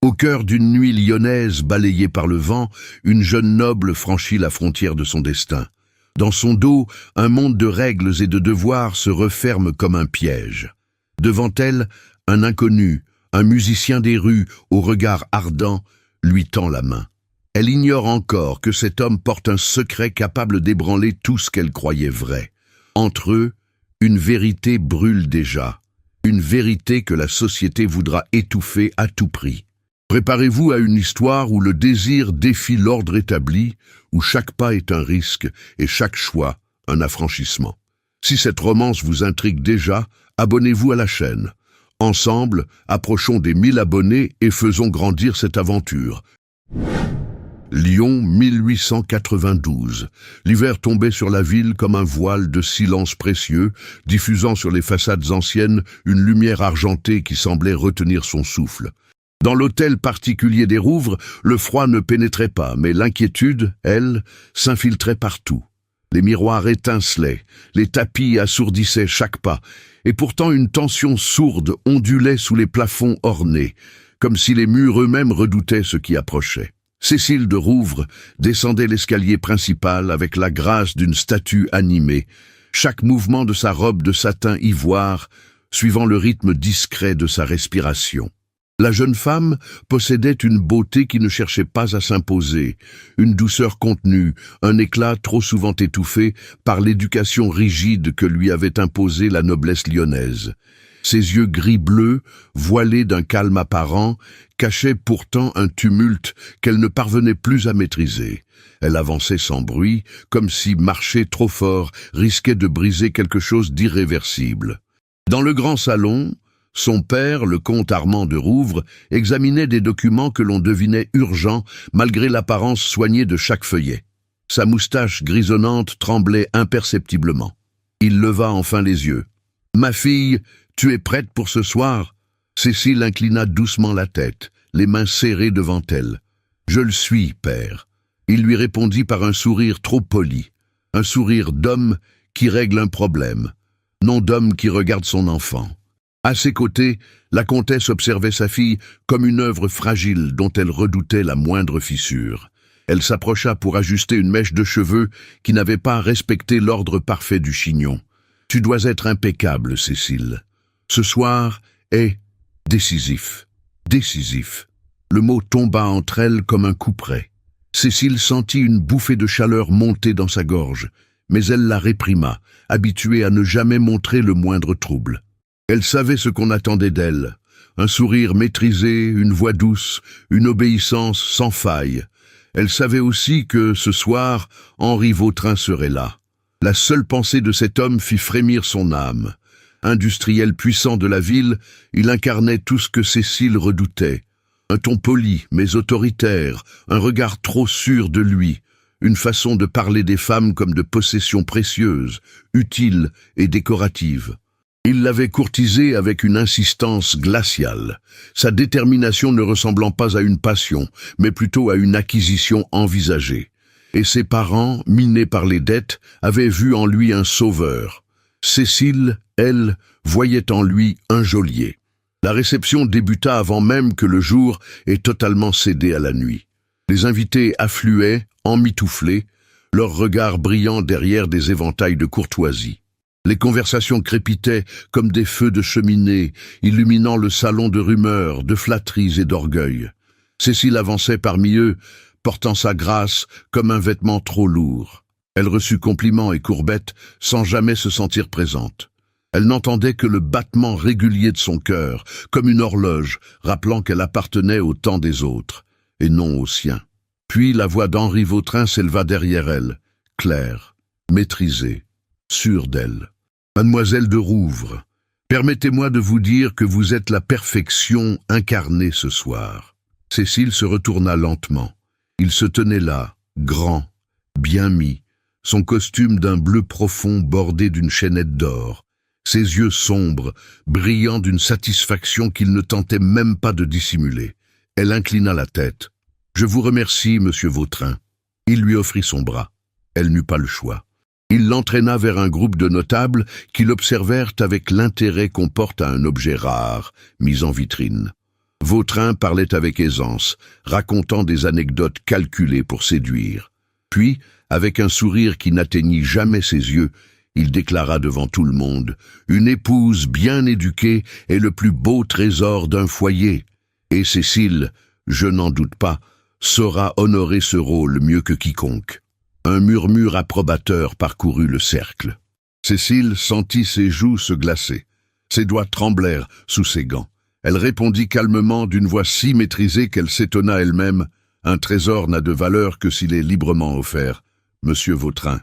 Au cœur d'une nuit lyonnaise balayée par le vent, une jeune noble franchit la frontière de son destin. Dans son dos, un monde de règles et de devoirs se referme comme un piège. Devant elle, un inconnu, un musicien des rues, au regard ardent, lui tend la main. Elle ignore encore que cet homme porte un secret capable d'ébranler tout ce qu'elle croyait vrai. Entre eux, une vérité brûle déjà, une vérité que la société voudra étouffer à tout prix. Préparez-vous à une histoire où le désir défie l'ordre établi, où chaque pas est un risque et chaque choix un affranchissement. Si cette romance vous intrigue déjà, abonnez-vous à la chaîne. Ensemble, approchons des 1000 abonnés et faisons grandir cette aventure. Lyon 1892. L'hiver tombait sur la ville comme un voile de silence précieux, diffusant sur les façades anciennes une lumière argentée qui semblait retenir son souffle. Dans l'hôtel particulier des Rouvres, le froid ne pénétrait pas, mais l'inquiétude, elle, s'infiltrait partout. Les miroirs étincelaient, les tapis assourdissaient chaque pas, et pourtant une tension sourde ondulait sous les plafonds ornés, comme si les murs eux-mêmes redoutaient ce qui approchait. Cécile de Rouvres descendait l'escalier principal avec la grâce d'une statue animée, chaque mouvement de sa robe de satin ivoire suivant le rythme discret de sa respiration. La jeune femme possédait une beauté qui ne cherchait pas à s'imposer, une douceur contenue, un éclat trop souvent étouffé par l'éducation rigide que lui avait imposée la noblesse lyonnaise. Ses yeux gris-bleu, voilés d'un calme apparent, cachaient pourtant un tumulte qu'elle ne parvenait plus à maîtriser. Elle avançait sans bruit, comme si marcher trop fort risquait de briser quelque chose d'irréversible. Dans le grand salon, son père, le comte Armand de Rouvres, examinait des documents que l'on devinait urgents malgré l'apparence soignée de chaque feuillet. Sa moustache grisonnante tremblait imperceptiblement. Il leva enfin les yeux. « Ma fille, tu es prête pour ce soir ?» Cécile inclina doucement la tête, les mains serrées devant elle. « Je le suis, père. » Il lui répondit par un sourire trop poli, un sourire d'homme qui règle un problème, non d'homme qui regarde son enfant. À ses côtés, la comtesse observait sa fille comme une œuvre fragile dont elle redoutait la moindre fissure. Elle s'approcha pour ajuster une mèche de cheveux qui n'avait pas respecté l'ordre parfait du chignon. « Tu dois être impeccable, Cécile. Ce soir est décisif. Décisif. » Le mot tomba entre elles comme un couperet. Cécile sentit une bouffée de chaleur monter dans sa gorge, mais elle la réprima, habituée à ne jamais montrer le moindre trouble. Elle savait ce qu'on attendait d'elle, un sourire maîtrisé, une voix douce, une obéissance sans faille. Elle savait aussi que, ce soir, Henri Vautrin serait là. La seule pensée de cet homme fit frémir son âme. Industriel puissant de la ville, il incarnait tout ce que Cécile redoutait. Un ton poli, mais autoritaire, un regard trop sûr de lui, une façon de parler des femmes comme de possessions précieuses, utiles et décoratives. Il l'avait courtisée avec une insistance glaciale, sa détermination ne ressemblant pas à une passion, mais plutôt à une acquisition envisagée. Et ses parents, minés par les dettes, avaient vu en lui un sauveur. Cécile, elle, voyait en lui un geôlier. La réception débuta avant même que le jour ait totalement cédé à la nuit. Les invités affluaient, emmitouflés, leurs regards brillant derrière des éventails de courtoisie. Les conversations crépitaient comme des feux de cheminée, illuminant le salon de rumeurs, de flatteries et d'orgueil. Cécile avançait parmi eux, portant sa grâce comme un vêtement trop lourd. Elle reçut compliments et courbettes sans jamais se sentir présente. Elle n'entendait que le battement régulier de son cœur, comme une horloge, rappelant qu'elle appartenait au temps des autres, et non au sien. Puis la voix d'Henri Vautrin s'éleva derrière elle, claire, maîtrisée, sûre d'elle. « Mademoiselle de Rouvres, permettez-moi de vous dire que vous êtes la perfection incarnée ce soir. » Cécile se retourna lentement. Il se tenait là, grand, bien mis, son costume d'un bleu profond bordé d'une chaînette d'or, ses yeux sombres, brillant d'une satisfaction qu'il ne tentait même pas de dissimuler. Elle inclina la tête. « Je vous remercie, monsieur Vautrin. » Il lui offrit son bras. Elle n'eut pas le choix. Il l'entraîna vers un groupe de notables qui l'observèrent avec l'intérêt qu'on porte à un objet rare, mis en vitrine. Vautrin parlait avec aisance, racontant des anecdotes calculées pour séduire. Puis, avec un sourire qui n'atteignit jamais ses yeux, il déclara devant tout le monde: « Une épouse bien éduquée est le plus beau trésor d'un foyer. Et Cécile, je n'en doute pas, saura honorer ce rôle mieux que quiconque. » Un murmure approbateur parcourut le cercle. Cécile sentit ses joues se glacer. Ses doigts tremblèrent sous ses gants. Elle répondit calmement d'une voix si maîtrisée qu'elle s'étonna elle-même: « Un trésor n'a de valeur que s'il est librement offert, Monsieur Vautrin. »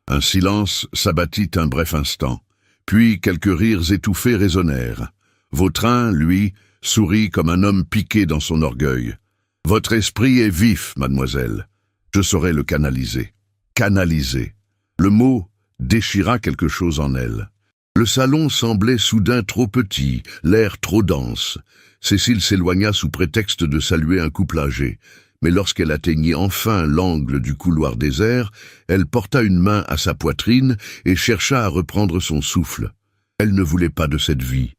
Un silence s'abattit un bref instant. Puis quelques rires étouffés résonnèrent. Vautrin, lui, sourit comme un homme piqué dans son orgueil. « Votre esprit est vif, mademoiselle. Je saurai le canaliser. » Canaliser. Le mot déchira quelque chose en elle. Le salon semblait soudain trop petit, l'air trop dense. Cécile s'éloigna sous prétexte de saluer un couple âgé. Mais lorsqu'elle atteignit enfin l'angle du couloir désert, elle porta une main à sa poitrine et chercha à reprendre son souffle. Elle ne voulait pas de cette vie.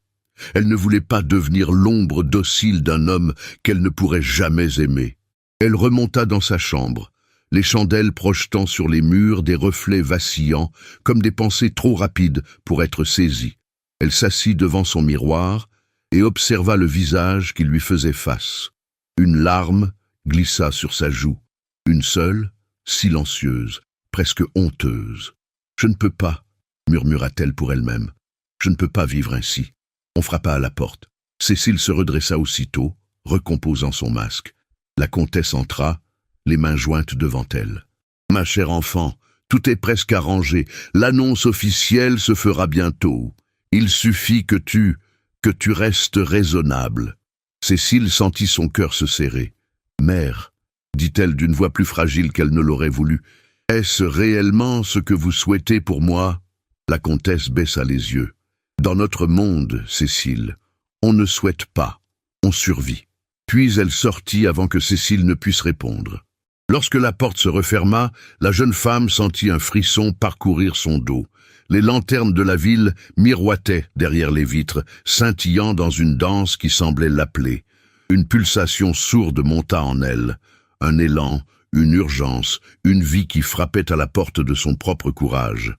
Elle ne voulait pas devenir l'ombre docile d'un homme qu'elle ne pourrait jamais aimer. Elle remonta dans sa chambre, les chandelles projetant sur les murs des reflets vacillants, comme des pensées trop rapides pour être saisies. Elle s'assit devant son miroir et observa le visage qui lui faisait face. Une larme glissa sur sa joue, une seule, silencieuse, presque honteuse. « Je ne peux pas, » murmura-t-elle pour elle-même. « Je ne peux pas vivre ainsi. » On frappa à la porte. Cécile se redressa aussitôt, recomposant son masque. La comtesse entra, les mains jointes devant elle. « Ma chère enfant, tout est presque arrangé. L'annonce officielle se fera bientôt. Il suffit que tu restes raisonnable. » Cécile sentit son cœur se serrer. « Mère, » dit-elle d'une voix plus fragile qu'elle ne l'aurait voulu, « est-ce réellement ce que vous souhaitez pour moi ?» La comtesse baissa les yeux. « Dans notre monde, Cécile, on ne souhaite pas, on survit. » Puis elle sortit avant que Cécile ne puisse répondre. Lorsque la porte se referma, la jeune femme sentit un frisson parcourir son dos. Les lanternes de la ville miroitaient derrière les vitres, scintillant dans une danse qui semblait l'appeler. Une pulsation sourde monta en elle, un élan, une urgence, une vie qui frappait à la porte de son propre courage.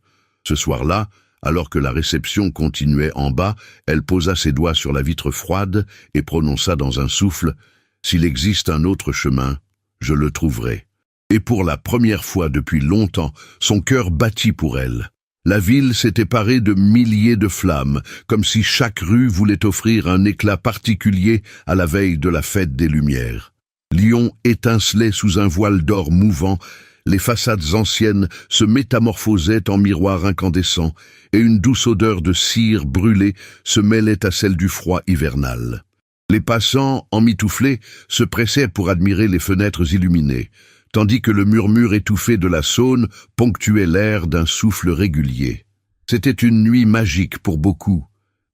Ce soir-là, alors que la réception continuait en bas, elle posa ses doigts sur la vitre froide et prononça dans un souffle: « S'il existe un autre chemin, je le trouverai. » Et pour la première fois depuis longtemps, son cœur battit pour elle. La ville s'était parée de milliers de flammes, comme si chaque rue voulait offrir un éclat particulier à la veille de la fête des Lumières. Lyon étincelait sous un voile d'or mouvant, les façades anciennes se métamorphosaient en miroirs incandescents, et une douce odeur de cire brûlée se mêlait à celle du froid hivernal. Les passants, emmitouflés, se pressaient pour admirer les fenêtres illuminées, tandis que le murmure étouffé de la Saône ponctuait l'air d'un souffle régulier. C'était une nuit magique pour beaucoup,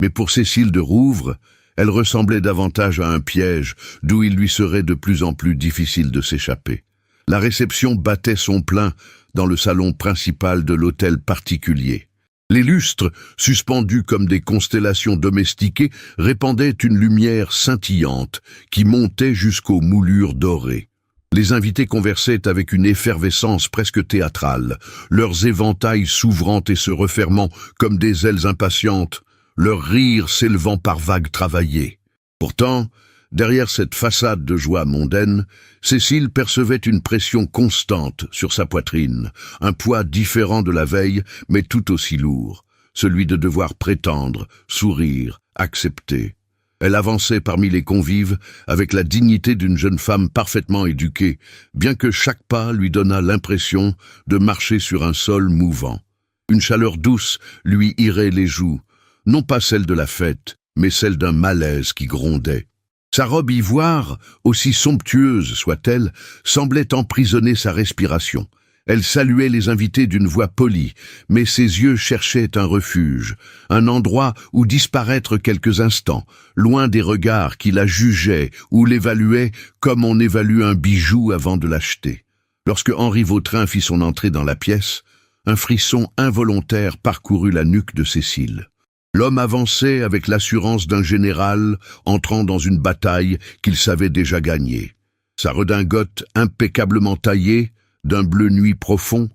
mais pour Cécile de Rouvres, elle ressemblait davantage à un piège d'où il lui serait de plus en plus difficile de s'échapper. La réception battait son plein dans le salon principal de l'hôtel particulier. Les lustres, suspendus comme des constellations domestiquées, répandaient une lumière scintillante qui montait jusqu'aux moulures dorées. Les invités conversaient avec une effervescence presque théâtrale, leurs éventails s'ouvrant et se refermant comme des ailes impatientes, leurs rires s'élevant par vagues travaillées. Pourtant, derrière cette façade de joie mondaine, Cécile percevait une pression constante sur sa poitrine, un poids différent de la veille, mais tout aussi lourd, celui de devoir prétendre, sourire, accepter. Elle avançait parmi les convives avec la dignité d'une jeune femme parfaitement éduquée, bien que chaque pas lui donnât l'impression de marcher sur un sol mouvant. Une chaleur douce lui irait les joues, non pas celle de la fête, mais celle d'un malaise qui grondait. Sa robe ivoire, aussi somptueuse soit-elle, semblait emprisonner sa respiration. Elle saluait les invités d'une voix polie, mais ses yeux cherchaient un refuge, un endroit où disparaître quelques instants, loin des regards qui la jugeaient ou l'évaluaient comme on évalue un bijou avant de l'acheter. Lorsque Henri Vautrin fit son entrée dans la pièce, un frisson involontaire parcourut la nuque de Cécile. L'homme avançait avec l'assurance d'un général entrant dans une bataille qu'il savait déjà gagner. Sa redingote impeccablement taillée, d'un bleu nuit profond,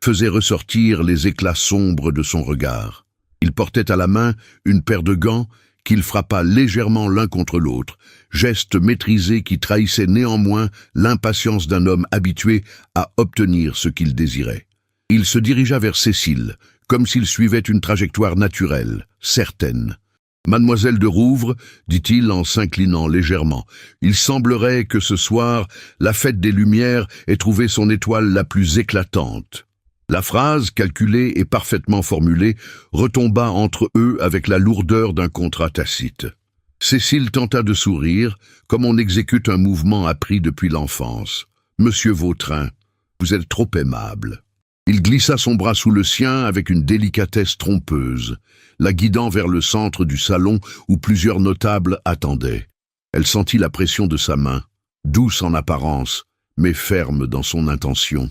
faisait ressortir les éclats sombres de son regard. Il portait à la main une paire de gants qu'il frappa légèrement l'un contre l'autre, geste maîtrisé qui trahissait néanmoins l'impatience d'un homme habitué à obtenir ce qu'il désirait. Il se dirigea vers Cécile, comme s'il suivait une trajectoire naturelle, certaine. « Mademoiselle de Rouvre, dit-il en s'inclinant légèrement, il semblerait que ce soir, la fête des Lumières ait trouvé son étoile la plus éclatante. » La phrase, calculée et parfaitement formulée, retomba entre eux avec la lourdeur d'un contrat tacite. Cécile tenta de sourire, comme on exécute un mouvement appris depuis l'enfance. « Monsieur Vautrin, vous êtes trop aimable. » Il glissa son bras sous le sien avec une délicatesse trompeuse, la guidant vers le centre du salon où plusieurs notables attendaient. Elle sentit la pression de sa main, douce en apparence, mais ferme dans son intention,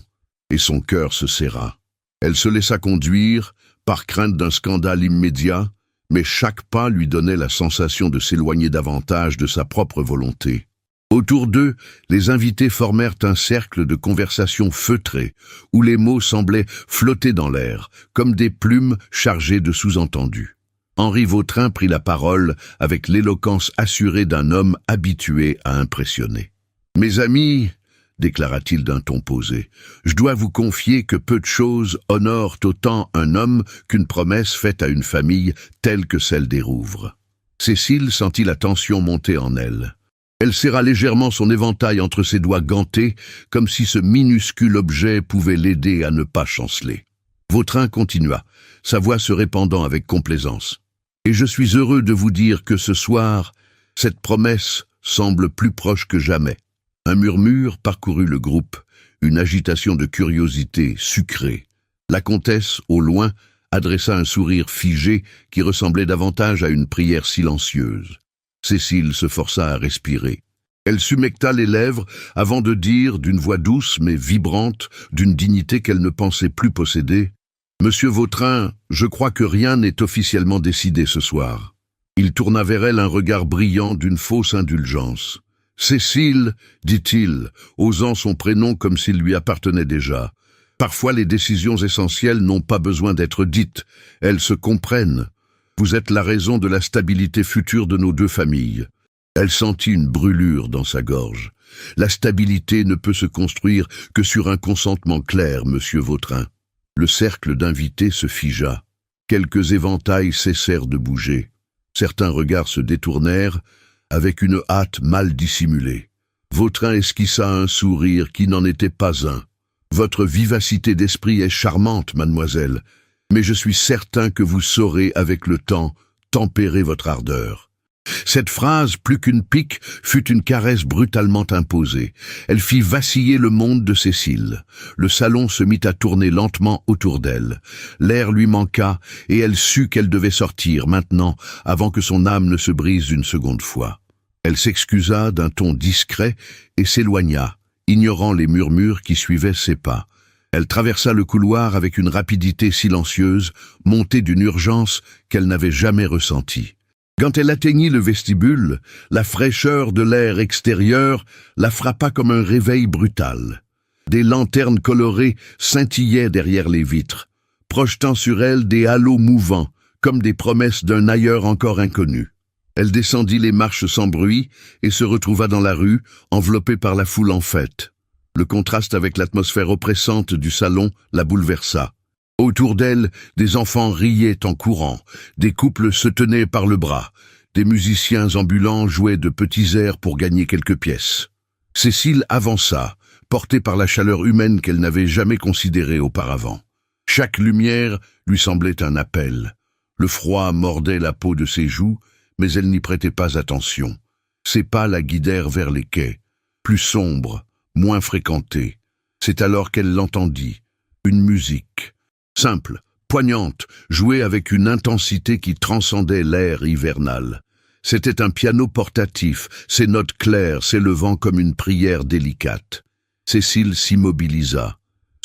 et son cœur se serra. Elle se laissa conduire, par crainte d'un scandale immédiat, mais chaque pas lui donnait la sensation de s'éloigner davantage de sa propre volonté. Autour d'eux, les invités formèrent un cercle de conversation feutrée, où les mots semblaient flotter dans l'air, comme des plumes chargées de sous-entendus. Henri Vautrin prit la parole avec l'éloquence assurée d'un homme habitué à impressionner. « Mes amis, déclara-t-il d'un ton posé, je dois vous confier que peu de choses honorent autant un homme qu'une promesse faite à une famille telle que celle des Rouvre. » Cécile sentit la tension monter en elle. Elle serra légèrement son éventail entre ses doigts gantés, comme si ce minuscule objet pouvait l'aider à ne pas chanceler. Vautrin continua, sa voix se répandant avec complaisance. « Et je suis heureux de vous dire que ce soir, cette promesse semble plus proche que jamais. » Un murmure parcourut le groupe, une agitation de curiosité sucrée. La comtesse, au loin, adressa un sourire figé qui ressemblait davantage à une prière silencieuse. Cécile se força à respirer. Elle s'humecta les lèvres avant de dire, d'une voix douce mais vibrante, d'une dignité qu'elle ne pensait plus posséder, « Monsieur Vautrin, je crois que rien n'est officiellement décidé ce soir. » Il tourna vers elle un regard brillant d'une fausse indulgence. « Cécile, dit-il, osant son prénom comme s'il lui appartenait déjà. Parfois les décisions essentielles n'ont pas besoin d'être dites, elles se comprennent. Vous êtes la raison de la stabilité future de nos deux familles. » Elle sentit une brûlure dans sa gorge. « La stabilité ne peut se construire que sur un consentement clair, monsieur Vautrin. » Le cercle d'invités se figea. Quelques éventails cessèrent de bouger. Certains regards se détournèrent, avec une hâte mal dissimulée. Vautrin esquissa un sourire qui n'en était pas un. « Votre vivacité d'esprit est charmante, mademoiselle, mais je suis certain que vous saurez, avec le temps, tempérer votre ardeur. » Cette phrase, plus qu'une pique, fut une caresse brutalement imposée. Elle fit vaciller le monde de Cécile. Le salon se mit à tourner lentement autour d'elle. L'air lui manqua, et elle sut qu'elle devait sortir maintenant, avant que son âme ne se brise une seconde fois. Elle s'excusa d'un ton discret et s'éloigna, ignorant les murmures qui suivaient ses pas. Elle traversa le couloir avec une rapidité silencieuse, montée d'une urgence qu'elle n'avait jamais ressentie. Quand elle atteignit le vestibule, la fraîcheur de l'air extérieur la frappa comme un réveil brutal. Des lanternes colorées scintillaient derrière les vitres, projetant sur elle des halos mouvants, comme des promesses d'un ailleurs encore inconnu. Elle descendit les marches sans bruit et se retrouva dans la rue, enveloppée par la foule en fête. Le contraste avec l'atmosphère oppressante du salon la bouleversa. Autour d'elle, des enfants riaient en courant, des couples se tenaient par le bras, des musiciens ambulants jouaient de petits airs pour gagner quelques pièces. Cécile avança, portée par la chaleur humaine qu'elle n'avait jamais considérée auparavant. Chaque lumière lui semblait un appel. Le froid mordait la peau de ses joues, mais elle n'y prêtait pas attention. Ses pas la guidèrent vers les quais, plus sombres, moins fréquentés. C'est alors qu'elle l'entendit, une musique. Simple, poignante, jouée avec une intensité qui transcendait l'air hivernal. C'était un piano portatif, ses notes claires s'élevant comme une prière délicate. Cécile s'immobilisa.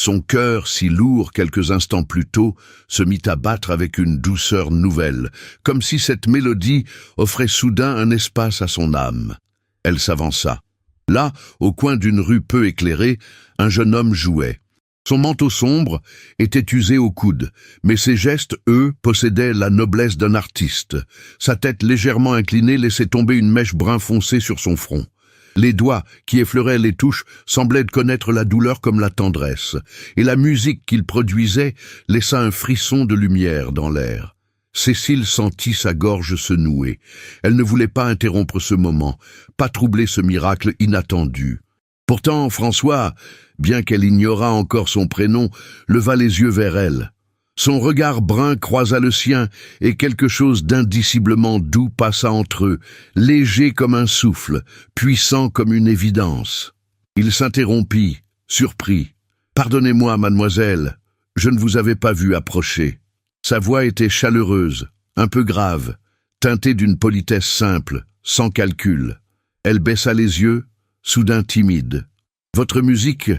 Son cœur, si lourd quelques instants plus tôt, se mit à battre avec une douceur nouvelle, comme si cette mélodie offrait soudain un espace à son âme. Elle s'avança. Là, au coin d'une rue peu éclairée, un jeune homme jouait. Son manteau sombre était usé au coude, mais ses gestes, eux, possédaient la noblesse d'un artiste. Sa tête légèrement inclinée laissait tomber une mèche brun foncé sur son front. Les doigts qui effleuraient les touches semblaient connaître la douleur comme la tendresse, et la musique qu'il produisait laissa un frisson de lumière dans l'air. Cécile sentit sa gorge se nouer. Elle ne voulait pas interrompre ce moment, pas troubler ce miracle inattendu. Pourtant, François, bien qu'elle ignorât encore son prénom, leva les yeux vers elle. Son regard brun croisa le sien, et quelque chose d'indiciblement doux passa entre eux, léger comme un souffle, puissant comme une évidence. Il s'interrompit, surpris. « Pardonnez-moi, mademoiselle, je ne vous avais pas vu approcher. » Sa voix était chaleureuse, un peu grave, teintée d'une politesse simple, sans calcul. Elle baissa les yeux, soudain timide. « Votre musique,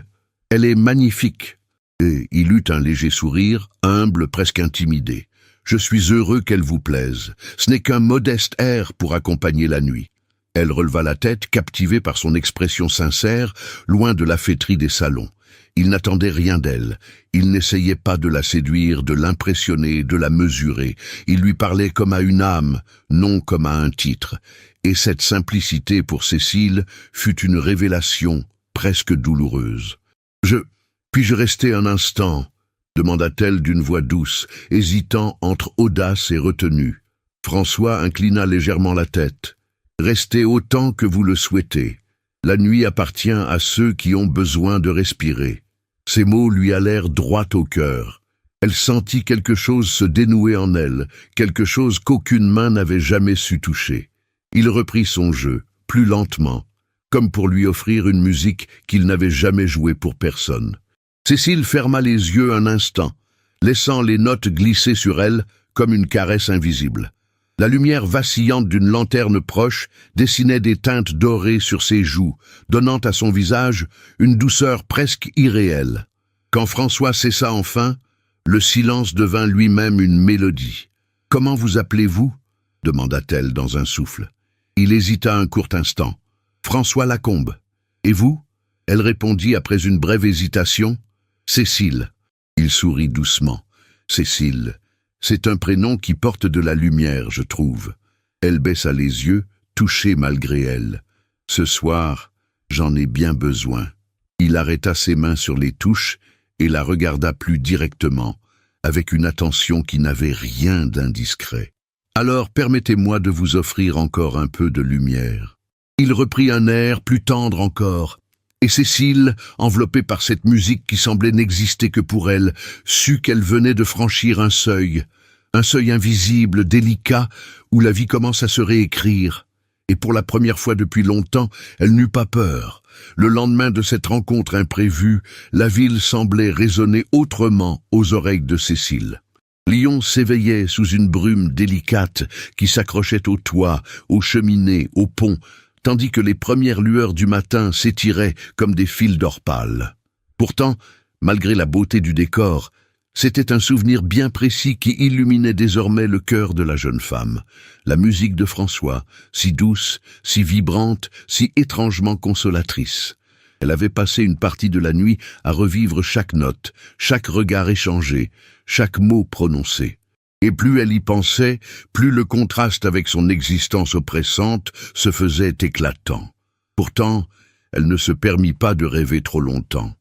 elle est magnifique. » Et il eut un léger sourire, humble, presque intimidé. « Je suis heureux qu'elle vous plaise. Ce n'est qu'un modeste air pour accompagner la nuit. » Elle releva la tête, captivée par son expression sincère, loin de la fêterie des salons. Il n'attendait rien d'elle. Il n'essayait pas de la séduire, de l'impressionner, de la mesurer. Il lui parlait comme à une âme, non comme à un titre. Et cette simplicité pour Cécile fut une révélation presque douloureuse. « Puis-je rester un instant ?» demanda-t-elle d'une voix douce, hésitant entre audace et retenue. François inclina légèrement la tête. « Restez autant que vous le souhaitez. La nuit appartient à ceux qui ont besoin de respirer. » Ces mots lui allèrent droit au cœur. Elle sentit quelque chose se dénouer en elle, quelque chose qu'aucune main n'avait jamais su toucher. Il reprit son jeu, plus lentement, comme pour lui offrir une musique qu'il n'avait jamais jouée pour personne. Cécile ferma les yeux un instant, laissant les notes glisser sur elle comme une caresse invisible. La lumière vacillante d'une lanterne proche dessinait des teintes dorées sur ses joues, donnant à son visage une douceur presque irréelle. Quand François cessa enfin, le silence devint lui-même une mélodie. « Comment vous appelez-vous » demanda-t-elle dans un souffle. Il hésita un court instant. « François Lacombe. Et vous » Elle répondit après une brève hésitation. « Cécile. » Il sourit doucement. « Cécile. C'est un prénom qui porte de la lumière, je trouve. » Elle baissa les yeux, touchée malgré elle. « Ce soir, j'en ai bien besoin. » Il arrêta ses mains sur les touches et la regarda plus directement, avec une attention qui n'avait rien d'indiscret. « Alors permettez-moi de vous offrir encore un peu de lumière. » Il reprit un air plus tendre encore, et Cécile, enveloppée par cette musique qui semblait n'exister que pour elle, sut qu'elle venait de franchir un seuil invisible, délicat, où la vie commence à se réécrire. Et pour la première fois depuis longtemps, elle n'eut pas peur. Le lendemain de cette rencontre imprévue, la ville semblait résonner autrement aux oreilles de Cécile. Lyon s'éveillait sous une brume délicate qui s'accrochait aux toits, aux cheminées, aux ponts, tandis que les premières lueurs du matin s'étiraient comme des fils d'or pâle. Pourtant, malgré la beauté du décor, c'était un souvenir bien précis qui illuminait désormais le cœur de la jeune femme. La musique de François, si douce, si vibrante, si étrangement consolatrice. Elle avait passé une partie de la nuit à revivre chaque note, chaque regard échangé, chaque mot prononcé. Et plus elle y pensait, plus le contraste avec son existence oppressante se faisait éclatant. Pourtant, elle ne se permit pas de rêver trop longtemps.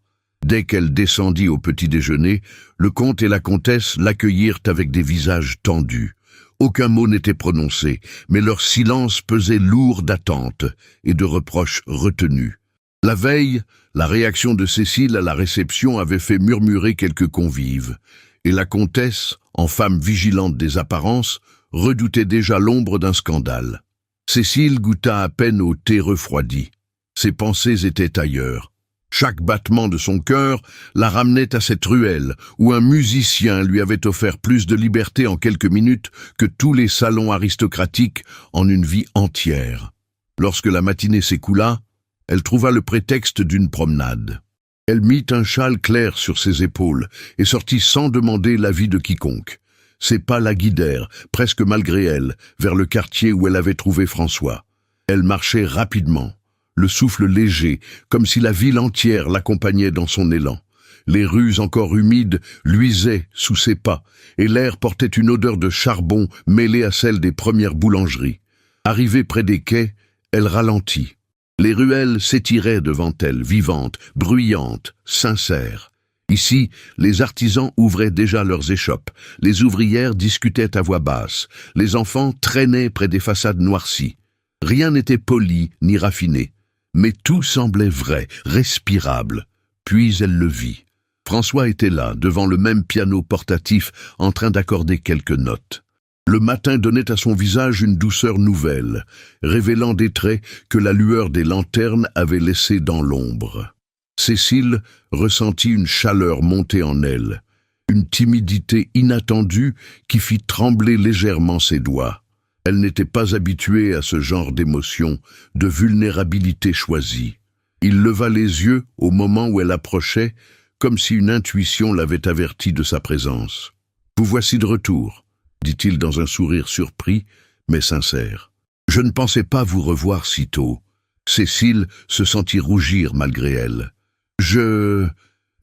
Dès qu'elle descendit au petit déjeuner, le comte et la comtesse l'accueillirent avec des visages tendus. Aucun mot n'était prononcé, mais leur silence pesait lourd d'attente et de reproches retenus. La veille, la réaction de Cécile à la réception avait fait murmurer quelques convives, et la comtesse, en femme vigilante des apparences, redoutait déjà l'ombre d'un scandale. Cécile goûta à peine au thé refroidi. Ses pensées étaient ailleurs. Chaque battement de son cœur la ramenait à cette ruelle où un musicien lui avait offert plus de liberté en quelques minutes que tous les salons aristocratiques en une vie entière. Lorsque la matinée s'écoula, elle trouva le prétexte d'une promenade. Elle mit un châle clair sur ses épaules et sortit sans demander l'avis de quiconque. Ses pas la guidèrent, presque malgré elle, vers le quartier où elle avait trouvé François. Elle marchait rapidement, le souffle léger, comme si la ville entière l'accompagnait dans son élan. Les rues encore humides luisaient sous ses pas, et l'air portait une odeur de charbon mêlée à celle des premières boulangeries. Arrivée près des quais, elle ralentit. Les ruelles s'étiraient devant elle, vivantes, bruyantes, sincères. Ici, les artisans ouvraient déjà leurs échoppes, les ouvrières discutaient à voix basse, les enfants traînaient près des façades noircies. Rien n'était poli ni raffiné, mais tout semblait vrai, respirable. Puis elle le vit. François était là, devant le même piano portatif, en train d'accorder quelques notes. Le matin donnait à son visage une douceur nouvelle, révélant des traits que la lueur des lanternes avait laissés dans l'ombre. Cécile ressentit une chaleur monter en elle, une timidité inattendue qui fit trembler légèrement ses doigts. Elle n'était pas habituée à ce genre d'émotion, de vulnérabilité choisie. Il leva les yeux au moment où elle approchait, comme si une intuition l'avait averti de sa présence. « Vous voici de retour », dit-il dans un sourire surpris, mais sincère. « Je ne pensais pas vous revoir si tôt. » Cécile se sentit rougir malgré elle. « Je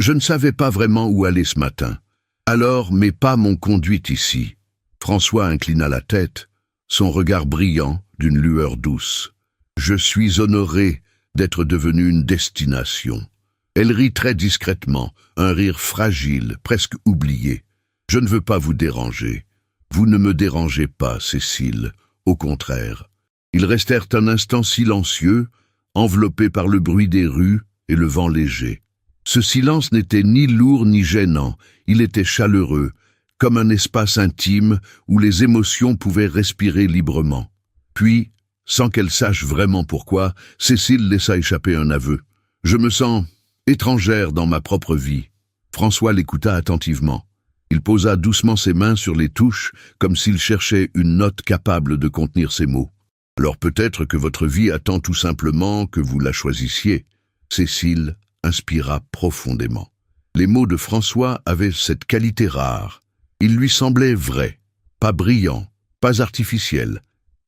ne savais pas vraiment où aller ce matin. Alors mes pas m'ont conduite ici. » François inclina la tête, son regard brillant d'une lueur douce. « Je suis honoré d'être devenu une destination. » Elle rit très discrètement, un rire fragile, presque oublié. « Je ne veux pas vous déranger. » « Vous ne me dérangez pas, Cécile. Au contraire. » Ils restèrent un instant silencieux, enveloppés par le bruit des rues et le vent léger. Ce silence n'était ni lourd ni gênant, il était chaleureux, comme un espace intime où les émotions pouvaient respirer librement. Puis, sans qu'elle sache vraiment pourquoi, Cécile laissa échapper un aveu. « Je me sens étrangère dans ma propre vie. » François l'écouta attentivement. Il posa doucement ses mains sur les touches, comme s'il cherchait une note capable de contenir ses mots. « Alors peut-être que votre vie attend tout simplement que vous la choisissiez. » Cécile inspira profondément. Les mots de François avaient cette qualité rare. Ils lui semblaient vrais, pas brillants, pas artificiels,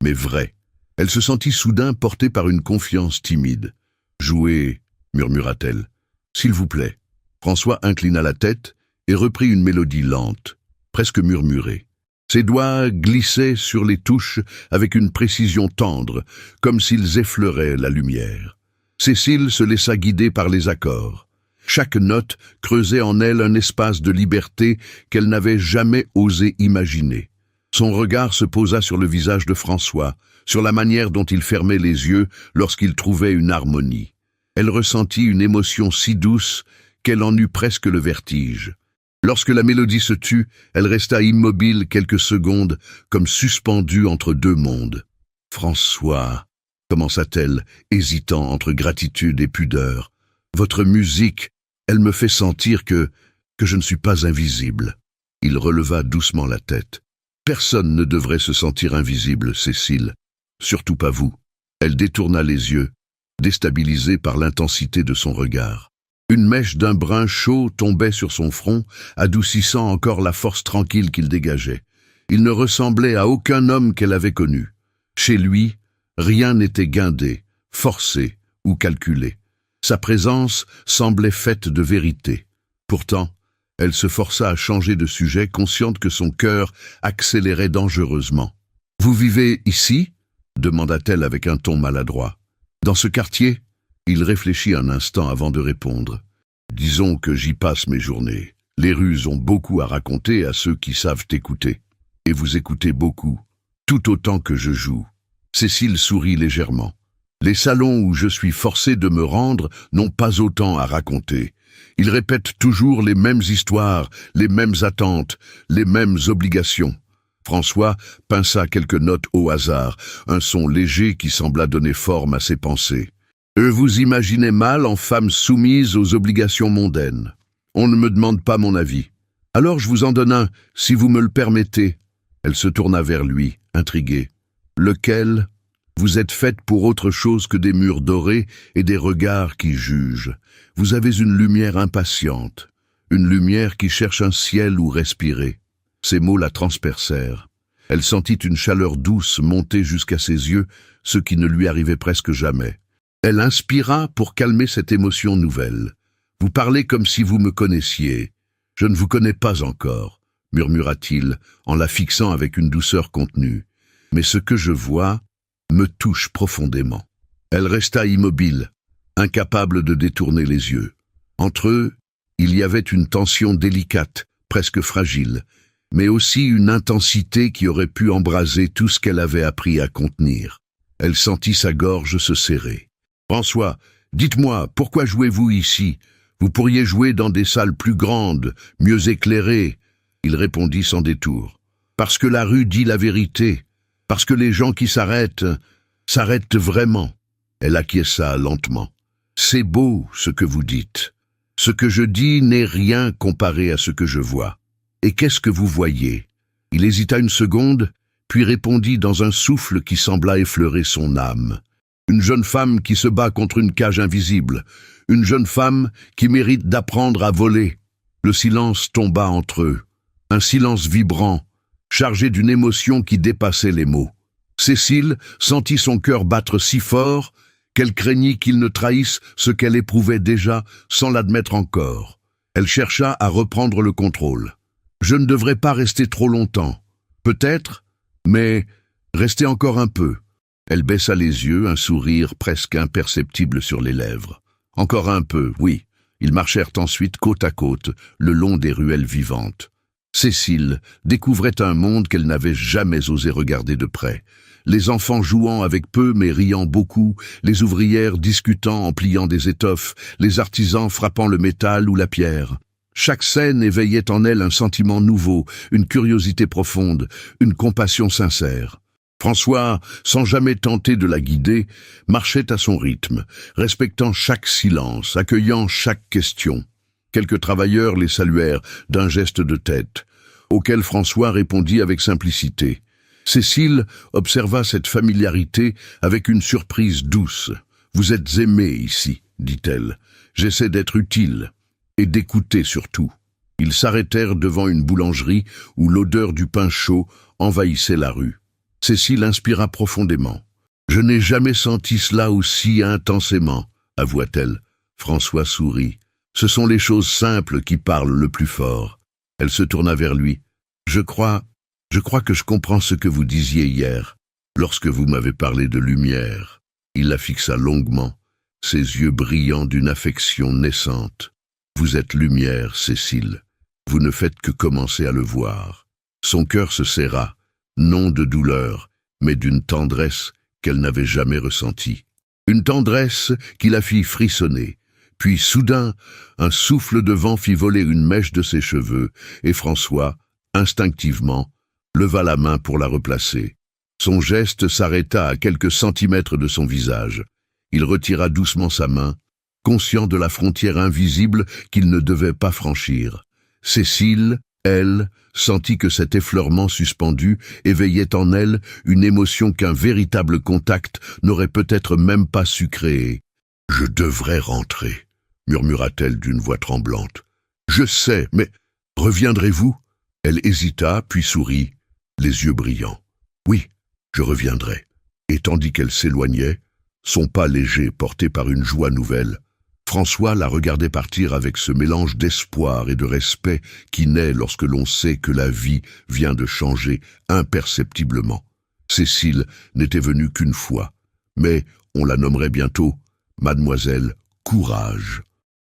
mais vrais. Elle se sentit soudain portée par une confiance timide. « Jouez, » murmura-t-elle. « S'il vous plaît. » François inclina la tête et reprit une mélodie lente, presque murmurée. Ses doigts glissaient sur les touches avec une précision tendre, comme s'ils effleuraient la lumière. Cécile se laissa guider par les accords. Chaque note creusait en elle un espace de liberté qu'elle n'avait jamais osé imaginer. Son regard se posa sur le visage de François, sur la manière dont il fermait les yeux lorsqu'il trouvait une harmonie. Elle ressentit une émotion si douce qu'elle en eut presque le vertige. Lorsque la mélodie se tut, elle resta immobile quelques secondes, comme suspendue entre deux mondes. « François, » commença-t-elle, hésitant entre gratitude et pudeur, « votre musique, elle me fait sentir que je ne suis pas invisible. » Il releva doucement la tête. « Personne ne devrait se sentir invisible, Cécile. Surtout pas vous. » Elle détourna les yeux, déstabilisée par l'intensité de son regard. Une mèche d'un brun chaud tombait sur son front, adoucissant encore la force tranquille qu'il dégageait. Il ne ressemblait à aucun homme qu'elle avait connu. Chez lui, rien n'était guindé, forcé ou calculé. Sa présence semblait faite de vérité. Pourtant, elle se força à changer de sujet, consciente que son cœur accélérait dangereusement. « Vous vivez ici ?» demanda-t-elle avec un ton maladroit. « Dans ce quartier ?» Il réfléchit un instant avant de répondre. « Disons que j'y passe mes journées. Les rues ont beaucoup à raconter à ceux qui savent écouter. Et vous écoutez beaucoup, tout autant que je joue. » Cécile sourit légèrement. « Les salons où je suis forcé de me rendre n'ont pas autant à raconter. Ils répètent toujours les mêmes histoires, les mêmes attentes, les mêmes obligations. » François pinça quelques notes au hasard, un son léger qui sembla donner forme à ses pensées. « Vous imaginez mal en femme soumise aux obligations mondaines. On ne me demande pas mon avis. Alors je vous en donne un, si vous me le permettez. » Elle se tourna vers lui, intriguée. « Lequel ?» Vous êtes faite pour autre chose que des murs dorés et des regards qui jugent. Vous avez une lumière impatiente, une lumière qui cherche un ciel où respirer. » Ces mots la transpercèrent. Elle sentit une chaleur douce monter jusqu'à ses yeux, ce qui ne lui arrivait presque jamais. Elle inspira pour calmer cette émotion nouvelle. « Vous parlez comme si vous me connaissiez. Je ne vous connais pas encore, » murmura-t-il en la fixant avec une douceur contenue. « Mais ce que je vois me touche profondément. » Elle resta immobile, incapable de détourner les yeux. Entre eux, il y avait une tension délicate, presque fragile, mais aussi une intensité qui aurait pu embraser tout ce qu'elle avait appris à contenir. Elle sentit sa gorge se serrer. « François, dites-moi, pourquoi jouez-vous ici? Vous pourriez jouer dans des salles plus grandes, mieux éclairées. » Il répondit sans détour. « Parce que la rue dit la vérité, parce que les gens qui s'arrêtent vraiment. » Elle acquiesça lentement. « C'est beau ce que vous dites. Ce que je dis n'est rien comparé à ce que je vois. Et qu'est-ce que vous voyez ?» Il hésita une seconde, puis répondit dans un souffle qui sembla effleurer son âme. « Une jeune femme qui se bat contre une cage invisible. Une jeune femme qui mérite d'apprendre à voler. » Le silence tomba entre eux. Un silence vibrant, chargé d'une émotion qui dépassait les mots. Cécile sentit son cœur battre si fort qu'elle craignit qu'il ne trahisse ce qu'elle éprouvait déjà sans l'admettre encore. Elle chercha à reprendre le contrôle. « Je ne devrais pas rester trop longtemps. Peut-être, mais restez encore un peu. » Elle baissa les yeux, un sourire presque imperceptible sur les lèvres. « Encore un peu, oui. » Ils marchèrent ensuite côte à côte, le long des ruelles vivantes. Cécile découvrait un monde qu'elle n'avait jamais osé regarder de près. Les enfants jouant avec peu mais riant beaucoup, les ouvrières discutant en pliant des étoffes, les artisans frappant le métal ou la pierre. Chaque scène éveillait en elle un sentiment nouveau, une curiosité profonde, une compassion sincère. François, sans jamais tenter de la guider, marchait à son rythme, respectant chaque silence, accueillant chaque question. Quelques travailleurs les saluèrent d'un geste de tête, auquel François répondit avec simplicité. Cécile observa cette familiarité avec une surprise douce. « Vous êtes aimé ici, dit-elle. J'essaie d'être utile et d'écouter surtout. » Ils s'arrêtèrent devant une boulangerie où l'odeur du pain chaud envahissait la rue. Cécile inspira profondément. « Je n'ai jamais senti cela aussi intensément, » avoua-t-elle. François sourit. « Ce sont les choses simples qui parlent le plus fort. » Elle se tourna vers lui. « Je crois que je comprends ce que vous disiez hier, lorsque vous m'avez parlé de lumière. » Il la fixa longuement, ses yeux brillants d'une affection naissante. « Vous êtes lumière, Cécile. Vous ne faites que commencer à le voir. » Son cœur se serra, non de douleur, mais d'une tendresse qu'elle n'avait jamais ressentie. Une tendresse qui la fit frissonner. Puis soudain, un souffle de vent fit voler une mèche de ses cheveux, et François, instinctivement, leva la main pour la replacer. Son geste s'arrêta à quelques centimètres de son visage. Il retira doucement sa main, conscient de la frontière invisible qu'il ne devait pas franchir. Cécile, elle, sentit que cet effleurement suspendu éveillait en elle une émotion qu'un véritable contact n'aurait peut-être même pas su créer. « Je devrais rentrer, » murmura-t-elle d'une voix tremblante. « Je sais, mais reviendrez-vous » Elle hésita, puis sourit, les yeux brillants. « Oui, je reviendrai. » Et tandis qu'elle s'éloignait, son pas léger porté par une joie nouvelle, François la regardait partir avec ce mélange d'espoir et de respect qui naît lorsque l'on sait que la vie vient de changer imperceptiblement. Cécile n'était venue qu'une fois, mais on la nommerait bientôt Mademoiselle Courage.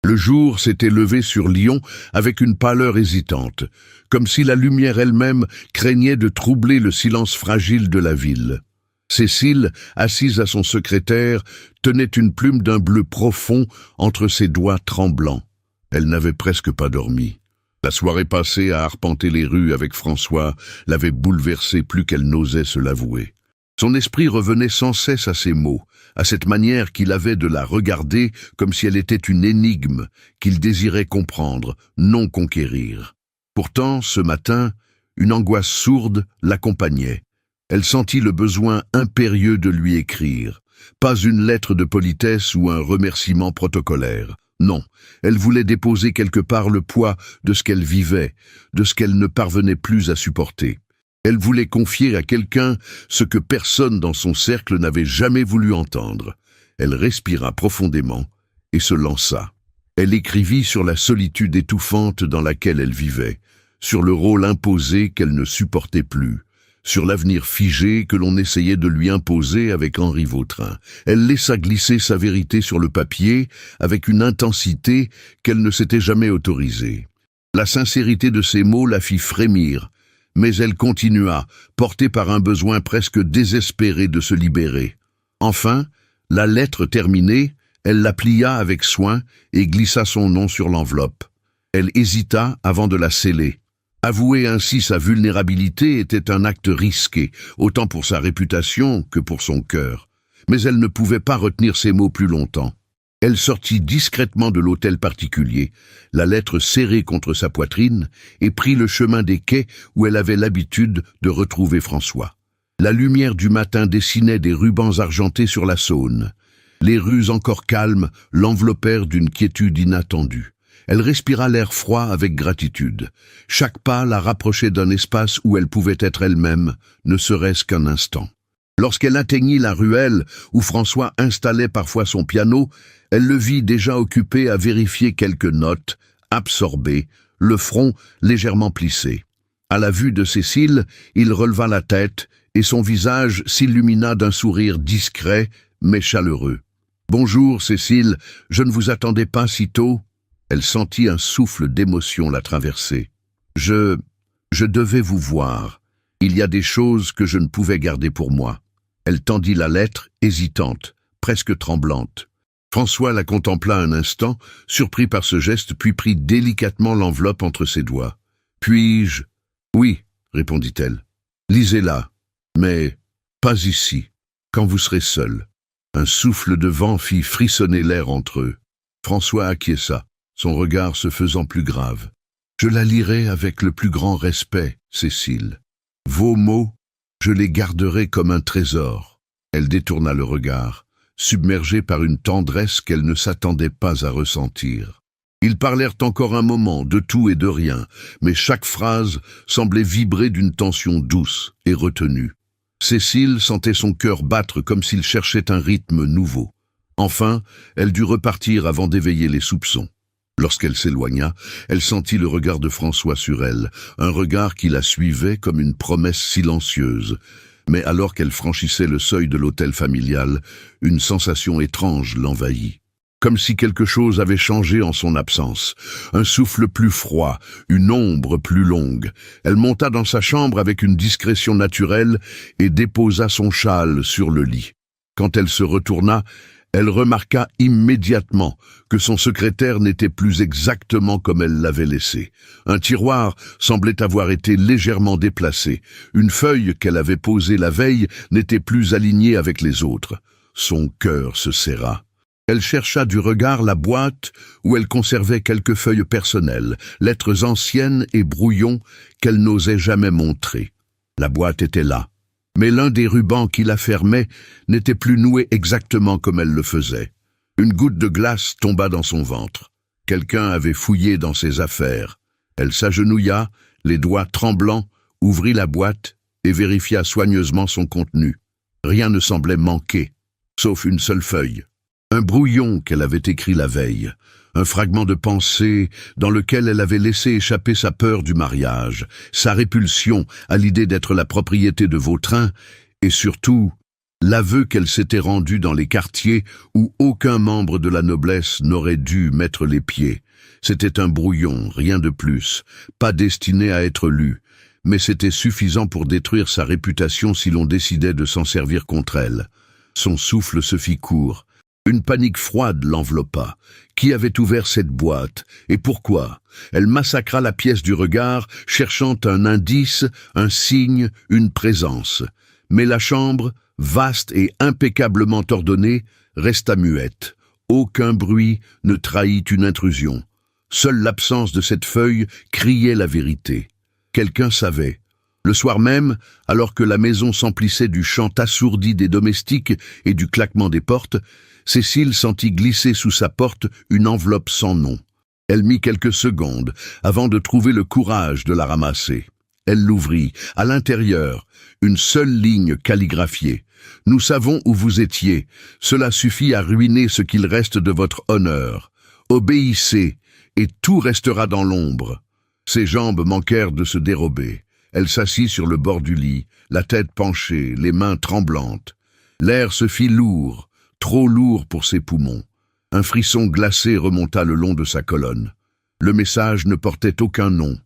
Le jour s'était levé sur Lyon avec une pâleur hésitante, comme si la lumière elle-même craignait de troubler le silence fragile de la ville. Cécile, assise à son secrétaire, tenait une plume d'un bleu profond entre ses doigts tremblants. Elle n'avait presque pas dormi. La soirée passée à arpenter les rues avec François l'avait bouleversée plus qu'elle n'osait se l'avouer. Son esprit revenait sans cesse à ces mots, à cette manière qu'il avait de la regarder comme si elle était une énigme qu'il désirait comprendre, non conquérir. Pourtant, ce matin, une angoisse sourde l'accompagnait. Elle sentit le besoin impérieux de lui écrire. Pas une lettre de politesse ou un remerciement protocolaire. Non, elle voulait déposer quelque part le poids de ce qu'elle vivait, de ce qu'elle ne parvenait plus à supporter. Elle voulait confier à quelqu'un ce que personne dans son cercle n'avait jamais voulu entendre. Elle respira profondément et se lança. Elle écrivit sur la solitude étouffante dans laquelle elle vivait, sur le rôle imposé qu'elle ne supportait plus, sur l'avenir figé que l'on essayait de lui imposer avec Henri Vautrin. Elle laissa glisser sa vérité sur le papier avec une intensité qu'elle ne s'était jamais autorisée. La sincérité de ses mots la fit frémir, mais elle continua, portée par un besoin presque désespéré de se libérer. Enfin, la lettre terminée, elle la plia avec soin et glissa son nom sur l'enveloppe. Elle hésita avant de la sceller. Avouer ainsi sa vulnérabilité était un acte risqué, autant pour sa réputation que pour son cœur. Mais elle ne pouvait pas retenir ses mots plus longtemps. Elle sortit discrètement de l'hôtel particulier, la lettre serrée contre sa poitrine, et prit le chemin des quais où elle avait l'habitude de retrouver François. La lumière du matin dessinait des rubans argentés sur la Saône. Les rues encore calmes l'enveloppèrent d'une quiétude inattendue. Elle respira l'air froid avec gratitude. Chaque pas la rapprochait d'un espace où elle pouvait être elle-même, ne serait-ce qu'un instant. Lorsqu'elle atteignit la ruelle où François installait parfois son piano, elle le vit déjà occupé à vérifier quelques notes, absorbé, le front légèrement plissé. À la vue de Cécile, il releva la tête et son visage s'illumina d'un sourire discret mais chaleureux. « Bonjour, Cécile, je ne vous attendais pas si tôt. » Elle sentit un souffle d'émotion la traverser. « Je devais vous voir. Il y a des choses que je ne pouvais garder pour moi. » Elle tendit la lettre, hésitante, presque tremblante. François la contempla un instant, surpris par ce geste, puis prit délicatement l'enveloppe entre ses doigts. « Puis-je… »« Oui, » répondit-elle. « Lisez-la, mais pas ici, quand vous serez seul. » Un souffle de vent fit frissonner l'air entre eux. François acquiesça, son regard se faisant plus grave. « Je la lirai avec le plus grand respect, Cécile. Vos mots, je les garderai comme un trésor. » Elle détourna le regard, submergée par une tendresse qu'elle ne s'attendait pas à ressentir. Ils parlèrent encore un moment, de tout et de rien, mais chaque phrase semblait vibrer d'une tension douce et retenue. Cécile sentait son cœur battre comme s'il cherchait un rythme nouveau. Enfin, elle dut repartir avant d'éveiller les soupçons. Lorsqu'elle s'éloigna, elle sentit le regard de François sur elle, un regard qui la suivait comme une promesse silencieuse. Mais alors qu'elle franchissait le seuil de l'hôtel familial, une sensation étrange l'envahit. Comme si quelque chose avait changé en son absence. Un souffle plus froid, une ombre plus longue. Elle monta dans sa chambre avec une discrétion naturelle et déposa son châle sur le lit. Quand elle se retourna, elle remarqua immédiatement que son secrétaire n'était plus exactement comme elle l'avait laissé. Un tiroir semblait avoir été légèrement déplacé. Une feuille qu'elle avait posée la veille n'était plus alignée avec les autres. Son cœur se serra. Elle chercha du regard la boîte où elle conservait quelques feuilles personnelles, lettres anciennes et brouillons qu'elle n'osait jamais montrer. La boîte était là, mais l'un des rubans qui la fermait n'était plus noué exactement comme elle le faisait. Une goutte de glace tomba dans son ventre. Quelqu'un avait fouillé dans ses affaires. Elle s'agenouilla, les doigts tremblants, ouvrit la boîte et vérifia soigneusement son contenu. Rien ne semblait manquer, sauf une seule feuille. Un brouillon qu'elle avait écrit la veille, un fragment de pensée dans lequel elle avait laissé échapper sa peur du mariage, sa répulsion à l'idée d'être la propriété de Vautrin, et surtout, l'aveu qu'elle s'était rendue dans les quartiers où aucun membre de la noblesse n'aurait dû mettre les pieds. C'était un brouillon, rien de plus, pas destiné à être lu, mais c'était suffisant pour détruire sa réputation si l'on décidait de s'en servir contre elle. Son souffle se fit court. Une panique froide l'enveloppa. Qui avait ouvert cette boîte? Et pourquoi? Elle massacra la pièce du regard, cherchant un indice, un signe, une présence. Mais la chambre, vaste et impeccablement ordonnée, resta muette. Aucun bruit ne trahit une intrusion. Seule l'absence de cette feuille criait la vérité. Quelqu'un savait. Le soir même, alors que la maison s'emplissait du chant assourdi des domestiques et du claquement des portes, Cécile sentit glisser sous sa porte une enveloppe sans nom. Elle mit quelques secondes avant de trouver le courage de la ramasser. Elle l'ouvrit. À l'intérieur, une seule ligne calligraphiée. « Nous savons où vous étiez. Cela suffit à ruiner ce qu'il reste de votre honneur. Obéissez, et tout restera dans l'ombre. » Ses jambes manquèrent de se dérober. Elle s'assit sur le bord du lit, la tête penchée, les mains tremblantes. L'air se fit lourd, trop lourd pour ses poumons. Un frisson glacé remonta le long de sa colonne. Le message ne portait aucun nom,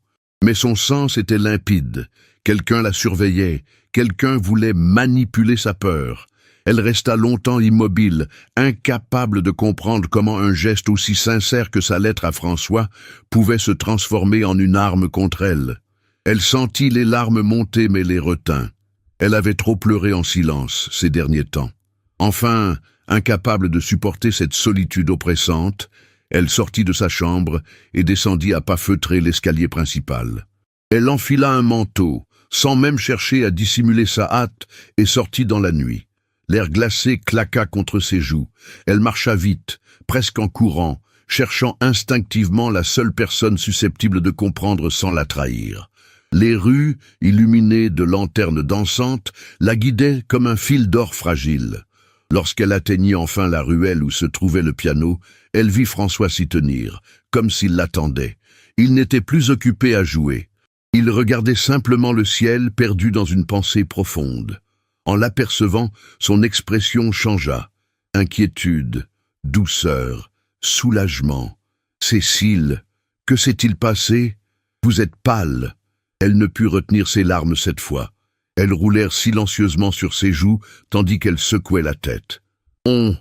mais son sens était limpide. Quelqu'un la surveillait, quelqu'un voulait manipuler sa peur. Elle resta longtemps immobile, incapable de comprendre comment un geste aussi sincère que sa lettre à François pouvait se transformer en une arme contre elle. Elle sentit les larmes monter mais les retint. Elle avait trop pleuré en silence ces derniers temps. Enfin, incapable de supporter cette solitude oppressante, elle sortit de sa chambre et descendit à pas feutrés l'escalier principal. Elle enfila un manteau, sans même chercher à dissimuler sa hâte, et sortit dans la nuit. L'air glacé claqua contre ses joues. Elle marcha vite, presque en courant, cherchant instinctivement la seule personne susceptible de comprendre sans la trahir. Les rues, illuminées de lanternes dansantes, la guidaient comme un fil d'or fragile. Lorsqu'elle atteignit enfin la ruelle où se trouvait le piano, elle vit François s'y tenir, comme s'il l'attendait. Il n'était plus occupé à jouer. Il regardait simplement le ciel, perdu dans une pensée profonde. En l'apercevant, son expression changea. Inquiétude, douceur, soulagement. « Cécile, que s'est-il passé? Vous êtes pâle. » Elle ne put retenir ses larmes cette fois. Elles roulèrent silencieusement sur ses joues, tandis qu'elle secouait la tête. « On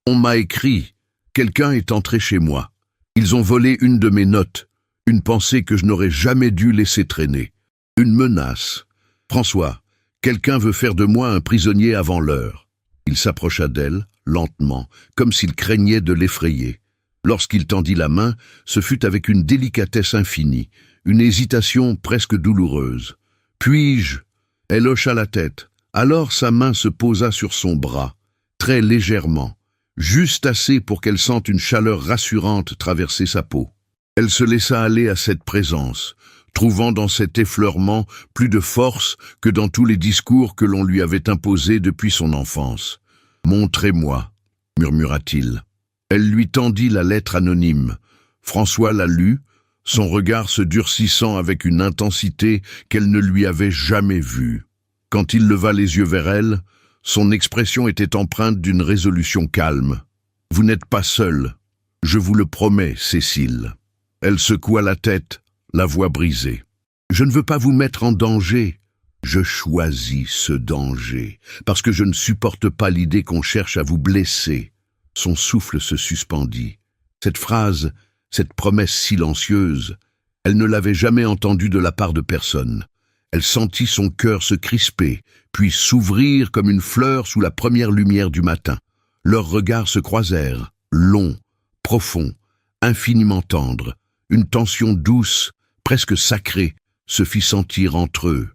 m'a écrit. Quelqu'un est entré chez moi. Ils ont volé une de mes notes. Une pensée que je n'aurais jamais dû laisser traîner. Une menace. François, quelqu'un veut faire de moi un prisonnier avant l'heure. » Il s'approcha d'elle, lentement, comme s'il craignait de l'effrayer. Lorsqu'il tendit la main, ce fut avec une délicatesse infinie, une hésitation presque douloureuse. « Puis-je » Elle hocha la tête. Alors sa main se posa sur son bras, très légèrement, juste assez pour qu'elle sente une chaleur rassurante traverser sa peau. Elle se laissa aller à cette présence, trouvant dans cet effleurement plus de force que dans tous les discours que l'on lui avait imposés depuis son enfance. « Montrez-moi » murmura-t-il. Elle lui tendit la lettre anonyme. François la lut, son regard se durcissant avec une intensité qu'elle ne lui avait jamais vue. Quand il leva les yeux vers elle, son expression était empreinte d'une résolution calme. « Vous n'êtes pas seule. Je vous le promets, Cécile. » Elle secoua la tête, la voix brisée. « Je ne veux pas vous mettre en danger. Je choisis ce danger, parce que je ne supporte pas l'idée qu'on cherche à vous blesser. » Son souffle se suspendit. Cette phrase, cette promesse silencieuse, elle ne l'avait jamais entendue de la part de personne. Elle sentit son cœur se crisper, puis s'ouvrir comme une fleur sous la première lumière du matin. Leurs regards se croisèrent, longs, profonds, infiniment tendres. Une tension douce, presque sacrée, se fit sentir entre eux.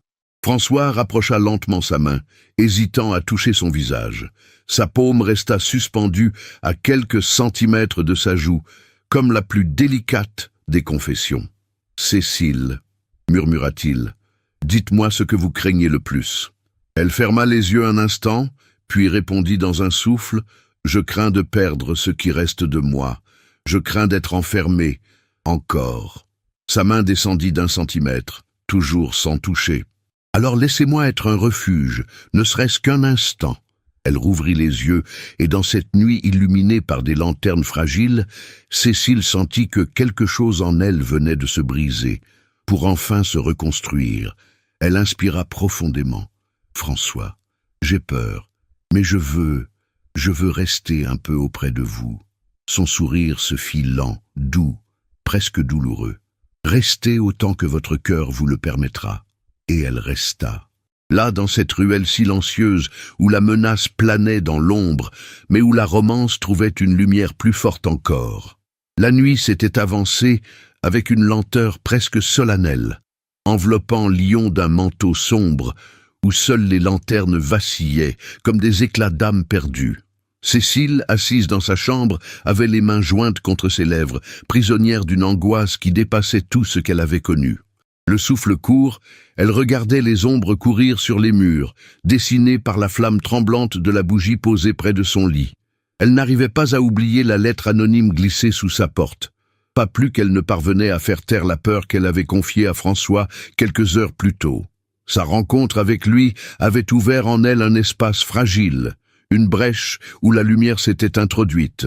François rapprocha lentement sa main, hésitant à toucher son visage. Sa paume resta suspendue à quelques centimètres de sa joue, comme la plus délicate des confessions. « Cécile, » murmura-t-il, « dites-moi ce que vous craignez le plus. » Elle ferma les yeux un instant, puis répondit dans un souffle, « Je crains de perdre ce qui reste de moi. Je crains d'être enfermée. Encore. » Sa main descendit d'1 centimètre, toujours sans toucher. « Alors laissez-moi être un refuge, ne serait-ce qu'un instant. » Elle rouvrit les yeux, et dans cette nuit illuminée par des lanternes fragiles, Cécile sentit que quelque chose en elle venait de se briser, pour enfin se reconstruire. Elle inspira profondément. « François, j'ai peur, mais je veux rester un peu auprès de vous. » Son sourire se fit lent, doux, presque douloureux. « Restez autant que votre cœur vous le permettra. » Et elle resta. Là, dans cette ruelle silencieuse, où la menace planait dans l'ombre, mais où la romance trouvait une lumière plus forte encore. La nuit s'était avancée avec une lenteur presque solennelle. enveloppant Lyon d'un manteau sombre, où seules les lanternes vacillaient, comme des éclats d'âme perdue. Cécile, assise dans sa chambre, avait les mains jointes contre ses lèvres, prisonnière d'une angoisse qui dépassait tout ce qu'elle avait connu. Le souffle court, elle regardait les ombres courir sur les murs, dessinées par la flamme tremblante de la bougie posée près de son lit. Elle n'arrivait pas à oublier la lettre anonyme glissée sous sa porte. Pas plus qu'elle ne parvenait à faire taire la peur qu'elle avait confiée à François quelques heures plus tôt. Sa rencontre avec lui avait ouvert en elle un espace fragile, une brèche où la lumière s'était introduite.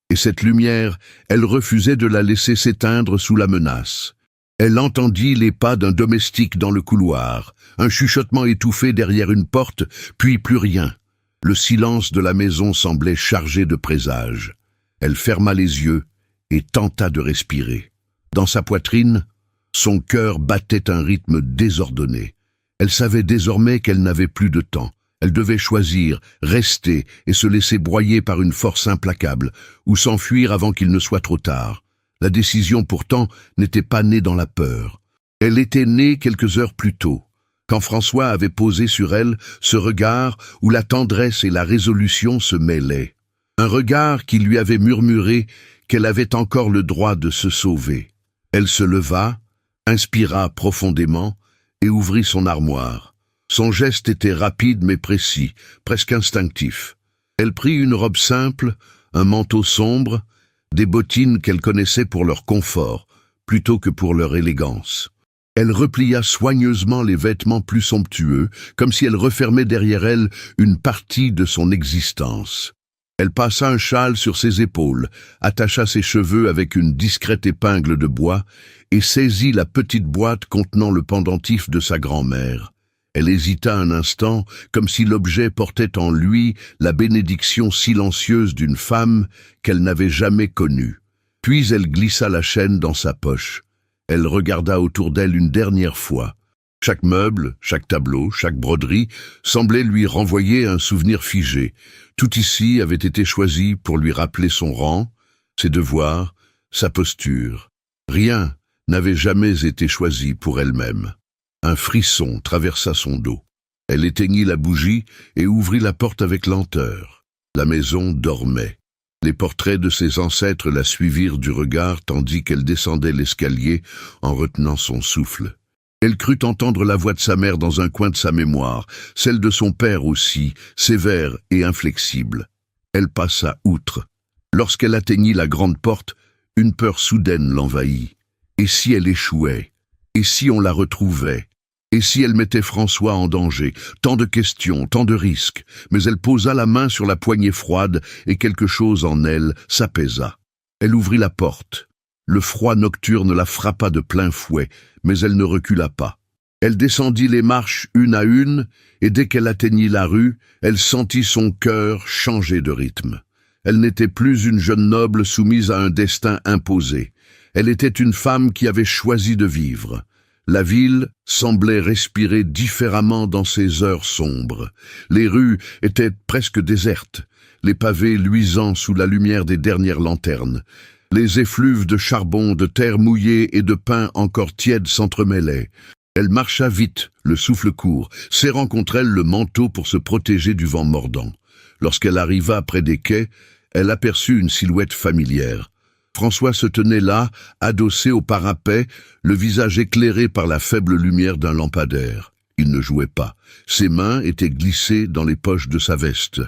Et cette lumière, elle refusait de la laisser s'éteindre sous la menace. Elle entendit les pas d'un domestique dans le couloir, un chuchotement étouffé derrière une porte, puis plus rien. Le silence de la maison semblait chargé de présages. Elle ferma les yeux et tenta de respirer. Dans sa poitrine, son cœur battait un rythme désordonné. Elle savait désormais qu'elle n'avait plus de temps. Elle devait choisir, rester et se laisser broyer par une force implacable, ou s'enfuir avant qu'il ne soit trop tard. La décision, pourtant, n'était pas née dans la peur. Elle était née quelques heures plus tôt, quand François avait posé sur elle ce regard où la tendresse et la résolution se mêlaient. Un regard qui lui avait murmuré qu'elle avait encore le droit de se sauver. Elle se leva, inspira profondément et ouvrit son armoire. Son geste était rapide mais précis, presque instinctif. Elle prit une robe simple, un manteau sombre, des bottines qu'elle connaissait pour leur confort, plutôt que pour leur élégance. Elle replia soigneusement les vêtements plus somptueux, comme si elle refermait derrière elle une partie de son existence. Elle passa un châle sur ses épaules, attacha ses cheveux avec une discrète épingle de bois et saisit la petite boîte contenant le pendentif de sa grand-mère. Elle hésita un instant, comme si l'objet portait en lui la bénédiction silencieuse d'une femme qu'elle n'avait jamais connue. Puis elle glissa la chaîne dans sa poche. Elle regarda autour d'elle une dernière fois. Chaque meuble, chaque tableau, chaque broderie semblait lui renvoyer un souvenir figé. Tout ici avait été choisi pour lui rappeler son rang, ses devoirs, sa posture. Rien n'avait jamais été choisi pour elle-même. Un frisson traversa son dos. Elle éteignit la bougie et ouvrit la porte avec lenteur. La maison dormait. Les portraits de ses ancêtres la suivirent du regard tandis qu'elle descendait l'escalier en retenant son souffle. Elle crut entendre la voix de sa mère dans un coin de sa mémoire, celle de son père aussi, sévère et inflexible. Elle passa outre. Lorsqu'elle atteignit la grande porte, une peur soudaine l'envahit. Et si elle échouait? Et si on la retrouvait? Et si elle mettait François en danger? Tant de questions, tant de risques. Mais elle posa la main sur la poignée froide et quelque chose en elle s'apaisa. Elle ouvrit la porte. Le froid nocturne la frappa de plein fouet, mais elle ne recula pas. Elle descendit les marches une à une, et dès qu'elle atteignit la rue, elle sentit son cœur changer de rythme. Elle n'était plus une jeune noble soumise à un destin imposé. Elle était une femme qui avait choisi de vivre. La ville semblait respirer différemment dans ces heures sombres. Les rues étaient presque désertes, les pavés luisants sous la lumière des dernières lanternes. Les effluves de charbon, de terre mouillée et de pain encore tiède s'entremêlaient. Elle marcha vite, le souffle court, serrant contre elle le manteau pour se protéger du vent mordant. Lorsqu'elle arriva près des quais, elle aperçut une silhouette familière. François se tenait là, adossé au parapet, le visage éclairé par la faible lumière d'un lampadaire. Il ne jouait pas. Ses mains étaient glissées dans les poches de sa veste.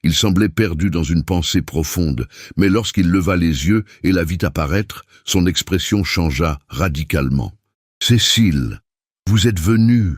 Il semblait perdu dans une pensée profonde, mais lorsqu'il leva les yeux et la vit apparaître, son expression changea radicalement. « Cécile, vous êtes venue !»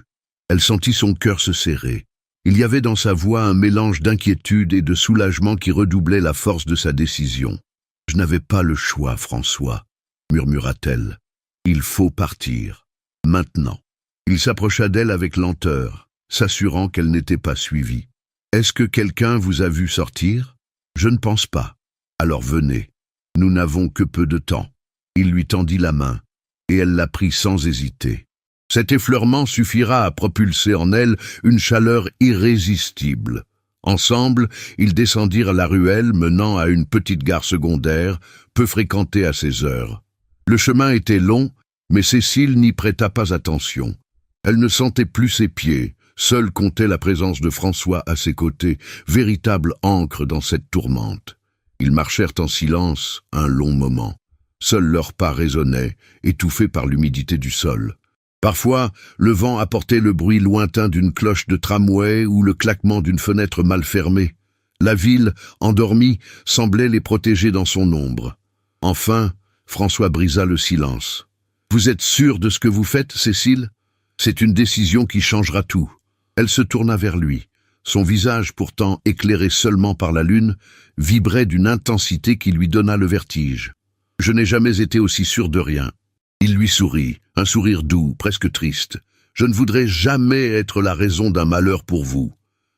Elle sentit son cœur se serrer. Il y avait dans sa voix un mélange d'inquiétude et de soulagement qui redoublait la force de sa décision. « Je n'avais pas le choix, François, » murmura-t-elle. « Il faut partir. Maintenant. » Il s'approcha d'elle avec lenteur, s'assurant qu'elle n'était pas suivie. « Est-ce que quelqu'un vous a vu sortir ? Je ne pense pas. Alors venez. Nous n'avons que peu de temps. » Il lui tendit la main, et elle la prit sans hésiter. Cet effleurement suffira à propulser en elle une chaleur irrésistible. Ensemble, ils descendirent la ruelle menant à une petite gare secondaire, peu fréquentée à ces heures. Le chemin était long, Mais Cécile n'y prêta pas attention. Elle ne sentait plus ses pieds, seule comptait la présence de François à ses côtés, véritable ancre dans cette tourmente. Ils marchèrent en silence un long moment. Seuls leurs pas résonnaient, étouffés par l'humidité du sol. Parfois, le vent apportait le bruit lointain d'une cloche de tramway ou le claquement d'une fenêtre mal fermée. La ville, endormie, semblait les protéger dans son ombre. Enfin, François brisa le silence. « Vous êtes sûre de ce que vous faites, Cécile ? C'est une décision qui changera tout. » Elle se tourna vers lui. Son visage, pourtant éclairé seulement par la lune, vibrait d'une intensité qui lui donna le vertige. « Je n'ai jamais été aussi sûr de rien. » Il lui sourit, un sourire doux, presque triste. « Je ne voudrais jamais être la raison d'un malheur pour vous.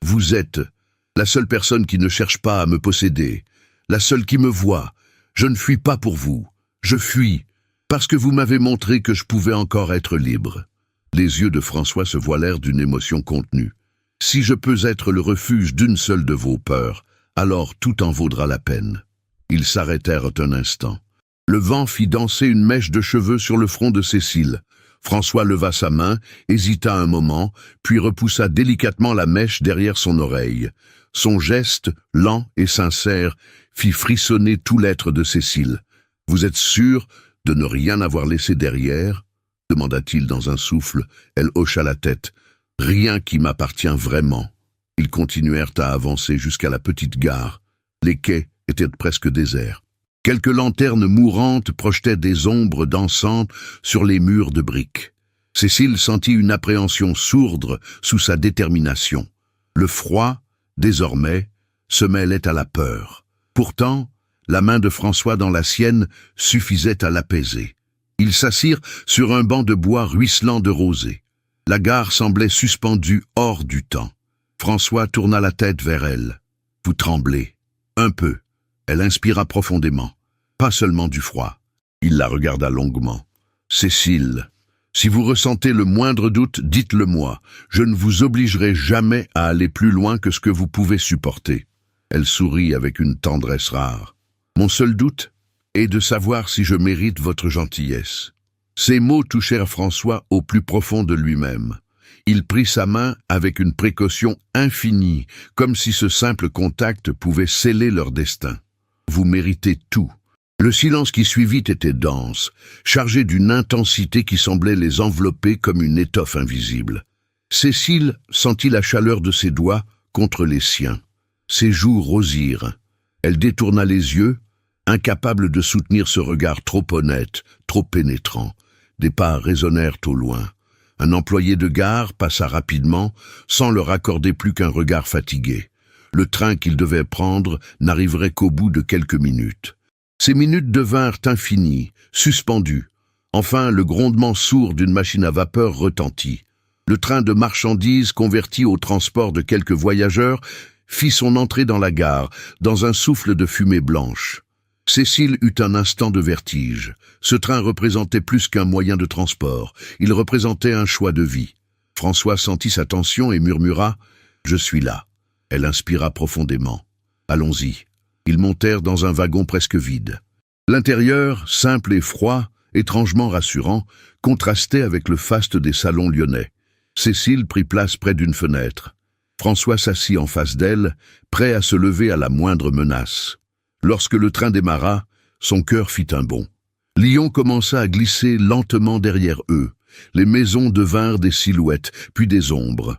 Vous êtes la seule personne qui ne cherche pas à me posséder, la seule qui me voit. Je ne fuis pas pour vous. Je fuis parce que vous m'avez montré que je pouvais encore être libre. » Les yeux de François se voilèrent d'une émotion contenue. « Si je peux être le refuge d'une seule de vos peurs, alors tout en vaudra la peine. » Ils s'arrêtèrent un instant. Le vent fit danser une mèche de cheveux sur le front de Cécile. François leva sa main, hésita un moment, puis repoussa délicatement la mèche derrière son oreille. Son geste, lent et sincère, fit frissonner tout l'être de Cécile. « Vous êtes sûre de ne rien avoir laissé derrière ?» demanda-t-il dans un souffle. Elle hocha la tête. « Rien qui m'appartient vraiment. » Ils continuèrent à avancer jusqu'à la petite gare. Les quais étaient presque déserts. Quelques lanternes mourantes projetaient des ombres dansantes sur les murs de briques. Cécile sentit une appréhension sourde sous sa détermination. Le froid, désormais, se mêlait à la peur. Pourtant, la main de François dans la sienne suffisait à l'apaiser. Ils s'assirent sur un banc de bois ruisselant de rosée. La gare semblait suspendue hors du temps. François tourna la tête vers elle. « Vous tremblez. » « Un peu. » Elle inspira profondément. Pas seulement du froid. Il la regarda longuement. « Cécile, si vous ressentez le moindre doute, dites-le-moi. Je ne vous obligerai jamais à aller plus loin que ce que vous pouvez supporter. » Elle sourit avec une tendresse rare. « Mon seul doute est de savoir si je mérite votre gentillesse. » Ces mots touchèrent François au plus profond de lui-même. Il prit sa main avec une précaution infinie, comme si ce simple contact pouvait sceller leur destin. « Vous méritez tout. » Le silence qui suivit était dense, chargé d'une intensité qui semblait les envelopper comme une étoffe invisible. Cécile sentit la chaleur de ses doigts contre les siens. Ses joues rosirent. Elle détourna les yeux, incapable de soutenir ce regard trop honnête, trop pénétrant. Des pas résonnèrent au loin. Un employé de gare passa rapidement, sans leur accorder plus qu'un regard fatigué. Le train qu'ils devaient prendre n'arriverait qu'au bout de quelques minutes. Ces minutes devinrent infinies, suspendues. Enfin, le grondement sourd d'une machine à vapeur retentit. Le train de marchandises, converti au transport de quelques voyageurs, fit son entrée dans la gare, dans un souffle de fumée blanche. Cécile eut un instant de vertige. Ce train représentait plus qu'un moyen de transport. Il représentait un choix de vie. François sentit sa tension et murmura « Je suis là ». Elle inspira profondément. « Allons-y ». Ils montèrent dans un wagon presque vide. L'intérieur, simple et froid, étrangement rassurant, contrastait avec le faste des salons lyonnais. Cécile prit place près d'une fenêtre. François s'assit en face d'elle, prêt à se lever à la moindre menace. Lorsque le train démarra, son cœur fit un bond. Lyon commença à glisser lentement derrière eux. Les maisons devinrent des silhouettes, puis des ombres.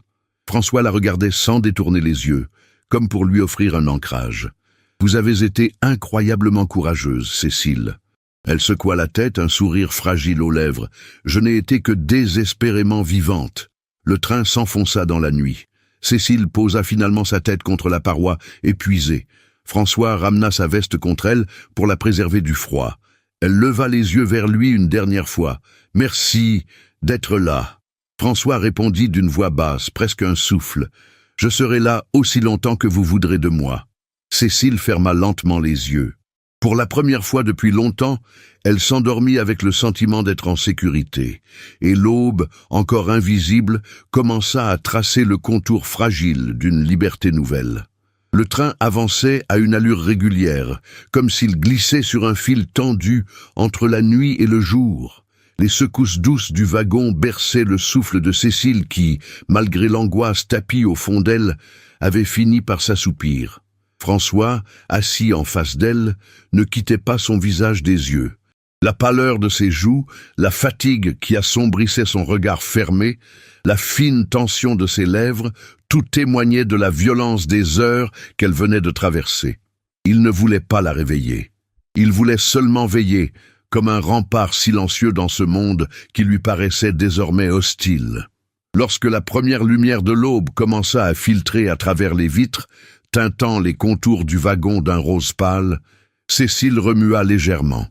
François la regardait sans détourner les yeux, comme pour lui offrir un ancrage. « Vous avez été incroyablement courageuse, Cécile. » Elle secoua la tête, un sourire fragile aux lèvres. « Je n'ai été que désespérément vivante. » Le train s'enfonça dans la nuit. Cécile posa finalement sa tête contre la paroi, épuisée. François ramena sa veste contre elle pour la préserver du froid. Elle leva les yeux vers lui une dernière fois. « Merci d'être là. » François répondit d'une voix basse, presque un souffle. « Je serai là aussi longtemps que vous voudrez de moi. » Cécile ferma lentement les yeux. Pour la première fois depuis longtemps, elle s'endormit avec le sentiment d'être en sécurité, et l'aube, encore invisible, commença à tracer le contour fragile d'une liberté nouvelle. Le train avançait à une allure régulière, comme s'il glissait sur un fil tendu entre la nuit et le jour. Les secousses douces du wagon berçaient le souffle de Cécile qui, malgré l'angoisse tapie au fond d'elle, avait fini par s'assoupir. François, assis en face d'elle, ne quittait pas son visage des yeux. La pâleur de ses joues, la fatigue qui assombrissait son regard fermé, la fine tension de ses lèvres, tout témoignait de la violence des heures qu'elle venait de traverser. Il ne voulait pas la réveiller. Il voulait seulement veiller, comme un rempart silencieux dans ce monde qui lui paraissait désormais hostile. Lorsque la première lumière de l'aube commença à filtrer à travers les vitres, teintant les contours du wagon d'un rose pâle, Cécile remua légèrement.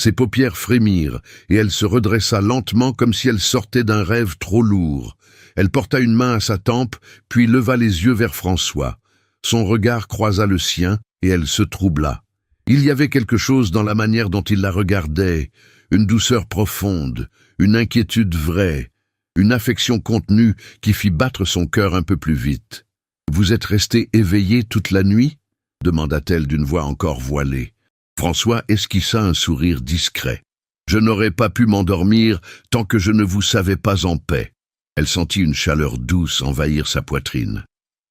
Ses paupières frémirent et elle se redressa lentement comme si elle sortait d'un rêve trop lourd. Elle porta une main à sa tempe, puis leva les yeux vers François. Son regard croisa le sien et elle se troubla. Il y avait quelque chose dans la manière dont il la regardait, une douceur profonde, une inquiétude vraie, une affection contenue qui fit battre son cœur un peu plus vite. « Vous êtes resté éveillé toute la nuit ?» demanda-t-elle d'une voix encore voilée. François esquissa un sourire discret. « Je n'aurais pas pu m'endormir tant que je ne vous savais pas en paix. » Elle sentit une chaleur douce envahir sa poitrine.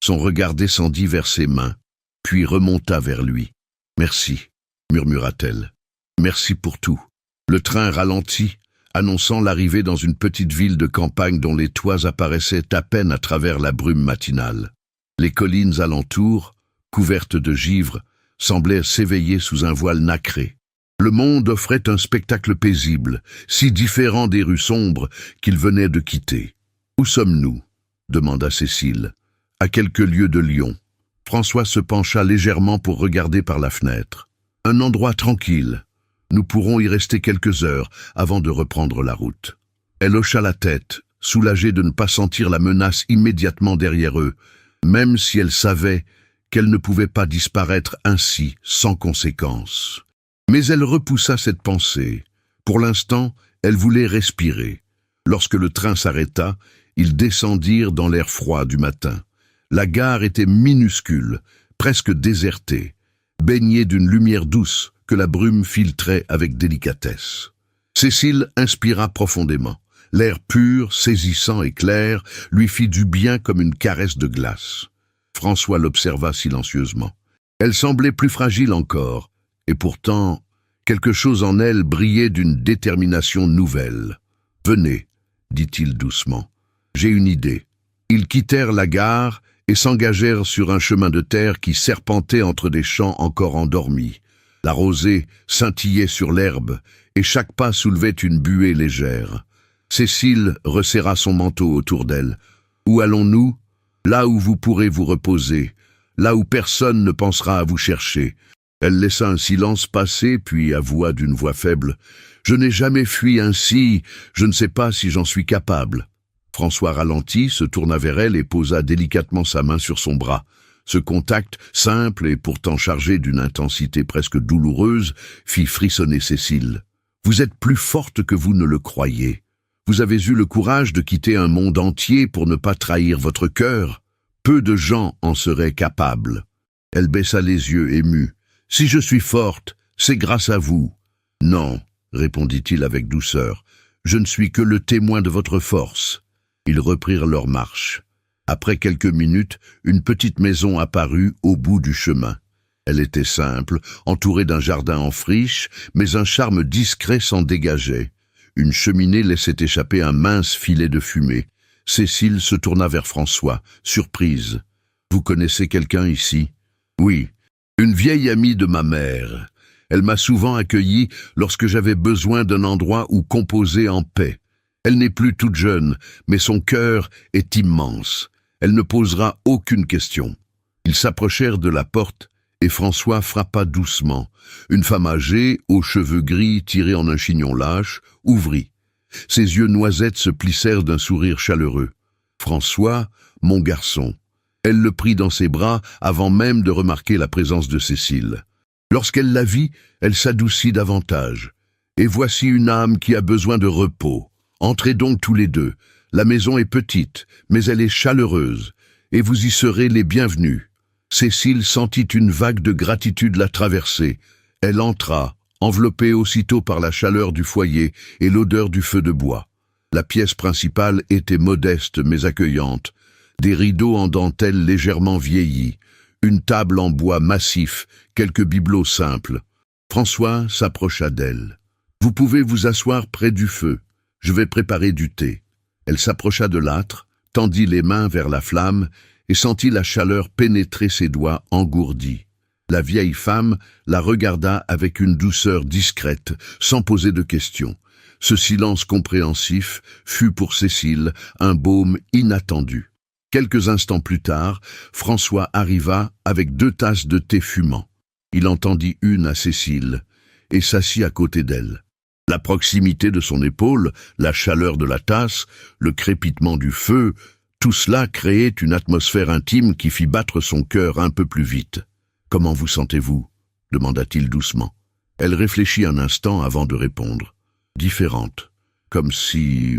Son regard descendit vers ses mains, puis remonta vers lui. « Merci, » murmura-t-elle. « Merci pour tout. » Le train ralentit, annonçant l'arrivée dans une petite ville de campagne dont les toits apparaissaient à peine à travers la brume matinale. Les collines alentour, couvertes de givre, semblaient s'éveiller sous un voile nacré. Le monde offrait un spectacle paisible, si différent des rues sombres qu'il venait de quitter. « Où sommes-nous » demanda Cécile. « À quelques lieues de Lyon. » François se pencha légèrement pour regarder par la fenêtre. « Un endroit tranquille. Nous pourrons y rester quelques heures avant de reprendre la route. » Elle hocha la tête, soulagée de ne pas sentir la menace immédiatement derrière eux, même si elle savait qu'elle ne pouvait pas disparaître ainsi, sans conséquence. Mais elle repoussa cette pensée. Pour l'instant, elle voulait respirer. Lorsque le train s'arrêta, ils descendirent dans l'air froid du matin. La gare était minuscule, presque désertée, baignée d'une lumière douce que la brume filtrait avec délicatesse. Cécile inspira profondément. L'air pur, saisissant et clair lui fit du bien comme une caresse de glace. François l'observa silencieusement. Elle semblait plus fragile encore, et pourtant, quelque chose en elle brillait d'une détermination nouvelle. « Venez, » dit-il doucement. « J'ai une idée. » Ils quittèrent la gare et s'engagèrent sur un chemin de terre qui serpentait entre des champs encore endormis. La rosée scintillait sur l'herbe, et chaque pas soulevait une buée légère. Cécile resserra son manteau autour d'elle. « Où allons-nous ? Là où vous pourrez vous reposer, là où personne ne pensera à vous chercher. » Elle laissa un silence passer, puis avoua d'une voix faible. « Je n'ai jamais fui ainsi, je ne sais pas si j'en suis capable. » François ralentit, se tourna vers elle et posa délicatement sa main sur son bras. Ce contact, simple et pourtant chargé d'une intensité presque douloureuse, fit frissonner Cécile. « Vous êtes plus forte que vous ne le croyez. Vous avez eu le courage de quitter un monde entier pour ne pas trahir votre cœur. Peu de gens en seraient capables. » Elle baissa les yeux émue. « Si je suis forte, c'est grâce à vous. »« Non, » répondit-il avec douceur, « je ne suis que le témoin de votre force. » Ils reprirent leur marche. Après quelques minutes, une petite maison apparut au bout du chemin. Elle était simple, entourée d'un jardin en friche, mais un charme discret s'en dégageait. Une cheminée laissait échapper un mince filet de fumée. Cécile se tourna vers François, surprise. « Vous connaissez quelqu'un ici ?»« Oui, une vieille amie de ma mère. Elle m'a souvent accueilli lorsque j'avais besoin d'un endroit où composer en paix. Elle n'est plus toute jeune, mais son cœur est immense. Elle ne posera aucune question. » Ils s'approchèrent de la porte et François frappa doucement. Une femme âgée, aux cheveux gris tirés en un chignon lâche, ouvrit. Ses yeux noisettes se plissèrent d'un sourire chaleureux. « François, mon garçon. » Elle le prit dans ses bras avant même de remarquer la présence de Cécile. Lorsqu'elle la vit, elle s'adoucit davantage. « Et voici une âme qui a besoin de repos. Entrez donc tous les deux. La maison est petite, mais elle est chaleureuse, et vous y serez les bienvenus. » Cécile sentit une vague de gratitude la traverser. Elle entra, enveloppé aussitôt par la chaleur du foyer et l'odeur du feu de bois. La pièce principale était modeste mais accueillante, des rideaux en dentelle légèrement vieillis, une table en bois massif, quelques bibelots simples. François s'approcha d'elle. « Vous pouvez vous asseoir près du feu, je vais préparer du thé. » Elle s'approcha de l'âtre, tendit les mains vers la flamme et sentit la chaleur pénétrer ses doigts engourdis. La vieille femme la regarda avec une douceur discrète, sans poser de questions. Ce silence compréhensif fut pour Cécile un baume inattendu. Quelques instants plus tard, François arriva avec 2 tasses de thé fumant. Il en tendit une à Cécile et s'assit à côté d'elle. La proximité de son épaule, la chaleur de la tasse, le crépitement du feu, tout cela créait une atmosphère intime qui fit battre son cœur un peu plus vite. « Comment vous sentez-vous » demanda-t-il doucement. Elle réfléchit un instant avant de répondre. « Différente, comme si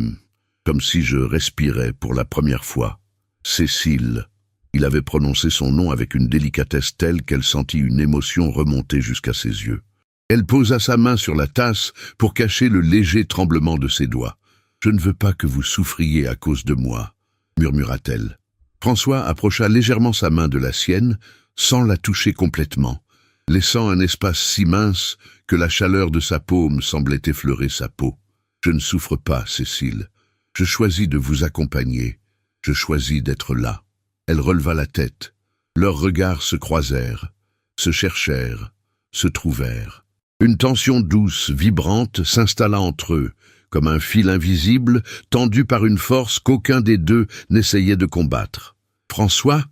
je respirais pour la première fois. » Cécile. Il avait prononcé son nom avec une délicatesse telle qu'elle sentit une émotion remonter jusqu'à ses yeux. Elle posa sa main sur la tasse pour cacher le léger tremblement de ses doigts. « Je ne veux pas que vous souffriez à cause de moi, » murmura-t-elle. François approcha légèrement sa main de la sienne, sans la toucher complètement, laissant un espace si mince que la chaleur de sa paume semblait effleurer sa peau. « Je ne souffre pas, Cécile. Je choisis de vous accompagner. Je choisis d'être là. » Elle releva la tête. Leurs regards se croisèrent, se cherchèrent, se trouvèrent. Une tension douce, vibrante, s'installa entre eux, comme un fil invisible, tendu par une force qu'aucun des deux n'essayait de combattre. « François »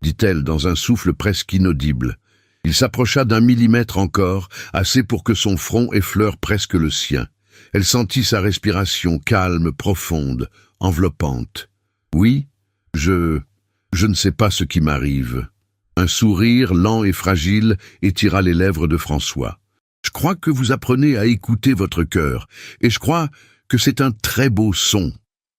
dit-elle dans un souffle presque inaudible. Il s'approcha d'1 millimètre encore, assez pour que son front effleure presque le sien. Elle sentit sa respiration calme, profonde, enveloppante. « Oui, je ne sais pas ce qui m'arrive. » Un sourire lent et fragile étira les lèvres de François. « Je crois que vous apprenez à écouter votre cœur, et je crois que c'est un très beau son. »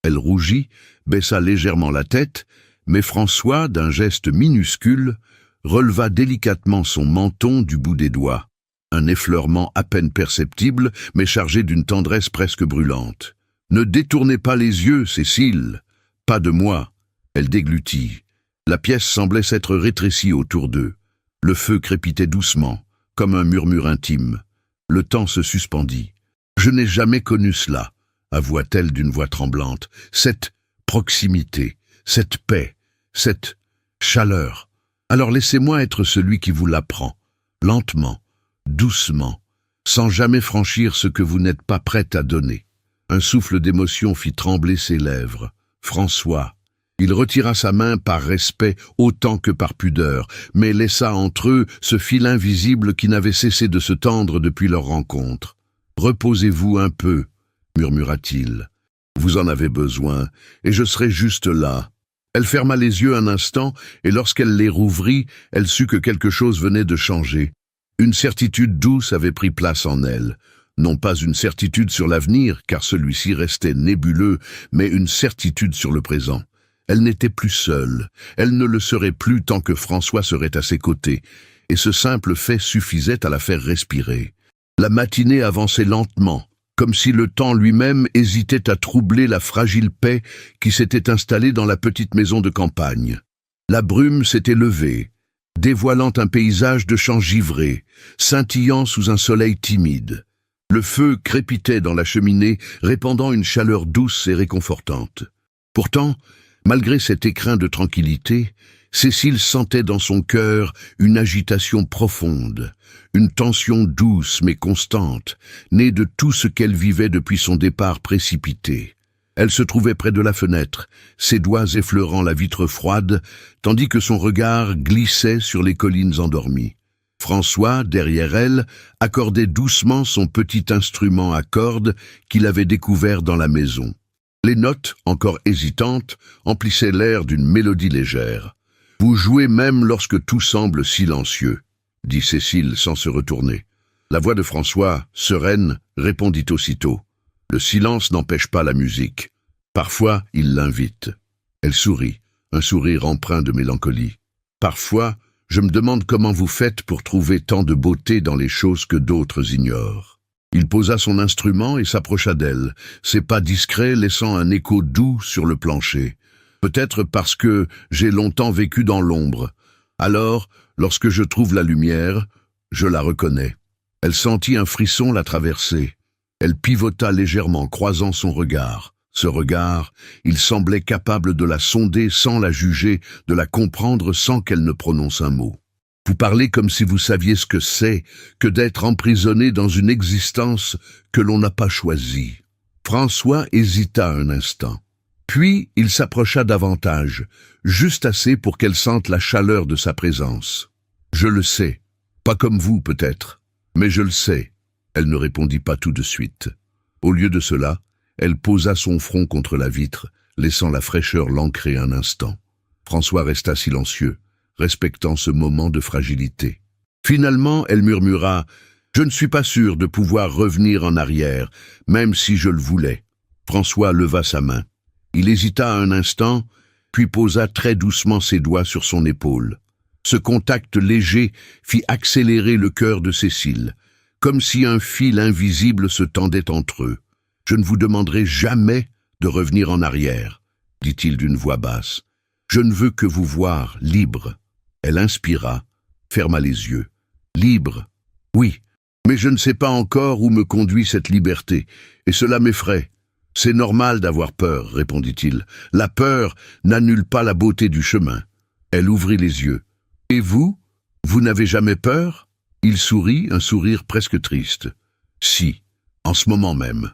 Elle rougit, baissa légèrement la tête, mais François, d'un geste minuscule, releva délicatement son menton du bout des doigts. Un effleurement à peine perceptible, mais chargé d'une tendresse presque brûlante. « Ne détournez pas les yeux, Cécile. Pas de moi. » Elle déglutit. La pièce semblait s'être rétrécie autour d'eux. Le feu crépitait doucement, comme un murmure intime. Le temps se suspendit. « Je n'ai jamais connu cela, » avoua-t-elle d'une voix tremblante. « Cette proximité, cette paix, cette chaleur. Alors laissez-moi être celui qui vous l'apprend, lentement, doucement, sans jamais franchir ce que vous n'êtes pas prête à donner. » Un souffle d'émotion fit trembler ses lèvres. « François !» Il retira sa main par respect autant que par pudeur, mais laissa entre eux ce fil invisible qui n'avait cessé de se tendre depuis leur rencontre. « Reposez-vous un peu, » murmura-t-il. « Vous en avez besoin, et je serai juste là. » Elle ferma les yeux un instant, et lorsqu'elle les rouvrit, elle sut que quelque chose venait de changer. Une certitude douce avait pris place en elle. Non pas une certitude sur l'avenir, car celui-ci restait nébuleux, mais une certitude sur le présent. Elle n'était plus seule, elle ne le serait plus tant que François serait à ses côtés, et ce simple fait suffisait à la faire respirer. La matinée avançait lentement, comme si le temps lui-même hésitait à troubler la fragile paix qui s'était installée dans la petite maison de campagne. La brume s'était levée, dévoilant un paysage de champs givrés, scintillant sous un soleil timide. Le feu crépitait dans la cheminée, répandant une chaleur douce et réconfortante. Pourtant, malgré cet écrin de tranquillité, Cécile sentait dans son cœur une agitation profonde, une tension douce mais constante, née de tout ce qu'elle vivait depuis son départ précipité. Elle se trouvait près de la fenêtre, ses doigts effleurant la vitre froide, tandis que son regard glissait sur les collines endormies. François, derrière elle, accordait doucement son petit instrument à cordes qu'il avait découvert dans la maison. Les notes, encore hésitantes, emplissaient l'air d'une mélodie légère. « Vous jouez même lorsque tout semble silencieux », dit Cécile sans se retourner. La voix de François, sereine, répondit aussitôt. « Le silence n'empêche pas la musique. Parfois, il l'invite. » Elle sourit, un sourire empreint de mélancolie. « Parfois, Je me demande comment vous faites pour trouver tant de beauté dans les choses que d'autres ignorent. » Il posa son instrument et s'approcha d'elle, ses pas discrets laissant un écho doux sur le plancher. Peut-être parce que j'ai longtemps vécu dans l'ombre. Alors, lorsque je trouve la lumière, je la reconnais. Elle sentit un frisson la traverser. Elle pivota légèrement, croisant son regard. Ce regard, il semblait capable de la sonder sans la juger, de la comprendre sans qu'elle ne prononce un mot. Vous parlez comme si vous saviez ce que c'est que d'être emprisonné dans une existence que l'on n'a pas choisie. François hésita un instant. Puis il s'approcha davantage, juste assez pour qu'elle sente la chaleur de sa présence. « Je le sais. Pas comme vous, peut-être. Mais je le sais. » Elle ne répondit pas tout de suite. Au lieu de cela, elle posa son front contre la vitre, laissant la fraîcheur l'ancrer un instant. François resta silencieux, respectant ce moment de fragilité. Finalement, elle murmura « Je ne suis pas sûr de pouvoir revenir en arrière, même si je le voulais. » François leva sa main. Il hésita un instant, puis posa très doucement ses doigts sur son épaule. Ce contact léger fit accélérer le cœur de Cécile, comme si un fil invisible se tendait entre eux. « Je ne vous demanderai jamais de revenir en arrière, » dit-il d'une voix basse. « Je ne veux que vous voir libre. » Elle inspira, ferma les yeux. « Libre, oui, mais je ne sais pas encore où me conduit cette liberté, et cela m'effraie. C'est normal d'avoir peur, répondit-il. La peur n'annule pas la beauté du chemin. » Elle ouvrit les yeux. « Et vous, vous n'avez jamais peur ?» Il sourit, un sourire presque triste. « Si, en ce moment même. »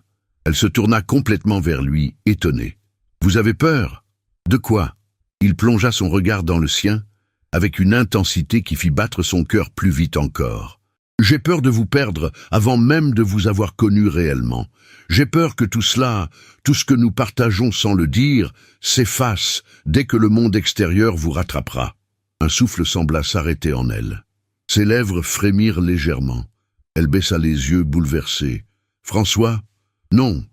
Elle se tourna complètement vers lui, étonnée. « Vous avez peur ? De quoi ?» Il plongea son regard dans le sien, avec une intensité qui fit battre son cœur plus vite encore. « J'ai peur de vous perdre avant même de vous avoir connu réellement. J'ai peur que tout cela, tout ce que nous partageons sans le dire, s'efface dès que le monde extérieur vous rattrapera. » Un souffle sembla s'arrêter en elle. Ses lèvres frémirent légèrement. Elle baissa les yeux, bouleversée. « François ? Non,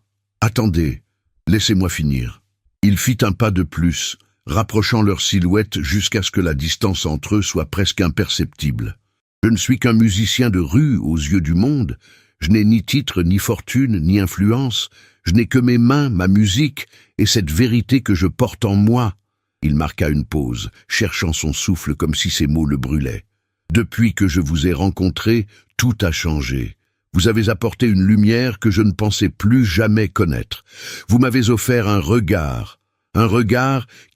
attendez, laissez-moi finir. » Il fit un pas de plus, rapprochant leurs silhouettes jusqu'à ce que la distance entre eux soit presque imperceptible. « Je ne suis qu'un musicien de rue aux yeux du monde. Je n'ai ni titre, ni fortune, ni influence. Je n'ai que mes mains, ma musique, et cette vérité que je porte en moi. » Il marqua une pause, cherchant son souffle comme si ses mots le brûlaient. « Depuis que je vous ai rencontré, tout a changé. Vous avez apporté une lumière que je ne pensais plus jamais connaître. Vous m'avez offert un regard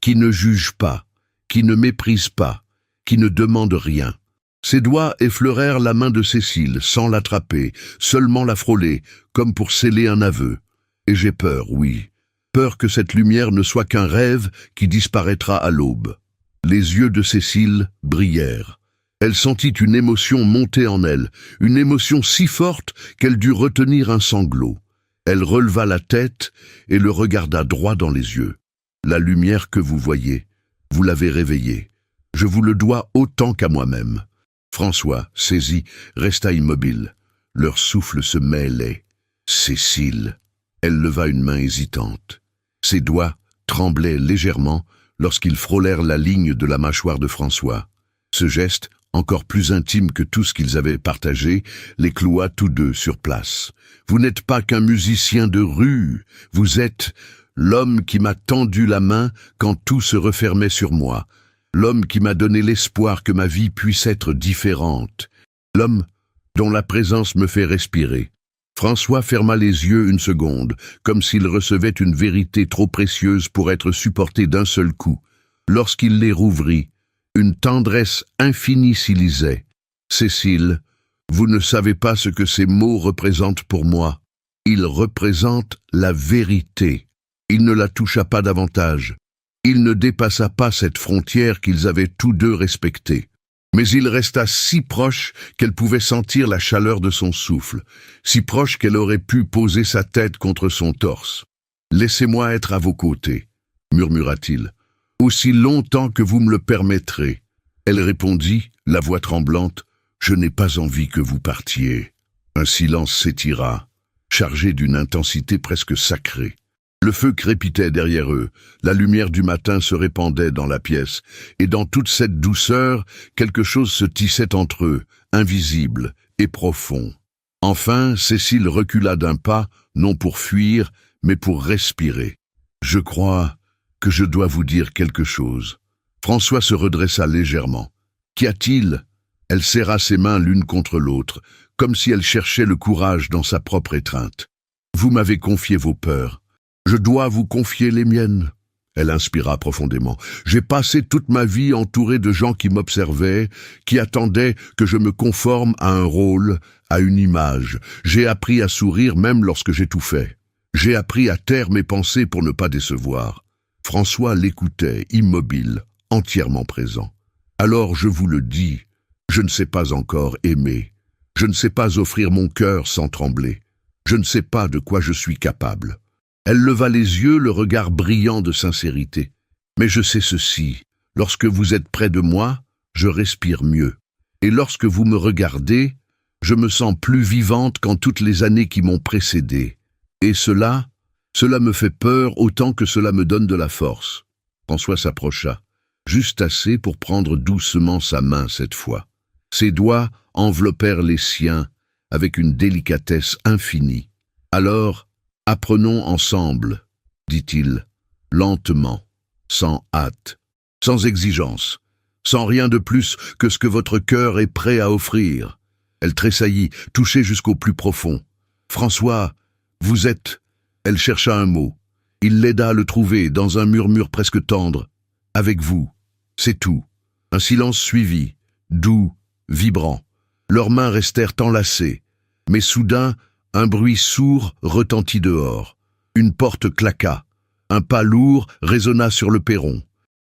qui ne juge pas, qui ne méprise pas, qui ne demande rien. » Ses doigts effleurèrent la main de Cécile, sans l'attraper, seulement la frôler, comme pour sceller un aveu. Et j'ai peur, oui. Peur que cette lumière ne soit qu'un rêve qui disparaîtra à l'aube. Les yeux de Cécile brillèrent. Elle sentit une émotion monter en elle, une émotion si forte qu'elle dut retenir un sanglot. Elle releva la tête et le regarda droit dans les yeux. « La lumière que vous voyez, vous l'avez réveillée. Je vous le dois autant qu'à moi-même. » François, saisi, resta immobile. Leur souffle se mêlait. « Cécile !» Elle leva une main hésitante. Ses doigts tremblaient légèrement lorsqu'ils frôlèrent la ligne de la mâchoire de François. Ce geste, encore plus intime que tout ce qu'ils avaient partagé, les cloua tous deux sur place. « Vous n'êtes pas qu'un musicien de rue, vous êtes l'homme qui m'a tendu la main quand tout se refermait sur moi, l'homme qui m'a donné l'espoir que ma vie puisse être différente, l'homme dont la présence me fait respirer. » François ferma les yeux une seconde, comme s'il recevait une vérité trop précieuse pour être supportée d'un seul coup. Lorsqu'il les rouvrit, une tendresse infinie s'y lisait. « Cécile, vous ne savez pas ce que ces mots représentent pour moi. Ils représentent la vérité. » Il ne la toucha pas davantage. Il ne dépassa pas cette frontière qu'ils avaient tous deux respectée. Mais il resta si proche qu'elle pouvait sentir la chaleur de son souffle, si proche qu'elle aurait pu poser sa tête contre son torse. « Laissez-moi être à vos côtés, » murmura-t-il. « Aussi longtemps que vous me le permettrez. » Elle répondit, la voix tremblante, « Je n'ai pas envie que vous partiez. » Un silence s'étira, chargé d'une intensité presque sacrée. Le feu crépitait derrière eux, la lumière du matin se répandait dans la pièce, et dans toute cette douceur, quelque chose se tissait entre eux, invisible et profond. Enfin, Cécile recula d'un pas, non pour fuir, mais pour respirer. « Je crois que je dois vous dire quelque chose. » François se redressa légèrement. « Qu'y a-t-il » Elle serra ses mains l'une contre l'autre, comme si elle cherchait le courage dans sa propre étreinte. « Vous m'avez confié vos peurs. Je dois vous confier les miennes. » Elle inspira profondément. « J'ai passé toute ma vie entourée de gens qui m'observaient, qui attendaient que je me conforme à un rôle, à une image. J'ai appris à sourire même lorsque j'étouffais. J'ai appris à taire mes pensées pour ne pas décevoir. » François l'écoutait, immobile, entièrement présent. « Alors je vous le dis, je ne sais pas encore aimer. Je ne sais pas offrir mon cœur sans trembler. Je ne sais pas de quoi je suis capable. » Elle leva les yeux, le regard brillant de sincérité. « Mais je sais ceci, lorsque vous êtes près de moi, je respire mieux. Et lorsque vous me regardez, je me sens plus vivante qu'en toutes les années qui m'ont précédée. Et cela me fait peur autant que cela me donne de la force. » François s'approcha, juste assez pour prendre doucement sa main cette fois. Ses doigts enveloppèrent les siens avec une délicatesse infinie. « Alors, apprenons ensemble, » dit-il, lentement, sans hâte, sans exigence, sans rien de plus que ce que votre cœur est prêt à offrir. Elle tressaillit, touchée jusqu'au plus profond. « François, vous êtes... » Elle chercha un mot. Il l'aida à le trouver dans un murmure presque tendre. « Avec vous, c'est tout. » Un silence suivit, doux, vibrant. Leurs mains restèrent enlacées. Mais soudain, un bruit sourd retentit dehors. Une porte claqua. Un pas lourd résonna sur le perron.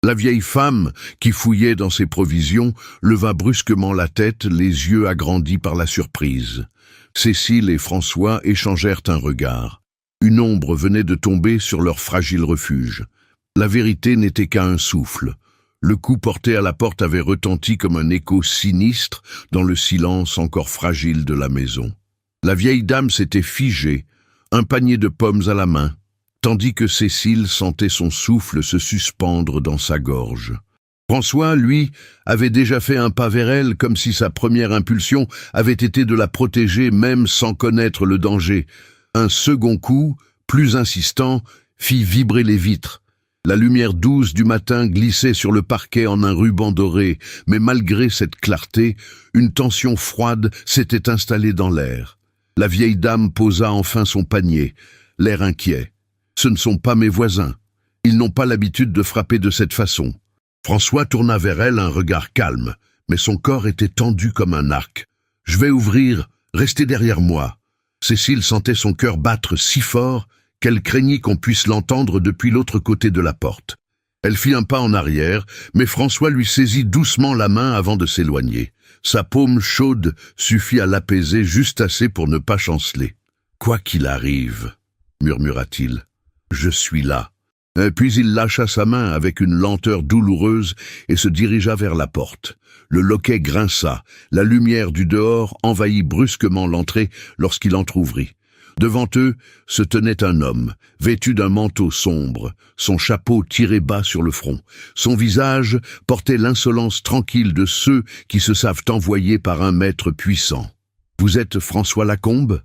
La vieille femme, qui fouillait dans ses provisions, leva brusquement la tête, les yeux agrandis par la surprise. Cécile et François échangèrent un regard. Une ombre venait de tomber sur leur fragile refuge. La vérité n'était qu'à un souffle. Le coup porté à la porte avait retenti comme un écho sinistre dans le silence encore fragile de la maison. La vieille dame s'était figée, un panier de pommes à la main, tandis que Cécile sentait son souffle se suspendre dans sa gorge. François, lui, avait déjà fait un pas vers elle, comme si sa première impulsion avait été de la protéger même sans connaître le danger. Un second coup, plus insistant, fit vibrer les vitres. La lumière douce du matin glissait sur le parquet en un ruban doré, mais malgré cette clarté, une tension froide s'était installée dans l'air. La vieille dame posa enfin son panier, l'air inquiet. « Ce ne sont pas mes voisins. Ils n'ont pas l'habitude de frapper de cette façon. » François tourna vers elle un regard calme, mais son corps était tendu comme un arc. « Je vais ouvrir, restez derrière moi. » Cécile sentait son cœur battre si fort qu'elle craignit qu'on puisse l'entendre depuis l'autre côté de la porte. Elle fit un pas en arrière, mais François lui saisit doucement la main avant de s'éloigner. Sa paume chaude suffit à l'apaiser juste assez pour ne pas chanceler. « Quoi qu'il arrive, » murmura-t-il, « je suis là. » Puis il lâcha sa main avec une lenteur douloureuse et se dirigea vers la porte. Le loquet grinça, la lumière du dehors envahit brusquement l'entrée lorsqu'il entr'ouvrit. Devant eux se tenait un homme, vêtu d'un manteau sombre, son chapeau tiré bas sur le front. Son visage portait l'insolence tranquille de ceux qui se savent envoyer par un maître puissant. « Vous êtes François Lacombe ?»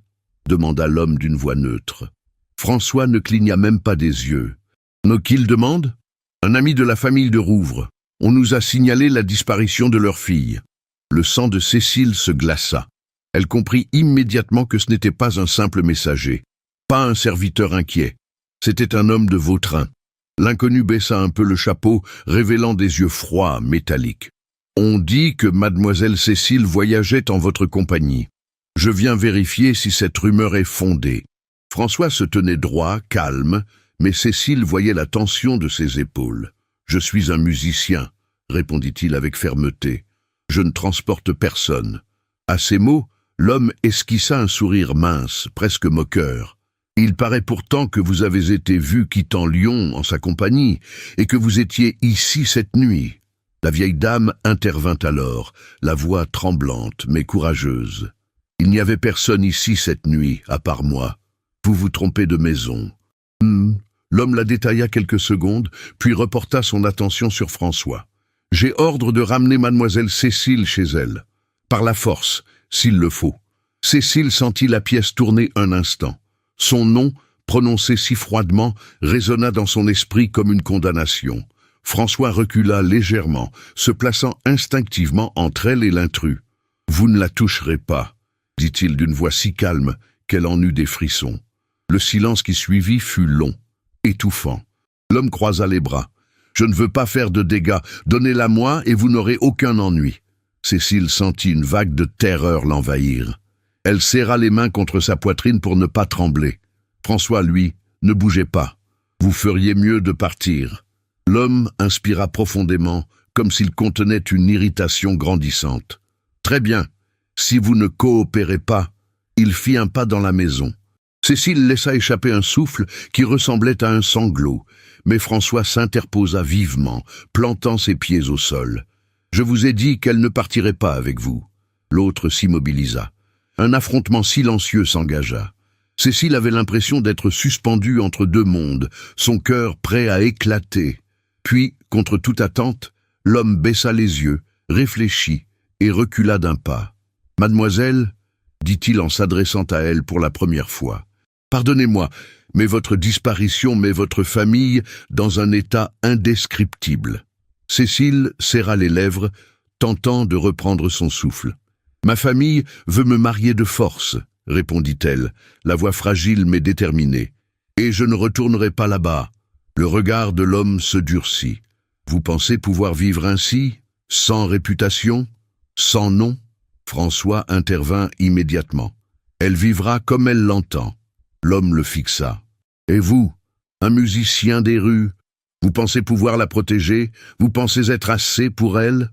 demanda l'homme d'une voix neutre. François ne cligna même pas des yeux. « Qu'il demande ?»« Un ami de la famille de Rouvre. On nous a signalé la disparition de leur fille. » Le sang de Cécile se glaça. Elle comprit immédiatement que ce n'était pas un simple messager, pas un serviteur inquiet. C'était un homme de Vautrin. L'inconnu baissa un peu le chapeau, révélant des yeux froids, métalliques. « On dit que mademoiselle Cécile voyageait en votre compagnie. Je viens vérifier si cette rumeur est fondée. » François se tenait droit, calme, mais Cécile voyait la tension de ses épaules. « Je suis un musicien, » répondit-il avec fermeté. « Je ne transporte personne. » À ces mots, l'homme esquissa un sourire mince, presque moqueur. « Il paraît pourtant que vous avez été vu quittant Lyon en sa compagnie, et que vous étiez ici cette nuit. » La vieille dame intervint alors, la voix tremblante mais courageuse. « Il n'y avait personne ici cette nuit, à part moi. Vous vous trompez de maison. » L'homme la détailla quelques secondes, puis reporta son attention sur François. « J'ai ordre de ramener mademoiselle Cécile chez elle. Par la force, s'il le faut. » Cécile sentit la pièce tourner un instant. Son nom, prononcé si froidement, résonna dans son esprit comme une condamnation. François recula légèrement, se plaçant instinctivement entre elle et l'intrus. « Vous ne la toucherez pas, » dit-il d'une voix si calme qu'elle en eut des frissons. Le silence qui suivit fut long, étouffant. L'homme croisa les bras. « Je ne veux pas faire de dégâts, donnez-la moi et vous n'aurez aucun ennui. » Cécile sentit une vague de terreur l'envahir. Elle serra les mains contre sa poitrine pour ne pas trembler. François, lui, ne bougeait pas. « Vous feriez mieux de partir. » L'homme inspira profondément, comme s'il contenait une irritation grandissante. « Très bien. Si vous ne coopérez pas, » il fit un pas dans la maison. Cécile laissa échapper un souffle qui ressemblait à un sanglot, mais François s'interposa vivement, plantant ses pieds au sol. « Je vous ai dit qu'elle ne partirait pas avec vous. » L'autre s'immobilisa. Un affrontement silencieux s'engagea. Cécile avait l'impression d'être suspendue entre deux mondes, son cœur prêt à éclater. Puis, contre toute attente, l'homme baissa les yeux, réfléchit et recula d'un pas. « Mademoiselle, » dit-il en s'adressant à elle pour la première fois, « pardonnez-moi, mais votre disparition met votre famille dans un état indescriptible. » Cécile serra les lèvres, tentant de reprendre son souffle. « Ma famille veut me marier de force, » répondit-elle, la voix fragile mais déterminée. « Et je ne retournerai pas là-bas. » Le regard de l'homme se durcit. « Vous pensez pouvoir vivre ainsi, sans réputation, sans nom ?» François intervint immédiatement. « Elle vivra comme elle l'entend. » L'homme le fixa. « Et vous, un musicien des rues, vous pensez pouvoir la protéger? Vous pensez être assez pour elle ?»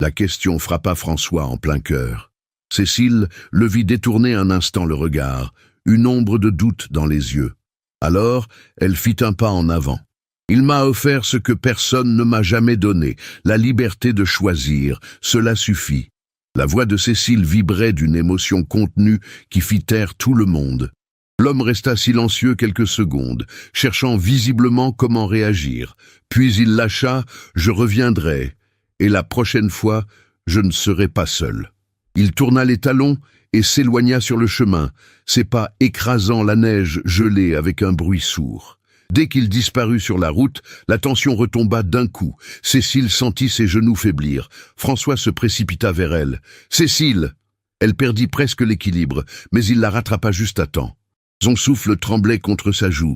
La question frappa François en plein cœur. Cécile le vit détourner un instant le regard, une ombre de doute dans les yeux. Alors, elle fit un pas en avant. « Il m'a offert ce que personne ne m'a jamais donné, la liberté de choisir, cela suffit. » La voix de Cécile vibrait d'une émotion contenue qui fit taire tout le monde. L'homme resta silencieux quelques secondes, cherchant visiblement comment réagir. Puis il lâcha « Je reviendrai, et la prochaine fois, je ne serai pas seul. » Il tourna les talons et s'éloigna sur le chemin, ses pas écrasant la neige gelée avec un bruit sourd. Dès qu'il disparut sur la route, la tension retomba d'un coup. Cécile sentit ses genoux faiblir. François se précipita vers elle. « Cécile !» Elle perdit presque l'équilibre, mais il la rattrapa juste à temps. Son souffle tremblait contre sa joue.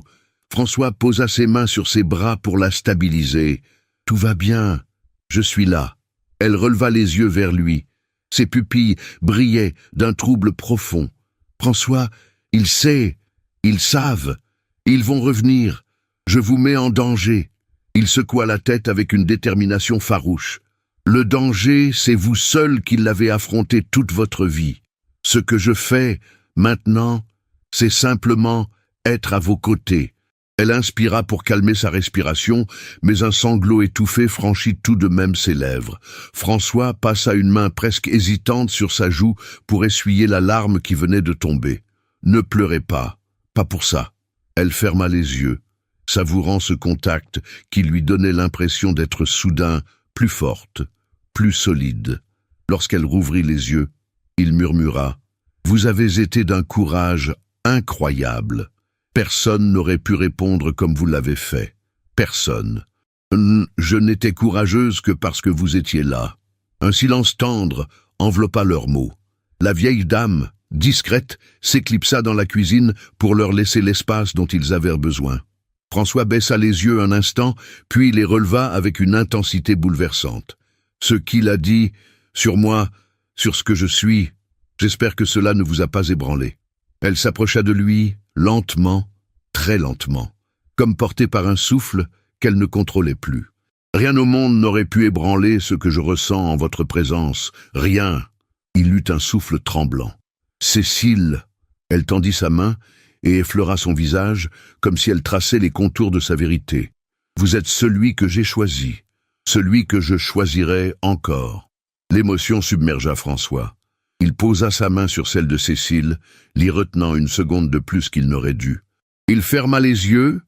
François posa ses mains sur ses bras pour la stabiliser. « Tout va bien, je suis là. » Elle releva les yeux vers lui. Ses pupilles brillaient d'un trouble profond. « François, il sait, ils savent. Ils vont revenir. Je vous mets en danger. » Il secoua la tête avec une détermination farouche. « Le danger, c'est vous seul qui l'avez affronté toute votre vie. Ce que je fais, maintenant, c'est simplement être à vos côtés. » Elle inspira pour calmer sa respiration, mais un sanglot étouffé franchit tout de même ses lèvres. François passa une main presque hésitante sur sa joue pour essuyer la larme qui venait de tomber. « Ne pleurez pas, pas pour ça. » Elle ferma les yeux, savourant ce contact qui lui donnait l'impression d'être soudain plus forte, plus solide. Lorsqu'elle rouvrit les yeux, il murmura « Vous avez été d'un courage incroyable. Personne n'aurait pu répondre comme vous l'avez fait. Personne. Je n'étais courageuse que parce que vous étiez là. » Un silence tendre enveloppa leurs mots. La vieille dame, discrète, s'éclipsa dans la cuisine pour leur laisser l'espace dont ils avaient besoin. François baissa les yeux un instant, puis les releva avec une intensité bouleversante. « Ce qu'il a dit, sur moi, sur ce que je suis, j'espère que cela ne vous a pas ébranlé. » Elle s'approcha de lui, lentement, très lentement, comme portée par un souffle qu'elle ne contrôlait plus. « Rien au monde n'aurait pu ébranler ce que je ressens en votre présence. Rien. » Il eut un souffle tremblant. « Cécile !» Elle tendit sa main et effleura son visage, comme si elle traçait les contours de sa vérité. « Vous êtes celui que j'ai choisi, celui que je choisirai encore. » L'émotion submergea François. Il posa sa main sur celle de Cécile, l'y retenant une seconde de plus qu'il n'aurait dû. Il ferma les yeux,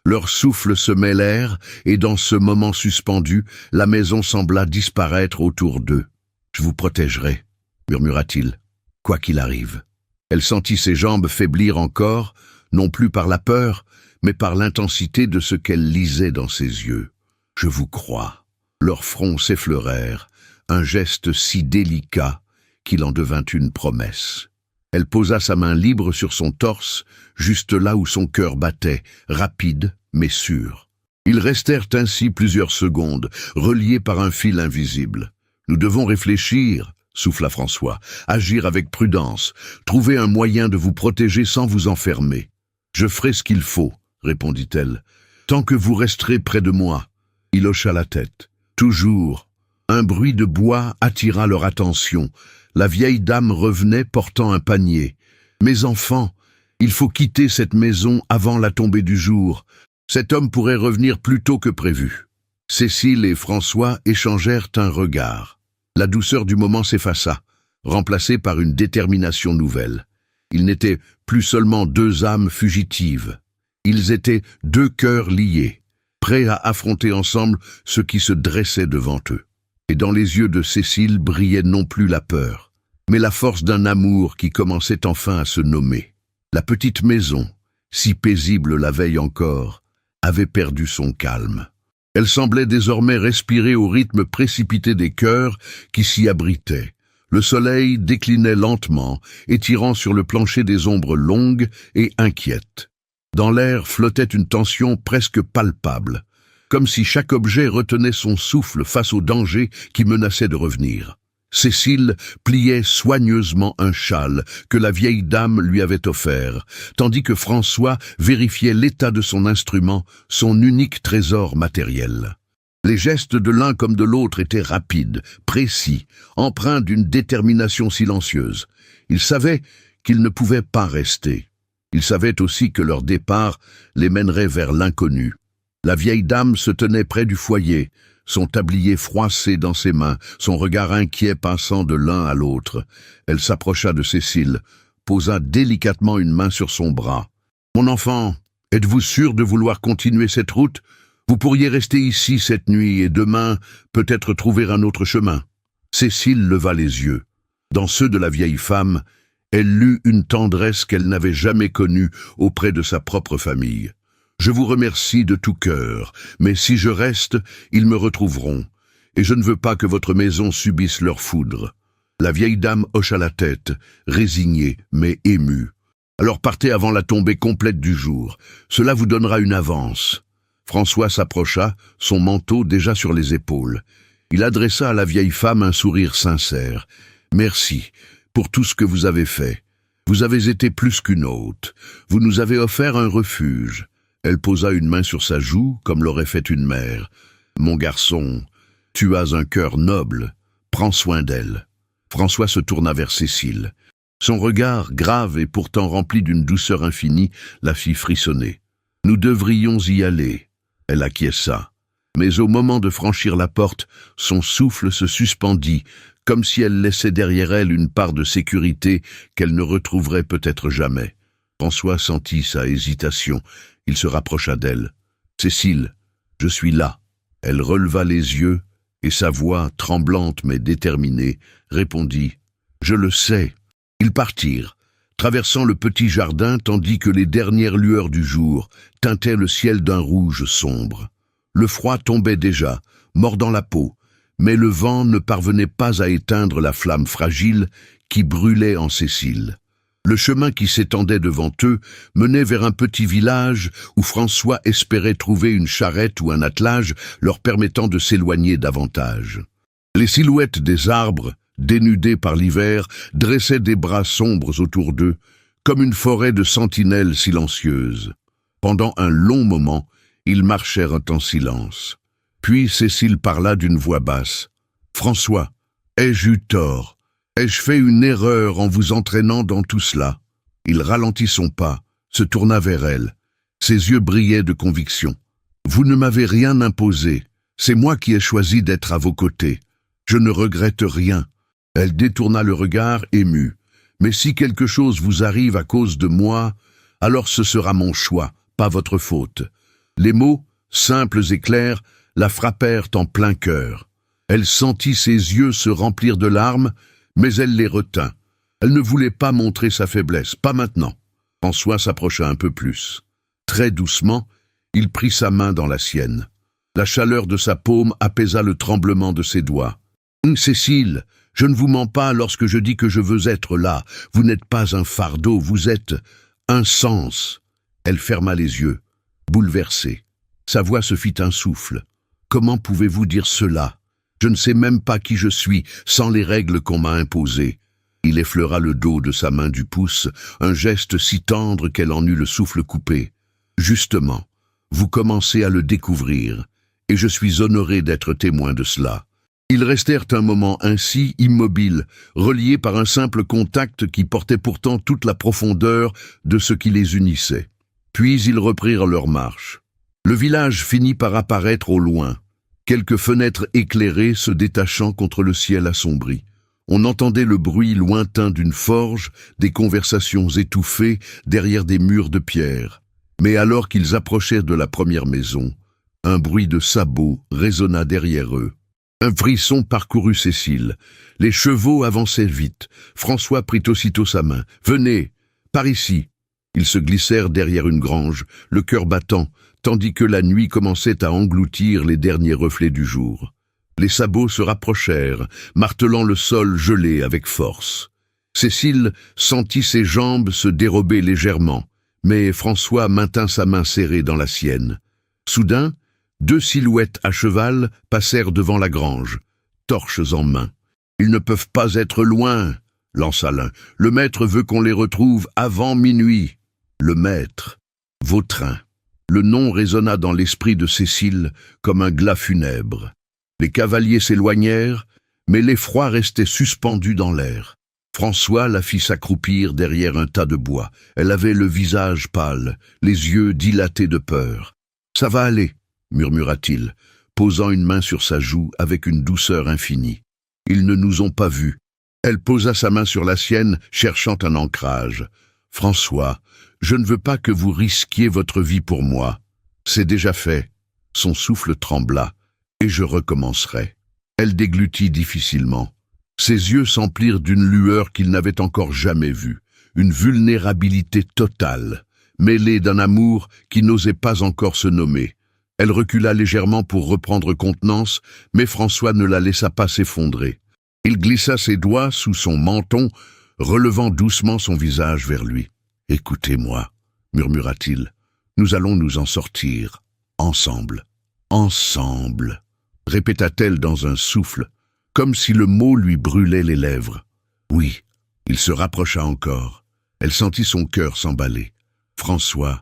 Leurs souffles se mêlèrent, et dans ce moment suspendu, la maison sembla disparaître autour d'eux. « Je vous protégerai », murmura-t-il, « quoi qu'il arrive. » Elle sentit ses jambes faiblir encore, non plus par la peur, mais par l'intensité de ce qu'elle lisait dans ses yeux. « Je vous crois. » Leurs fronts s'effleurèrent, un geste si délicat qu'il en devint une promesse. Elle posa sa main libre sur son torse, juste là où son cœur battait, rapide mais sûr. Ils restèrent ainsi plusieurs secondes, reliés par un fil invisible. « Nous devons réfléchir, » souffla François, « agir avec prudence, trouver un moyen de vous protéger sans vous enfermer. »« Je ferai ce qu'il faut, » répondit-elle, « tant que vous resterez près de moi. » Il hocha la tête. Toujours. Un bruit de bois attira leur attention. La vieille dame revenait portant un panier. « Mes enfants, il faut quitter cette maison avant la tombée du jour. Cet homme pourrait revenir plus tôt que prévu. » Cécile et François échangèrent un regard. La douceur du moment s'effaça, remplacée par une détermination nouvelle. Ils n'étaient plus seulement deux âmes fugitives. Ils étaient deux cœurs liés, prêts à affronter ensemble ce qui se dressait devant eux. Et dans les yeux de Cécile brillait non plus la peur, mais la force d'un amour qui commençait enfin à se nommer. La petite maison, si paisible la veille encore, avait perdu son calme. Elle semblait désormais respirer au rythme précipité des cœurs qui s'y abritaient. Le soleil déclinait lentement, étirant sur le plancher des ombres longues et inquiètes. Dans l'air flottait une tension presque palpable, comme si chaque objet retenait son souffle face au danger qui menaçait de revenir. Cécile pliait soigneusement un châle que la vieille dame lui avait offert, tandis que François vérifiait l'état de son instrument, son unique trésor matériel. Les gestes de l'un comme de l'autre étaient rapides, précis, empreints d'une détermination silencieuse. Ils savaient qu'ils ne pouvaient pas rester. Ils savaient aussi que leur départ les mènerait vers l'inconnu. La vieille dame se tenait près du foyer, son tablier froissé dans ses mains, son regard inquiet passant de l'un à l'autre. Elle s'approcha de Cécile, posa délicatement une main sur son bras. « Mon enfant, êtes-vous sûr de vouloir continuer cette route ? Vous pourriez rester ici cette nuit et demain peut-être trouver un autre chemin. » Cécile leva les yeux. Dans ceux de la vieille femme, elle lut une tendresse qu'elle n'avait jamais connue auprès de sa propre famille. « Je vous remercie de tout cœur, mais si je reste, ils me retrouveront, et je ne veux pas que votre maison subisse leur foudre. » La vieille dame hocha la tête, résignée, mais émue. « Alors partez avant la tombée complète du jour. Cela vous donnera une avance. » François s'approcha, son manteau déjà sur les épaules. Il adressa à la vieille femme un sourire sincère. « Merci pour tout ce que vous avez fait. Vous avez été plus qu'une hôte. Vous nous avez offert un refuge. » Elle posa une main sur sa joue, comme l'aurait fait une mère. « Mon garçon, tu as un cœur noble. Prends soin d'elle. » François se tourna vers Cécile. Son regard, grave et pourtant rempli d'une douceur infinie, la fit frissonner. « Nous devrions y aller. » Elle acquiesça. Mais au moment de franchir la porte, son souffle se suspendit, comme si elle laissait derrière elle une part de sécurité qu'elle ne retrouverait peut-être jamais. François sentit sa hésitation. Il se rapprocha d'elle. « Cécile, je suis là. » Elle releva les yeux, et sa voix, tremblante mais déterminée, répondit « Je le sais. » Ils partirent, traversant le petit jardin tandis que les dernières lueurs du jour teintaient le ciel d'un rouge sombre. Le froid tombait déjà, mordant la peau, mais le vent ne parvenait pas à éteindre la flamme fragile qui brûlait en Cécile. Le chemin qui s'étendait devant eux menait vers un petit village où François espérait trouver une charrette ou un attelage leur permettant de s'éloigner davantage. Les silhouettes des arbres, dénudés par l'hiver, dressaient des bras sombres autour d'eux, comme une forêt de sentinelles silencieuses. Pendant un long moment, ils marchèrent en silence. Puis Cécile parla d'une voix basse. « François, ai-je eu tort ? Ai-je fait une erreur en vous entraînant dans tout cela ?» Il ralentit son pas, se tourna vers elle. Ses yeux brillaient de conviction. « Vous ne m'avez rien imposé. C'est moi qui ai choisi d'être à vos côtés. Je ne regrette rien. » Elle détourna le regard émue. « Mais si quelque chose vous arrive à cause de moi, alors ce sera mon choix, pas votre faute. Les mots, simples et clairs, la frappèrent en plein cœur. Elle sentit ses yeux se remplir de larmes, mais elle les retint. Elle ne voulait pas montrer sa faiblesse, pas maintenant. François s'approcha un peu plus. Très doucement, il prit sa main dans la sienne. La chaleur de sa paume apaisa le tremblement de ses doigts. « Cécile, je ne vous mens pas lorsque je dis que je veux être là. Vous n'êtes pas un fardeau, vous êtes un sens. » Elle ferma les yeux, bouleversée. Sa voix se fit un souffle. « Comment pouvez-vous dire cela? Je ne sais même pas qui je suis, sans les règles qu'on m'a imposées. » Il effleura le dos de sa main du pouce, un geste si tendre qu'elle en eut le souffle coupé. « Justement, vous commencez à le découvrir, et je suis honoré d'être témoin de cela. » Ils restèrent un moment ainsi, immobiles, reliés par un simple contact qui portait pourtant toute la profondeur de ce qui les unissait. Puis ils reprirent leur marche. Le village finit par apparaître au loin, quelques fenêtres éclairées se détachant contre le ciel assombri. On entendait le bruit lointain d'une forge, des conversations étouffées derrière des murs de pierre. Mais alors qu'ils approchèrent de la première maison, un bruit de sabots résonna derrière eux. Un frisson parcourut Cécile. Les chevaux avançaient vite. François prit aussitôt sa main. « Venez, par ici !» Ils se glissèrent derrière une grange, le cœur battant, tandis que la nuit commençait à engloutir les derniers reflets du jour. Les sabots se rapprochèrent, martelant le sol gelé avec force. Cécile sentit ses jambes se dérober légèrement, mais François maintint sa main serrée dans la sienne. Soudain, 2 silhouettes à cheval passèrent devant la grange, torches en main. « Ils ne peuvent pas être loin !» lança l'un. « Le maître veut qu'on les retrouve avant minuit. » Le maître, Vautrin. Le nom résonna dans l'esprit de Cécile comme un glas funèbre. Les cavaliers s'éloignèrent, mais l'effroi restait suspendu dans l'air. François la fit s'accroupir derrière un tas de bois. Elle avait le visage pâle, les yeux dilatés de peur. « Ça va aller !» murmura-t-il, posant une main sur sa joue avec une douceur infinie. « Ils ne nous ont pas vus. » Elle posa sa main sur la sienne, cherchant un ancrage. « François, je ne veux pas que vous risquiez votre vie pour moi. C'est déjà fait. » Son souffle trembla. « Et je recommencerai. » Elle déglutit difficilement. Ses yeux s'emplirent d'une lueur qu'il n'avait encore jamais vue, une vulnérabilité totale, mêlée d'un amour qui n'osait pas encore se nommer. Elle recula légèrement pour reprendre contenance, mais François ne la laissa pas s'effondrer. Il glissa ses doigts sous son menton, relevant doucement son visage vers lui. « Écoutez-moi, » murmura-t-il, « nous allons nous en sortir, ensemble. »« Ensemble » répéta-t-elle dans un souffle, comme si le mot lui brûlait les lèvres. « Oui. » Il se rapprocha encore. Elle sentit son cœur s'emballer. « François. »«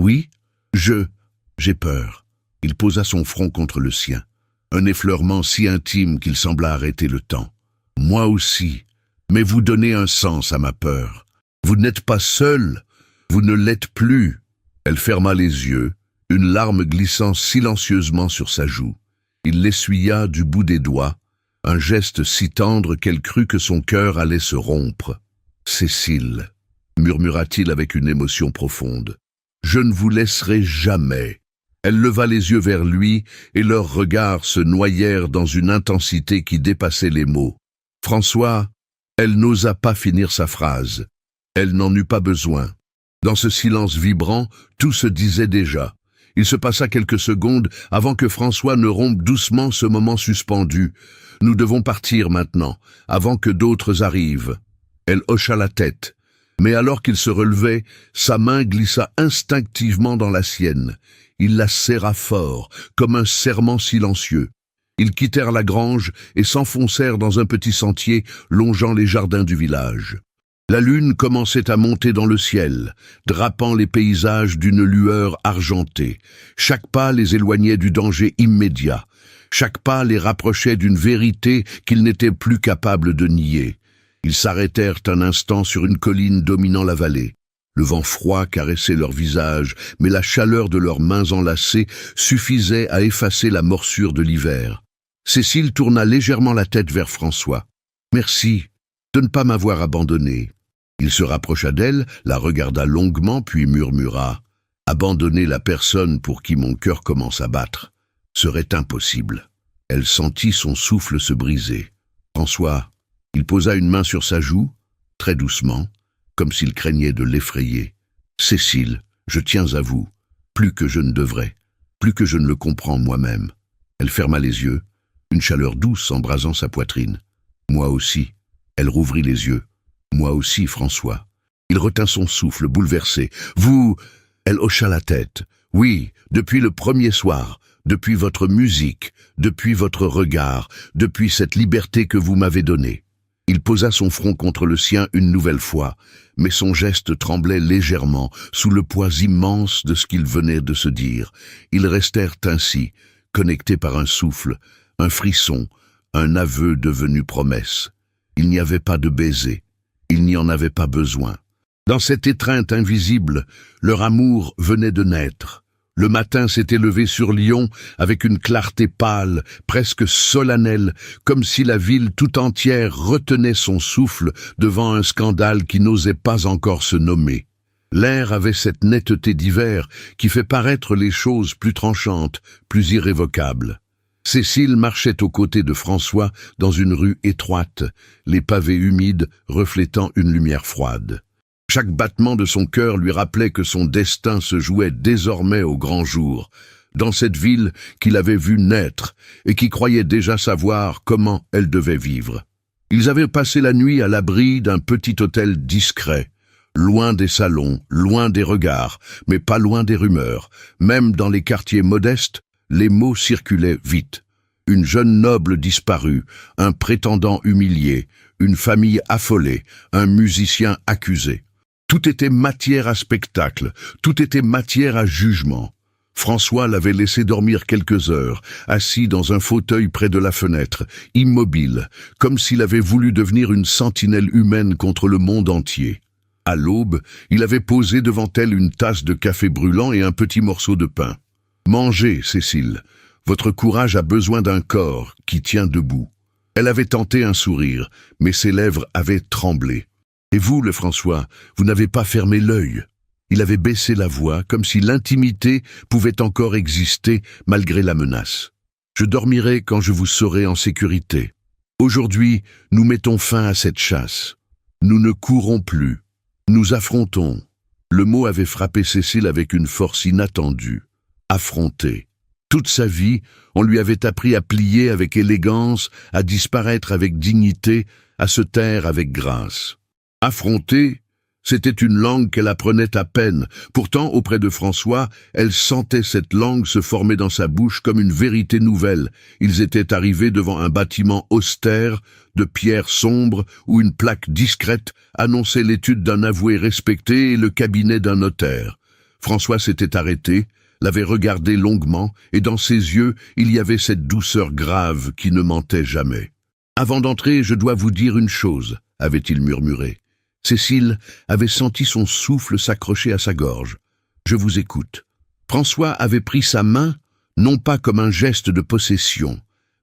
Oui, j'ai peur. » Il posa son front contre le sien, un effleurement si intime qu'il sembla arrêter le temps. « Moi aussi, mais vous donnez un sens à ma peur. Vous n'êtes pas seul, vous ne l'êtes plus. » Elle ferma les yeux, une larme glissant silencieusement sur sa joue. Il l'essuya du bout des doigts, un geste si tendre qu'elle crut que son cœur allait se rompre. « Cécile, » murmura-t-il avec une émotion profonde, « je ne vous laisserai jamais. » Elle leva les yeux vers lui et leurs regards se noyèrent dans une intensité qui dépassait les mots. François, elle n'osa pas finir sa phrase. Elle n'en eut pas besoin. Dans ce silence vibrant, tout se disait déjà. Il se passa quelques secondes avant que François ne rompe doucement ce moment suspendu. « Nous devons partir maintenant, avant que d'autres arrivent. » Elle hocha la tête. Mais alors qu'il se relevait, sa main glissa instinctivement dans la sienne. Il la serra fort, comme un serrement silencieux. Ils quittèrent la grange et s'enfoncèrent dans un petit sentier longeant les jardins du village. La lune commençait à monter dans le ciel, drapant les paysages d'une lueur argentée. Chaque pas les éloignait du danger immédiat. Chaque pas les rapprochait d'une vérité qu'ils n'étaient plus capables de nier. Ils s'arrêtèrent un instant sur une colline dominant la vallée. Le vent froid caressait leurs visages, mais la chaleur de leurs mains enlacées suffisait à effacer la morsure de l'hiver. Cécile tourna légèrement la tête vers François. « Merci de ne pas m'avoir abandonné. » Il se rapprocha d'elle, la regarda longuement, puis murmura Abandonner la personne pour qui mon cœur commence à battre serait impossible. Elle sentit son souffle se briser. François, il posa une main sur sa joue, très doucement, comme s'il craignait de l'effrayer. « Cécile, je tiens à vous, plus que je ne devrais, plus que je ne le comprends moi-même. » Elle ferma les yeux, une chaleur douce embrasant sa poitrine. « Moi aussi. » Elle rouvrit les yeux. « Moi aussi, François. » Il retint son souffle, bouleversé. « Vous... » Elle hocha la tête. « Oui, depuis le premier soir, depuis votre musique, depuis votre regard, depuis cette liberté que vous m'avez donnée. » Il posa son front contre le sien une nouvelle fois, mais son geste tremblait légèrement sous le poids immense de ce qu'il venait de se dire. Ils restèrent ainsi, connectés par un souffle, un frisson, un aveu devenu promesse. Il n'y avait pas de baiser, il n'y en avait pas besoin. Dans cette étreinte invisible, leur amour venait de naître. Le matin s'était levé sur Lyon avec une clarté pâle, presque solennelle, comme si la ville tout entière retenait son souffle devant un scandale qui n'osait pas encore se nommer. L'air avait cette netteté d'hiver qui fait paraître les choses plus tranchantes, plus irrévocables. Cécile marchait aux côtés de François dans une rue étroite, les pavés humides reflétant une lumière froide. Chaque battement de son cœur lui rappelait que son destin se jouait désormais au grand jour, dans cette ville qu'il avait vue naître et qui croyait déjà savoir comment elle devait vivre. Ils avaient passé la nuit à l'abri d'un petit hôtel discret, loin des salons, loin des regards, mais pas loin des rumeurs. Même dans les quartiers modestes, les mots circulaient vite. Une jeune noble disparue, un prétendant humilié, une famille affolée, un musicien accusé. Tout était matière à spectacle, tout était matière à jugement. François l'avait laissé dormir quelques heures, assis dans un fauteuil près de la fenêtre, immobile, comme s'il avait voulu devenir une sentinelle humaine contre le monde entier. À l'aube, il avait posé devant elle une tasse de café brûlant et un petit morceau de pain. « Mangez, Cécile, votre courage a besoin d'un corps qui tient debout. » Elle avait tenté un sourire, mais ses lèvres avaient tremblé. « Et vous, le François, vous n'avez pas fermé l'œil. » Il avait baissé la voix, comme si l'intimité pouvait encore exister malgré la menace. « Je dormirai quand je vous saurai en sécurité. Aujourd'hui, nous mettons fin à cette chasse. Nous ne courons plus. Nous affrontons. » Le mot avait frappé Cécile avec une force inattendue. Affronter. Toute sa vie, on lui avait appris à plier avec élégance, à disparaître avec dignité, à se taire avec grâce. Affronter, c'était une langue qu'elle apprenait à peine. Pourtant, auprès de François, elle sentait cette langue se former dans sa bouche comme une vérité nouvelle. Ils étaient arrivés devant un bâtiment austère, de pierre sombre, où une plaque discrète annonçait l'étude d'un avoué respecté et le cabinet d'un notaire. François s'était arrêté, l'avait regardé longuement, et dans ses yeux, il y avait cette douceur grave qui ne mentait jamais. « Avant d'entrer, je dois vous dire une chose », avait-il murmuré. Cécile avait senti son souffle s'accrocher à sa gorge. « Je vous écoute. » François avait pris sa main, non pas comme un geste de possession,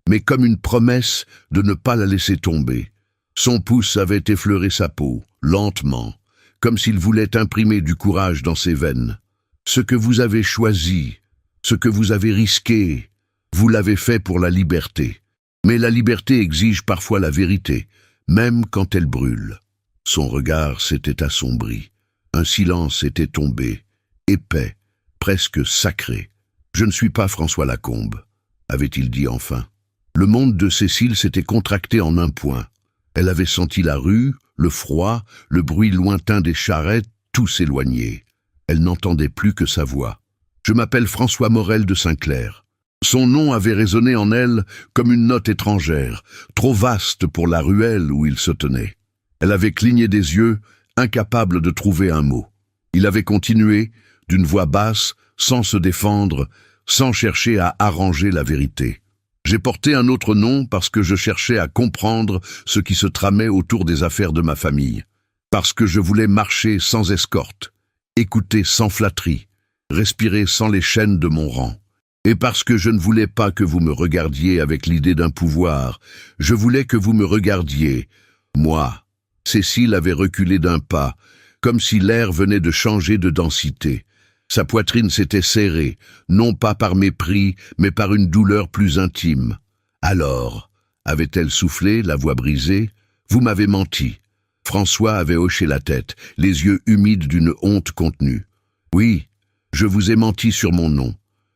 mais comme une promesse de ne pas la laisser tomber. Son pouce avait effleuré sa peau, lentement, comme s'il voulait imprimer du courage dans ses veines. « Ce que vous avez choisi, ce que vous avez risqué, vous l'avez fait pour la liberté. Mais la liberté exige parfois la vérité, même quand elle brûle. » Son regard s'était assombri. Un silence était tombé, épais, presque sacré. « Je ne suis pas François Lacombe », avait-il dit enfin. Le monde de Cécile s'était contracté en un point. Elle avait senti la rue, le froid, le bruit lointain des charrettes, tout s'éloigner. Elle n'entendait plus que sa voix. « Je m'appelle François Morel de Saint-Clair. » Son nom avait résonné en elle comme une note étrangère, trop vaste pour la ruelle où il se tenait. Elle avait cligné des yeux, incapable de trouver un mot. Il avait continué, d'une voix basse, sans se défendre, sans chercher à arranger la vérité. « J'ai porté un autre nom parce que je cherchais à comprendre ce qui se tramait autour des affaires de ma famille, parce que je voulais marcher sans escorte, écouter sans flatterie, respirer sans les chaînes de mon rang. Et parce que je ne voulais pas que vous me regardiez avec l'idée d'un pouvoir, je voulais que vous me regardiez, moi. » Cécile avait reculé d'un pas, comme si l'air venait de changer de densité. Sa poitrine s'était serrée, non pas par mépris, mais par une douleur plus intime. « Alors, avait-elle soufflé, la voix brisée, vous m'avez menti. » François avait hoché la tête, les yeux humides d'une honte contenue. « Oui, je vous ai menti sur mon nom.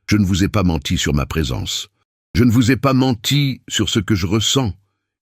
Je ne vous ai pas menti sur ma présence. Je ne vous ai pas menti sur ce que je ressens,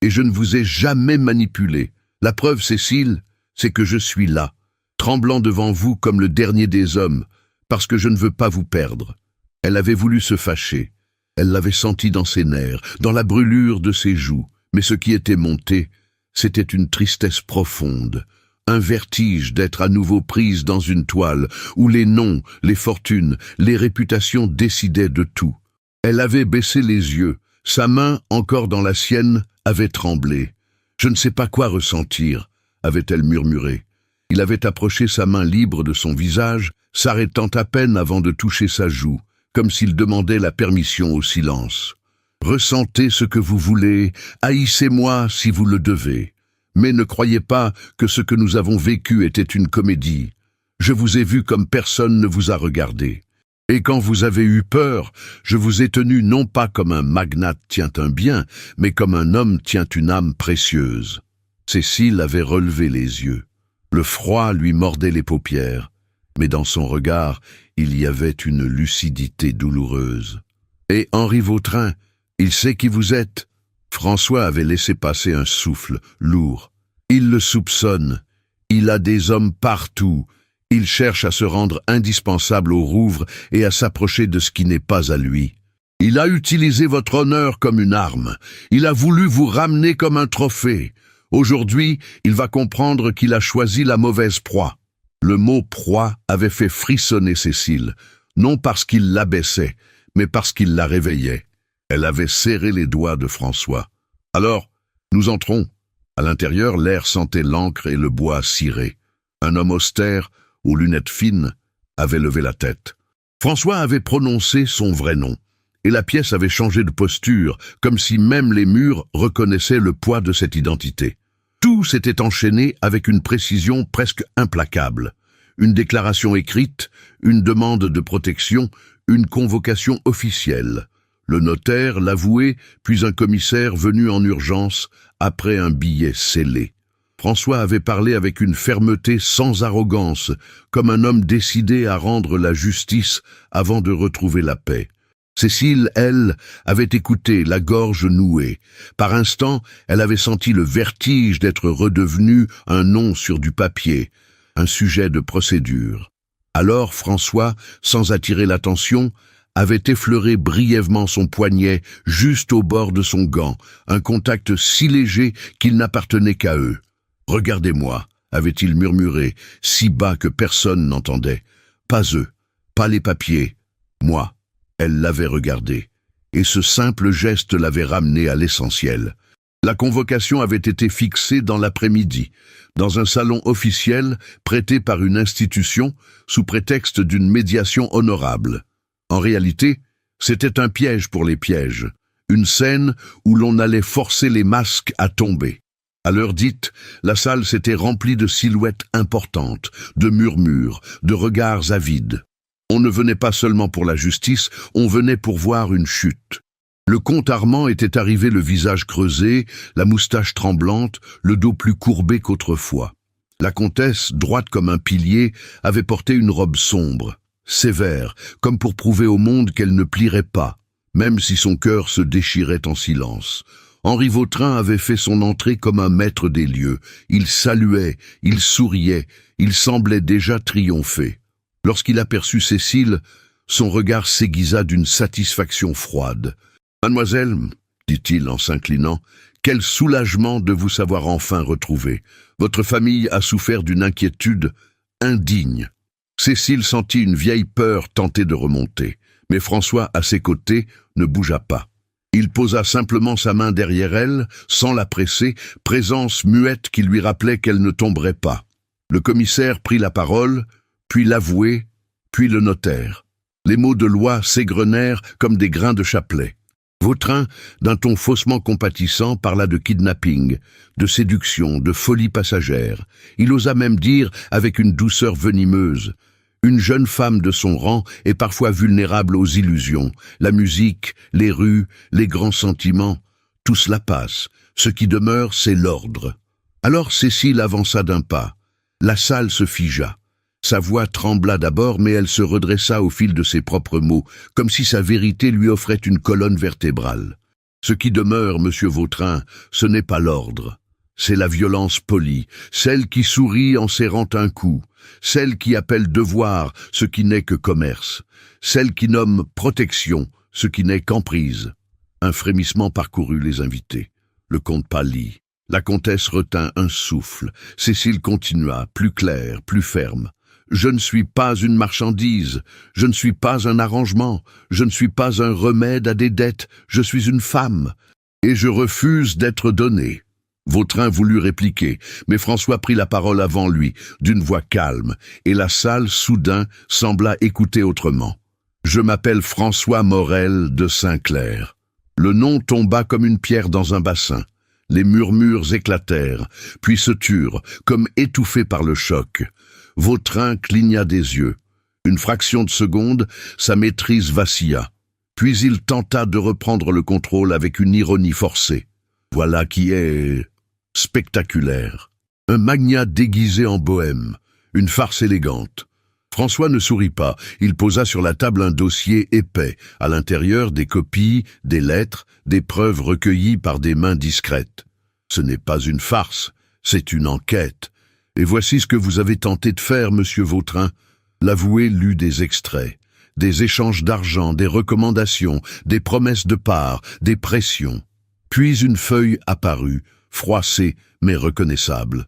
et je ne vous ai jamais manipulé. La preuve, Cécile, c'est que je suis là, tremblant devant vous comme le dernier des hommes, parce que je ne veux pas vous perdre. » Elle avait voulu se fâcher. Elle l'avait senti dans ses nerfs, dans la brûlure de ses joues, mais ce qui était monté, c'était une tristesse profonde, un vertige d'être à nouveau prise dans une toile où les noms, les fortunes, les réputations décidaient de tout. Elle avait baissé les yeux, sa main, encore dans la sienne, avait tremblé. « Je ne sais pas quoi ressentir », avait-elle murmuré. Il avait approché sa main libre de son visage, s'arrêtant à peine avant de toucher sa joue, comme s'il demandait la permission au silence. « Ressentez ce que vous voulez, haïssez-moi si vous le devez. Mais ne croyez pas que ce que nous avons vécu était une comédie. Je vous ai vu comme personne ne vous a regardé. Et quand vous avez eu peur, je vous ai tenu non pas comme un magnate tient un bien, mais comme un homme tient une âme précieuse. » Cécile avait relevé les yeux. Le froid lui mordait les paupières, mais dans son regard, il y avait une lucidité douloureuse. « Et Henri Vautrin, il sait qui vous êtes ?» François avait laissé passer un souffle lourd. « Il le soupçonne. Il a des hommes partout. Il cherche à se rendre indispensable au Rouvre et à s'approcher de ce qui n'est pas à lui. Il a utilisé votre honneur comme une arme. Il a voulu vous ramener comme un trophée. Aujourd'hui, il va comprendre qu'il a choisi la mauvaise proie. » Le mot « proie » avait fait frissonner Cécile, non parce qu'il l'abaissait, mais parce qu'il la réveillait. Elle avait serré les doigts de François. « Alors, nous entrons. » À l'intérieur, l'air sentait l'encre et le bois ciré. Un homme austère, aux lunettes fines, avait levé la tête. François avait prononcé son vrai nom, et la pièce avait changé de posture, comme si même les murs reconnaissaient le poids de cette identité. Tout s'était enchaîné avec une précision presque implacable. Une déclaration écrite, une demande de protection, une convocation officielle. Le notaire, l'avoué, puis un commissaire venu en urgence après un billet scellé. François avait parlé avec une fermeté sans arrogance, comme un homme décidé à rendre la justice avant de retrouver la paix. Cécile, elle, avait écouté, la gorge nouée. Par instants, elle avait senti le vertige d'être redevenu un nom sur du papier, un sujet de procédure. Alors François, sans attirer l'attention, avait effleuré brièvement son poignet juste au bord de son gant, un contact si léger qu'il n'appartenait qu'à eux. « Regardez-moi » avait-il murmuré, si bas que personne n'entendait. Pas eux, pas les papiers, moi. Elle l'avait regardé, et ce simple geste l'avait ramené à l'essentiel. La convocation avait été fixée dans l'après-midi, dans un salon officiel prêté par une institution sous prétexte d'une médiation honorable. En réalité, c'était un piège pour les pièges, une scène où l'on allait forcer les masques à tomber. À l'heure dite, la salle s'était remplie de silhouettes importantes, de murmures, de regards avides. On ne venait pas seulement pour la justice, on venait pour voir une chute. Le comte Armand était arrivé le visage creusé, la moustache tremblante, le dos plus courbé qu'autrefois. La comtesse, droite comme un pilier, avait porté une robe sombre, sévère, comme pour prouver au monde qu'elle ne plierait pas, même si son cœur se déchirait en silence. Henri Vautrin avait fait son entrée comme un maître des lieux. Il saluait, il souriait, il semblait déjà triompher. Lorsqu'il aperçut Cécile, son regard s'aiguisa d'une satisfaction froide. « Mademoiselle, » dit-il en s'inclinant, « quel soulagement de vous savoir enfin retrouvée. Votre famille a souffert d'une inquiétude indigne. » Cécile sentit une vieille peur tenter de remonter, mais François, à ses côtés, ne bougea pas. Il posa simplement sa main derrière elle, sans la presser, présence muette qui lui rappelait qu'elle ne tomberait pas. Le commissaire prit la parole, puis l'avoué, puis le notaire. Les mots de loi s'égrenèrent comme des grains de chapelet. Vautrin, d'un ton faussement compatissant, parla de kidnapping, de séduction, de folie passagère. Il osa même dire, avec une douceur venimeuse, « Une jeune femme de son rang est parfois vulnérable aux illusions. La musique, les rues, les grands sentiments, tout cela passe. Ce qui demeure, c'est l'ordre. Alors Cécile avança d'un pas. La salle se figea. Sa voix trembla d'abord, mais elle se redressa au fil de ses propres mots, comme si sa vérité lui offrait une colonne vertébrale. Ce qui demeure, monsieur Vautrin, ce n'est pas l'ordre. C'est la violence polie, celle qui sourit en serrant un cou, celle qui appelle devoir ce qui n'est que commerce, celle qui nomme protection ce qui n'est qu'emprise. Un frémissement parcourut les invités. Le comte pâlit. La comtesse retint un souffle. Cécile continua, plus claire, plus ferme. « Je ne suis pas une marchandise, je ne suis pas un arrangement, je ne suis pas un remède à des dettes, je suis une femme, et je refuse d'être donnée. » Vautrin voulut répliquer, mais François prit la parole avant lui, d'une voix calme, et la salle, soudain, sembla écouter autrement. « Je m'appelle François Morel de Saint-Clair. » Le nom tomba comme une pierre dans un bassin. Les murmures éclatèrent, puis se turent, comme étouffés par le choc. Vautrin cligna des yeux. Une fraction de seconde, sa maîtrise vacilla. Puis il tenta de reprendre le contrôle avec une ironie forcée. Voilà qui est spectaculaire. Un magnat déguisé en bohème, une farce élégante. François ne sourit pas, il posa sur la table un dossier épais, à l'intérieur des copies, des lettres, des preuves recueillies par des mains discrètes. Ce n'est pas une farce, c'est une enquête. Et voici ce que vous avez tenté de faire, monsieur Vautrin. L'avoué lut des extraits, des échanges d'argent, des recommandations, des promesses de part, des pressions. Puis une feuille apparut, froissée mais reconnaissable.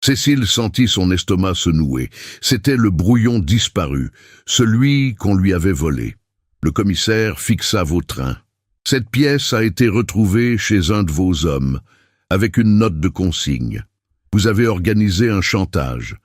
Cécile sentit son estomac se nouer. C'était le brouillon disparu, celui qu'on lui avait volé. Le commissaire fixa Vautrin. « Cette pièce a été retrouvée chez un de vos hommes, avec une note de consigne. Vous avez organisé un chantage.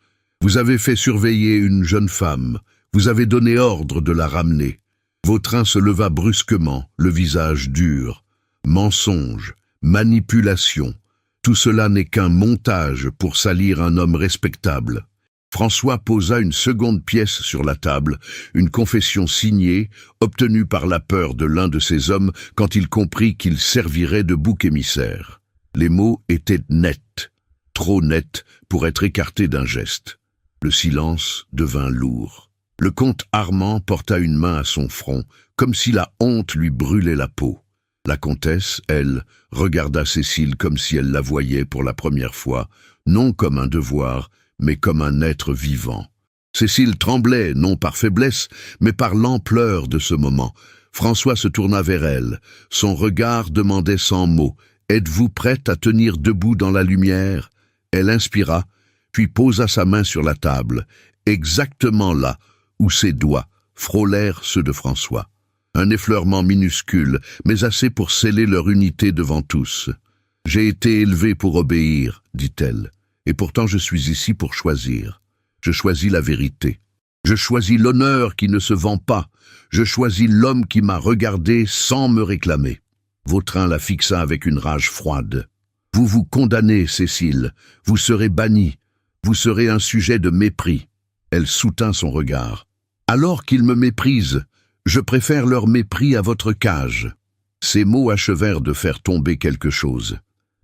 Vous avez fait surveiller une jeune femme. Vous avez donné ordre de la ramener. » Vautrin se leva brusquement, le visage dur. Mensonge, manipulation. Tout cela n'est qu'un montage pour salir un homme respectable. François posa une seconde pièce sur la table, une confession signée, obtenue par la peur de l'un de ses hommes quand il comprit qu'il servirait de bouc émissaire. Les mots étaient nets, trop nets pour être écartés d'un geste. Le silence devint lourd. Le comte Armand porta une main à son front, comme si la honte lui brûlait la peau. La comtesse, elle, regarda Cécile comme si elle la voyait pour la première fois, non comme un devoir, mais comme un être vivant. Cécile tremblait, non par faiblesse, mais par l'ampleur de ce moment. François se tourna vers elle. Son regard demandait sans mots « Êtes-vous prête à tenir debout dans la lumière ?» Elle inspira, puis posa sa main sur la table, exactement là où ses doigts frôlèrent ceux de François. Un effleurement minuscule, mais assez pour sceller leur unité devant tous. « J'ai été élevée pour obéir, dit-elle, et pourtant je suis ici pour choisir. Je choisis la vérité. Je choisis l'honneur qui ne se vend pas. Je choisis l'homme qui m'a regardé sans me réclamer. » Vautrin la fixa avec une rage froide. « Vous vous condamnez, Cécile. Vous serez bannie. Vous serez un sujet de mépris. » Elle soutint son regard. « Alors qu'ils me méprisent, je préfère leur mépris à votre cage. » Ces mots achevèrent de faire tomber quelque chose.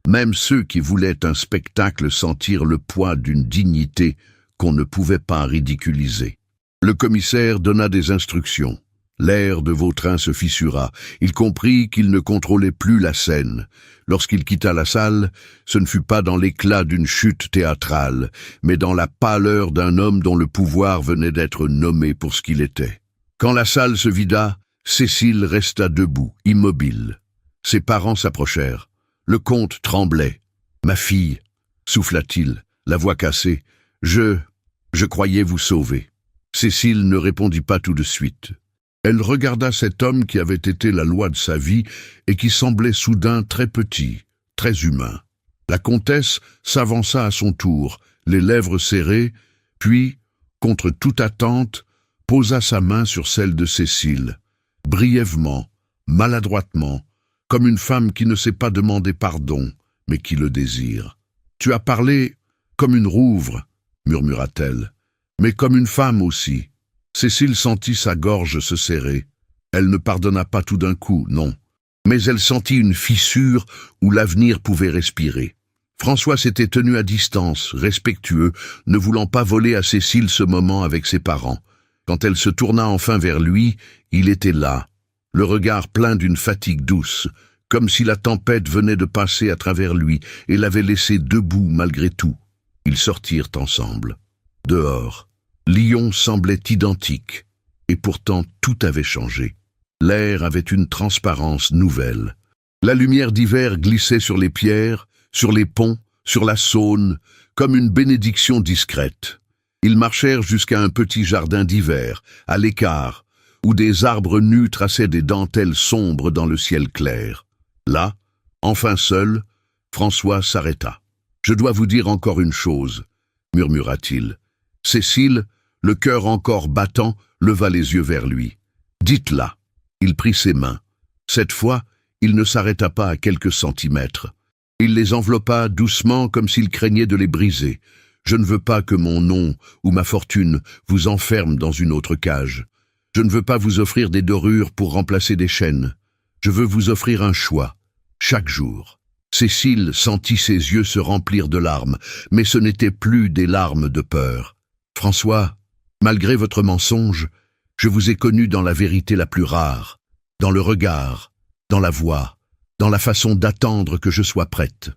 Même ceux qui voulaient un spectacle sentirent le poids d'une dignité qu'on ne pouvait pas ridiculiser. Le commissaire donna des instructions. L'air de Vautrin se fissura. Il comprit qu'il ne contrôlait plus la scène. Lorsqu'il quitta la salle, ce ne fut pas dans l'éclat d'une chute théâtrale, mais dans la pâleur d'un homme dont le pouvoir venait d'être nommé pour ce qu'il était. Quand la salle se vida, Cécile resta debout, immobile. Ses parents s'approchèrent. Le comte tremblait. « Ma fille, souffla-t-il, la voix cassée, je croyais vous sauver. » Cécile ne répondit pas tout de suite. Elle regarda cet homme qui avait été la loi de sa vie et qui semblait soudain très petit, très humain. La comtesse s'avança à son tour, les lèvres serrées, puis, contre toute attente, posa sa main sur celle de Cécile, brièvement, maladroitement, comme une femme qui ne sait pas demander pardon, mais qui le désire. « Tu as parlé comme une rouvre, » murmura-t-elle, « mais comme une femme aussi. » Cécile sentit sa gorge se serrer. Elle ne pardonna pas tout d'un coup, non. Mais elle sentit une fissure où l'avenir pouvait respirer. François s'était tenu à distance, respectueux, ne voulant pas voler à Cécile ce moment avec ses parents. Quand elle se tourna enfin vers lui, il était là, le regard plein d'une fatigue douce, comme si la tempête venait de passer à travers lui et l'avait laissé debout malgré tout. Ils sortirent ensemble. Dehors, Lyon semblait identique, et pourtant tout avait changé. L'air avait une transparence nouvelle. La lumière d'hiver glissait sur les pierres, sur les ponts, sur la Saône, comme une bénédiction discrète. Ils marchèrent jusqu'à un petit jardin d'hiver, à l'écart, où des arbres nus traçaient des dentelles sombres dans le ciel clair. Là, enfin seul, François s'arrêta. « Je dois vous dire encore une chose, » murmura-t-il. Cécile, le cœur encore battant, leva les yeux vers lui. « Dites-la. » Il prit ses mains. Cette fois, il ne s'arrêta pas à quelques centimètres. Il les enveloppa doucement comme s'il craignait de les briser. « Je ne veux pas que mon nom ou ma fortune vous enferme dans une autre cage. Je ne veux pas vous offrir des dorures pour remplacer des chaînes. Je veux vous offrir un choix, chaque jour. » Cécile sentit ses yeux se remplir de larmes, mais ce n'étaient plus des larmes de peur. « François, malgré votre mensonge, je vous ai connu dans la vérité la plus rare, dans le regard, dans la voix, dans la façon d'attendre que je sois prête. »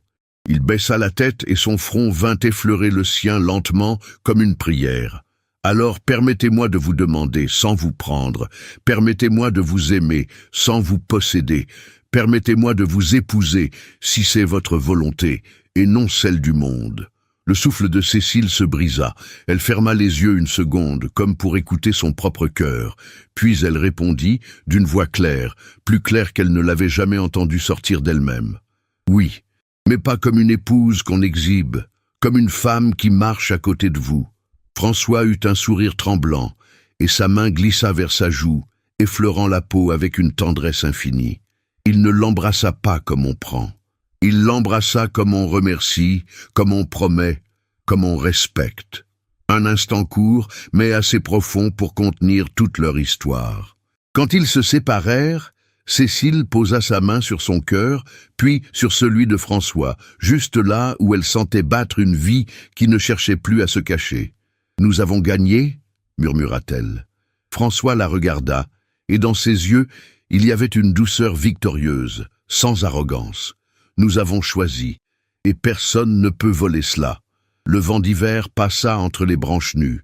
Il baissa la tête et son front vint effleurer le sien lentement comme une prière. « Alors permettez-moi de vous demander sans vous prendre, permettez-moi de vous aimer sans vous posséder, permettez-moi de vous épouser si c'est votre volonté et non celle du monde. » Le souffle de Cécile se brisa. Elle ferma les yeux une seconde, comme pour écouter son propre cœur. Puis elle répondit, d'une voix claire, plus claire qu'elle ne l'avait jamais entendue sortir d'elle-même. « Oui, mais pas comme une épouse qu'on exhibe, comme une femme qui marche à côté de vous. » François eut un sourire tremblant, et sa main glissa vers sa joue, effleurant la peau avec une tendresse infinie. Il ne l'embrassa pas comme on prend. Il l'embrassa comme on remercie, comme on promet, comme on respecte. Un instant court, mais assez profond pour contenir toute leur histoire. Quand ils se séparèrent, Cécile posa sa main sur son cœur, puis sur celui de François, juste là où elle sentait battre une vie qui ne cherchait plus à se cacher. « Nous avons gagné » murmura-t-elle. François la regarda, et dans ses yeux, il y avait une douceur victorieuse, sans arrogance. Nous avons choisi, et personne ne peut voler cela. Le vent d'hiver passa entre les branches nues.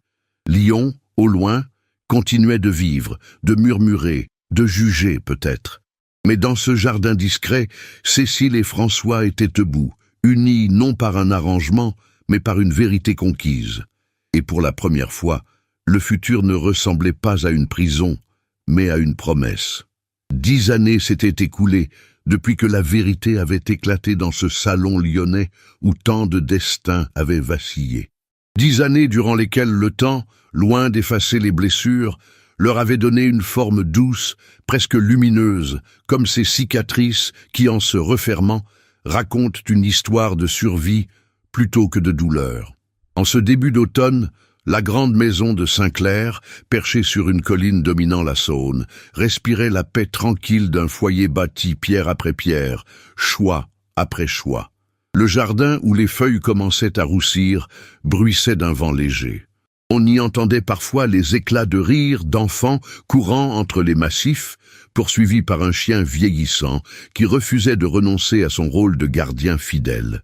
Lyon, au loin, continuait de vivre, de murmurer, de juger peut-être. Mais dans ce jardin discret, Cécile et François étaient debout, unis non par un arrangement, mais par une vérité conquise. Et pour la première fois, le futur ne ressemblait pas à une prison, mais à une promesse. 10 années s'étaient écoulées, depuis que la vérité avait éclaté dans ce salon lyonnais où tant de destins avaient vacillé. 10 années durant lesquelles le temps, loin d'effacer les blessures, leur avait donné une forme douce, presque lumineuse, comme ces cicatrices qui, en se refermant, racontent une histoire de survie plutôt que de douleur. En ce début d'automne, la grande maison de Saint-Clair, perchée sur une colline dominant la Saône, respirait la paix tranquille d'un foyer bâti pierre après pierre, choix après choix. Le jardin où les feuilles commençaient à roussir bruissait d'un vent léger. On y entendait parfois les éclats de rire d'enfants courant entre les massifs, poursuivis par un chien vieillissant qui refusait de renoncer à son rôle de gardien fidèle.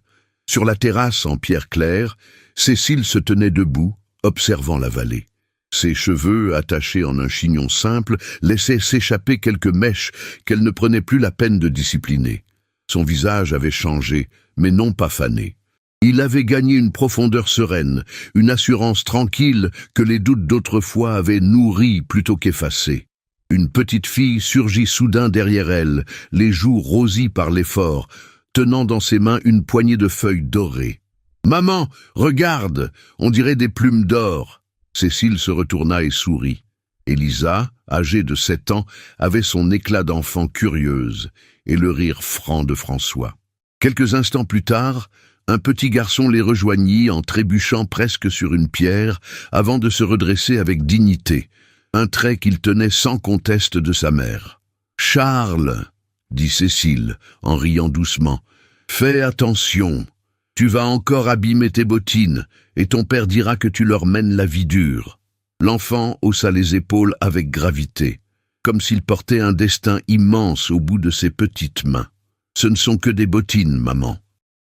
Sur la terrasse en pierre claire, Cécile se tenait debout, observant la vallée. Ses cheveux, attachés en un chignon simple, laissaient s'échapper quelques mèches qu'elle ne prenait plus la peine de discipliner. Son visage avait changé, mais non pas fané. Il avait gagné une profondeur sereine, une assurance tranquille que les doutes d'autrefois avaient nourrie plutôt qu'effacée. Une petite fille surgit soudain derrière elle, les joues rosies par l'effort, tenant dans ses mains une poignée de feuilles dorées. « Maman, regarde, on dirait des plumes d'or !» Cécile se retourna et sourit. Elisa, âgée de 7 ans, avait son éclat d'enfant curieuse et le rire franc de François. Quelques instants plus tard, un petit garçon les rejoignit en trébuchant presque sur une pierre avant de se redresser avec dignité. un trait qu'il tenait sans conteste de sa mère. « Charles, dit Cécile, en riant doucement, fais attention. Tu vas encore abîmer tes bottines, et ton père dira que tu leur mènes la vie dure. » L'enfant haussa les épaules avec gravité, comme s'il portait un destin immense au bout de ses petites mains. « Ce ne sont que des bottines, maman.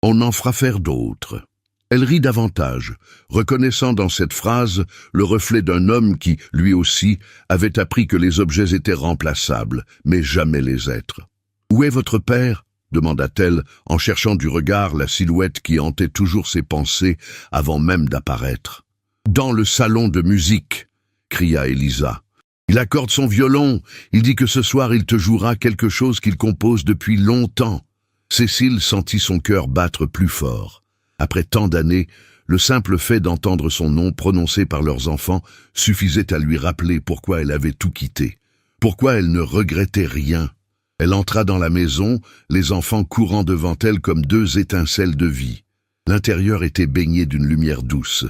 On en fera faire d'autres. » Elle rit davantage, reconnaissant dans cette phrase le reflet d'un homme qui, lui aussi, avait appris que les objets étaient remplaçables, mais jamais les êtres. « Où est votre père ?» demanda-t-elle, en cherchant du regard la silhouette qui hantait toujours ses pensées avant même d'apparaître. « Dans le salon de musique !» cria Élisa. « Il accorde son violon, il dit que ce soir il te jouera quelque chose qu'il compose depuis longtemps. » Cécile sentit son cœur battre plus fort. Après tant d'années, le simple fait d'entendre son nom prononcé par leurs enfants suffisait à lui rappeler pourquoi elle avait tout quitté, pourquoi elle ne regrettait rien. Elle entra dans la maison, les enfants courant devant elle comme deux étincelles de vie. L'intérieur était baigné d'une lumière douce.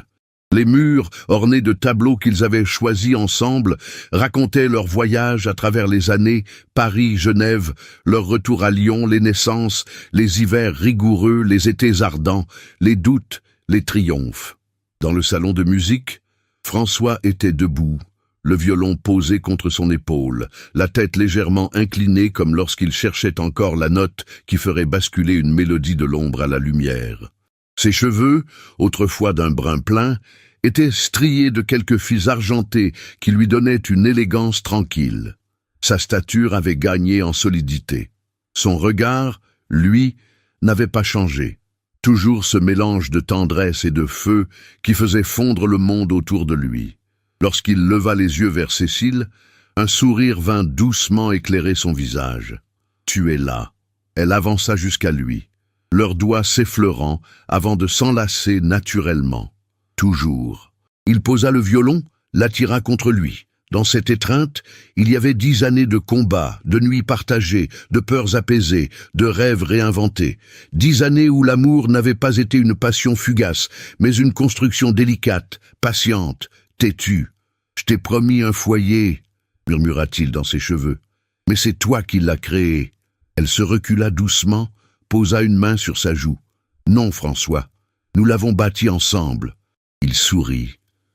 Les murs, ornés de tableaux qu'ils avaient choisis ensemble, racontaient leur voyage à travers les années, Paris, Genève, leur retour à Lyon, les naissances, les hivers rigoureux, les étés ardents, les doutes, les triomphes. Dans le salon de musique, François était debout, le violon posé contre son épaule, la tête légèrement inclinée comme lorsqu'il cherchait encore la note qui ferait basculer une mélodie de l'ombre à la lumière. Ses cheveux, autrefois d'un brun plein, étaient striés de quelques fils argentés qui lui donnaient une élégance tranquille. Sa stature avait gagné en solidité. Son regard, lui, n'avait pas changé. Toujours ce mélange de tendresse et de feu qui faisait fondre le monde autour de lui. Lorsqu'il leva les yeux vers Cécile, un sourire vint doucement éclairer son visage. « Tu es là. » Elle avança jusqu'à lui, leurs doigts s'effleurant avant de s'enlacer naturellement. Toujours. Il posa le violon, l'attira contre lui. Dans cette étreinte, il y avait 10 années de combats, de nuits partagées, de peurs apaisées, de rêves réinventés. 10 années où l'amour n'avait pas été une passion fugace, mais une construction délicate, patiente, têtue. « Je t'ai promis un foyer, » murmura-t-il dans ses cheveux. « Mais c'est toi qui l'as créé. » Elle se recula doucement, posa une main sur sa joue. « Non, François, nous l'avons bâti ensemble. » Il sourit,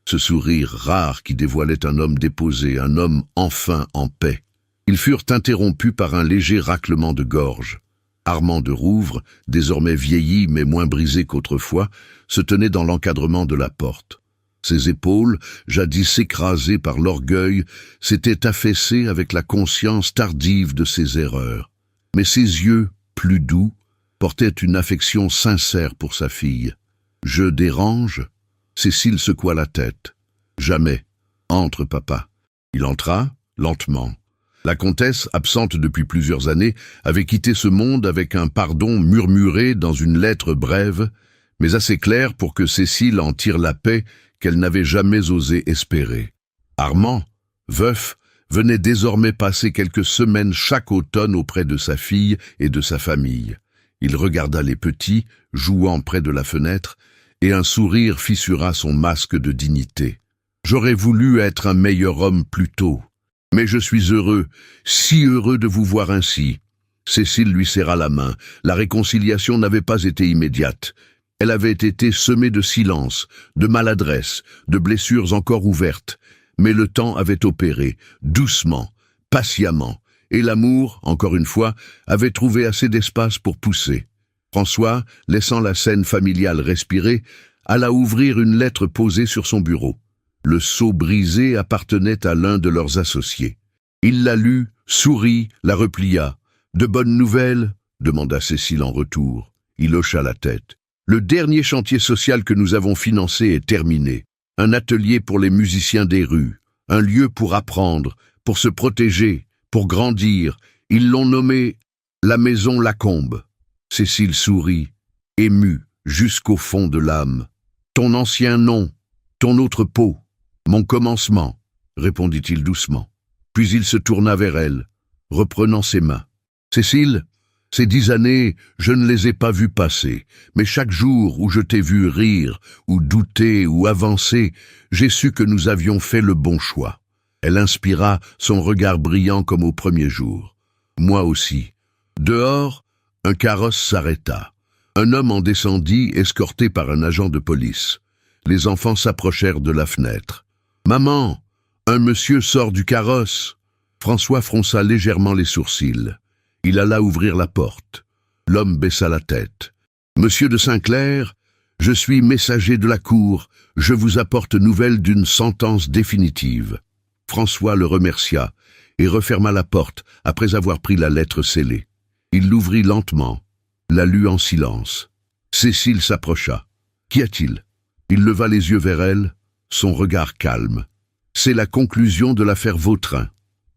ce sourire rare qui dévoilait un homme déposé, un homme enfin en paix. Ils furent interrompus par un léger raclement de gorge. Armand de Rouvres, désormais vieilli mais moins brisé qu'autrefois, se tenait dans l'encadrement de la porte. Ses épaules, jadis écrasées par l'orgueil, s'étaient affaissées avec la conscience tardive de ses erreurs. Mais ses yeux, plus doux, portaient une affection sincère pour sa fille. « Je dérange ?» Cécile secoua la tête. « Jamais. Entre, papa. » Il entra, lentement. La comtesse, absente depuis plusieurs années, avait quitté ce monde avec un pardon murmuré dans une lettre brève, mais assez claire pour que Cécile en tire la paix qu'elle n'avait jamais osé espérer. Armand, veuf, venait désormais passer quelques semaines chaque automne auprès de sa fille et de sa famille. Il regarda les petits, jouant près de la fenêtre, et un sourire fissura son masque de dignité. « J'aurais voulu être un meilleur homme plus tôt, mais je suis heureux, si heureux de vous voir ainsi. » Cécile lui serra la main. La réconciliation n'avait pas été immédiate. Elle avait été semée de silence, de maladresse, de blessures encore ouvertes. Mais le temps avait opéré, doucement, patiemment, et l'amour, encore une fois, avait trouvé assez d'espace pour pousser. François, laissant la scène familiale respirer, alla ouvrir une lettre posée sur son bureau. Le sceau brisé appartenait à l'un de leurs associés. Il la lut, sourit, la replia. « De bonnes nouvelles ?» demanda Cécile en retour. Il hocha la tête. « Le dernier chantier social que nous avons financé est terminé. Un atelier pour les musiciens des rues, un lieu pour apprendre, pour se protéger, pour grandir. Ils l'ont nommé la Maison Lacombe. » Cécile sourit, émue jusqu'au fond de l'âme. « Ton ancien nom, ton autre peau, mon commencement, » répondit-il doucement. Puis il se tourna vers elle, reprenant ses mains. « Cécile, ces 10 années, je ne les ai pas vues passer, mais chaque jour où je t'ai vu rire, ou douter, ou avancer, j'ai su que nous avions fait le bon choix. Elle inspira son regard brillant comme au premier jour. Moi aussi. Dehors, un carrosse s'arrêta. Un homme en descendit, escorté par un agent de police. Les enfants s'approchèrent de la fenêtre. « Maman, un monsieur sort du carrosse !» François fronça légèrement les sourcils. Il alla ouvrir la porte. L'homme baissa la tête. « Monsieur de Saint-Clair, je suis messager de la cour. Je vous apporte nouvelle d'une sentence définitive. » François le remercia et referma la porte après avoir pris la lettre scellée. Il l'ouvrit lentement, la lut en silence. Cécile s'approcha. « Qu'y a-t-il » Il leva les yeux vers elle, son regard calme. « C'est la conclusion de l'affaire Vautrin. »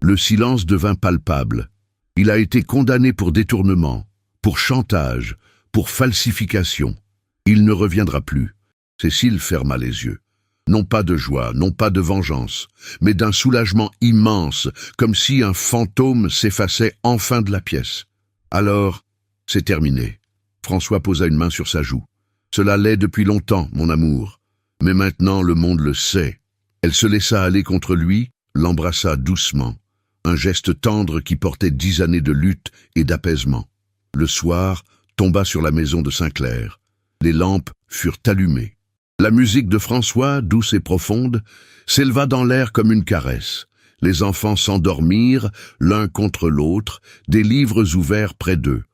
Le silence devint palpable. Il a été condamné pour détournement, pour chantage, pour falsification. Il ne reviendra plus. Cécile ferma les yeux. Non pas de joie, non pas de vengeance, mais d'un soulagement immense, comme si un fantôme s'effaçait enfin de la pièce. Alors, c'est terminé. François posa une main sur sa joue. Cela l'est depuis longtemps, mon amour. Mais maintenant, le monde le sait. Elle se laissa aller contre lui, l'embrassa doucement. Un geste tendre qui portait 10 années de lutte et d'apaisement. Le soir tomba sur la maison de Saint-Clair. Les lampes furent allumées. La musique de François, douce et profonde, s'éleva dans l'air comme une caresse. Les enfants s'endormirent, l'un contre l'autre, des livres ouverts près d'eux.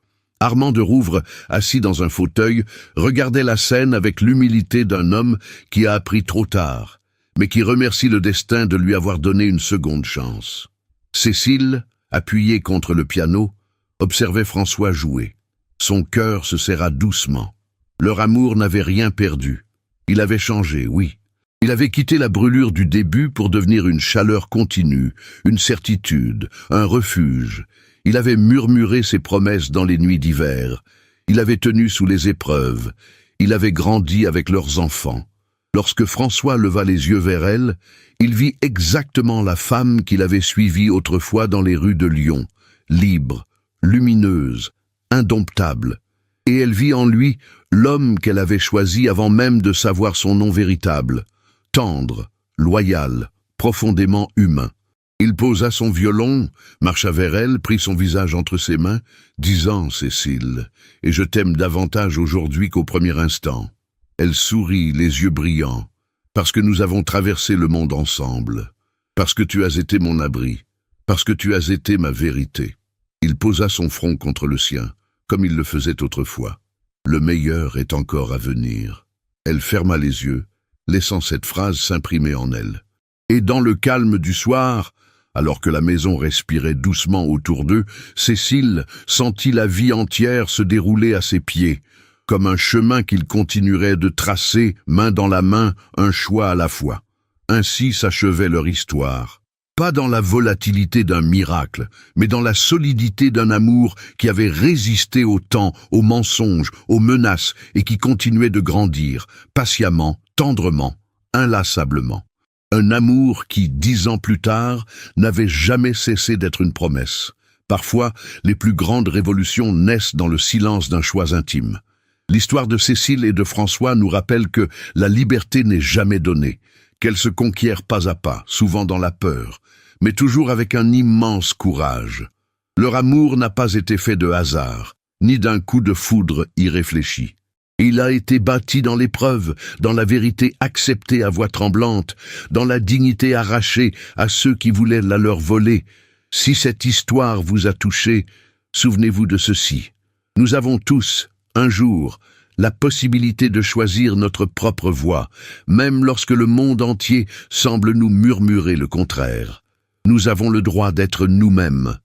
Armand de Rouvre, assis dans un fauteuil, regardait la scène avec l'humilité d'un homme qui a appris trop tard, mais qui remercie le destin de lui avoir donné une seconde chance. Cécile, appuyée contre le piano, observait François jouer. Son cœur se serra doucement. Leur amour n'avait rien perdu. Il avait changé, oui. Il avait quitté la brûlure du début pour devenir une chaleur continue, une certitude, un refuge. Il avait murmuré ses promesses dans les nuits d'hiver. Il avait tenu sous les épreuves. Il avait grandi avec leurs enfants. Lorsque François leva les yeux vers elle, il vit exactement la femme qu'il avait suivie autrefois dans les rues de Lyon, libre, lumineuse, indomptable. Et elle vit en lui l'homme qu'elle avait choisi avant même de savoir son nom véritable, tendre, loyal, profondément humain. Il posa son violon, marcha vers elle, prit son visage entre ses mains, disant « Cécile, et je t'aime davantage aujourd'hui qu'au premier instant. » Elle sourit, les yeux brillants, « Parce que nous avons traversé le monde ensemble, parce que tu as été mon abri, parce que tu as été ma vérité. » Il posa son front contre le sien, comme il le faisait autrefois. « Le meilleur est encore à venir. » Elle ferma les yeux, laissant cette phrase s'imprimer en elle. Et dans le calme du soir, alors que la maison respirait doucement autour d'eux, Cécile sentit la vie entière se dérouler à ses pieds, comme un chemin qu'il continuerait de tracer, main dans la main, un choix à la fois. Ainsi s'achevait leur histoire. Pas dans la volatilité d'un miracle, mais dans la solidité d'un amour qui avait résisté au temps, aux mensonges, aux menaces, et qui continuait de grandir, patiemment, tendrement, inlassablement. Un amour qui, 10 ans plus tard, n'avait jamais cessé d'être une promesse. Parfois, les plus grandes révolutions naissent dans le silence d'un choix intime. L'histoire de Cécile et de François nous rappelle que la liberté n'est jamais donnée, qu'elle se conquiert pas à pas, souvent dans la peur, mais toujours avec un immense courage. Leur amour n'a pas été fait de hasard, ni d'un coup de foudre irréfléchi. Il a été bâti dans l'épreuve, dans la vérité acceptée à voix tremblante, dans la dignité arrachée à ceux qui voulaient la leur voler. Si cette histoire vous a touché, souvenez-vous de ceci. Nous avons tous, un jour, la possibilité de choisir notre propre voie, même lorsque le monde entier semble nous murmurer le contraire. Nous avons le droit d'être nous-mêmes,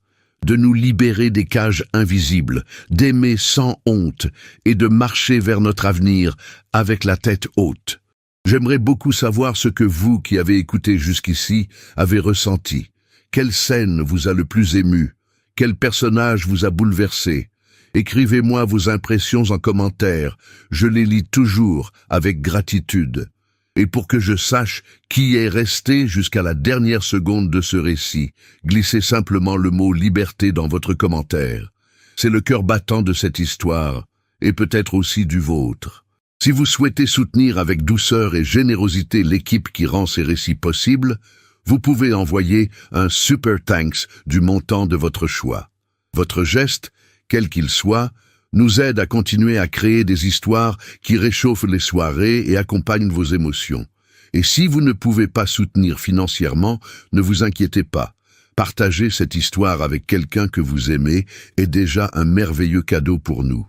de nous libérer des cages invisibles, d'aimer sans honte et de marcher vers notre avenir avec la tête haute. J'aimerais beaucoup savoir ce que vous qui avez écouté jusqu'ici avez ressenti. Quelle scène vous a le plus ému? Quel personnage vous a bouleversé? Écrivez-moi vos impressions en commentaire, je les lis toujours avec gratitude. Et pour que je sache qui est resté jusqu'à la dernière seconde de ce récit, glissez simplement le mot « liberté » dans votre commentaire. C'est le cœur battant de cette histoire, et peut-être aussi du vôtre. Si vous souhaitez soutenir avec douceur et générosité l'équipe qui rend ces récits possibles, Vous pouvez envoyer un Super Thanks du montant de votre choix. Votre geste, quel qu'il soit, nous aide à continuer à créer des histoires qui réchauffent les soirées et accompagnent vos émotions. Et si vous ne pouvez pas soutenir financièrement, ne vous inquiétez pas. Partager cette histoire avec quelqu'un que vous aimez est déjà un merveilleux cadeau pour nous.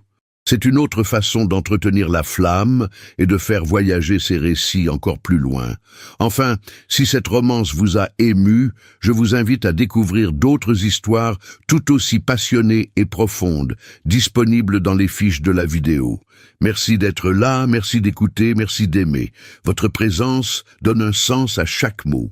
C'est une autre façon d'entretenir la flamme et de faire voyager ces récits encore plus loin. Enfin, si cette romance vous a ému, je vous invite à découvrir d'autres histoires tout aussi passionnées et profondes, disponibles dans les fiches de la vidéo. Merci d'être là, merci d'écouter, merci d'aimer. Votre présence donne un sens à chaque mot.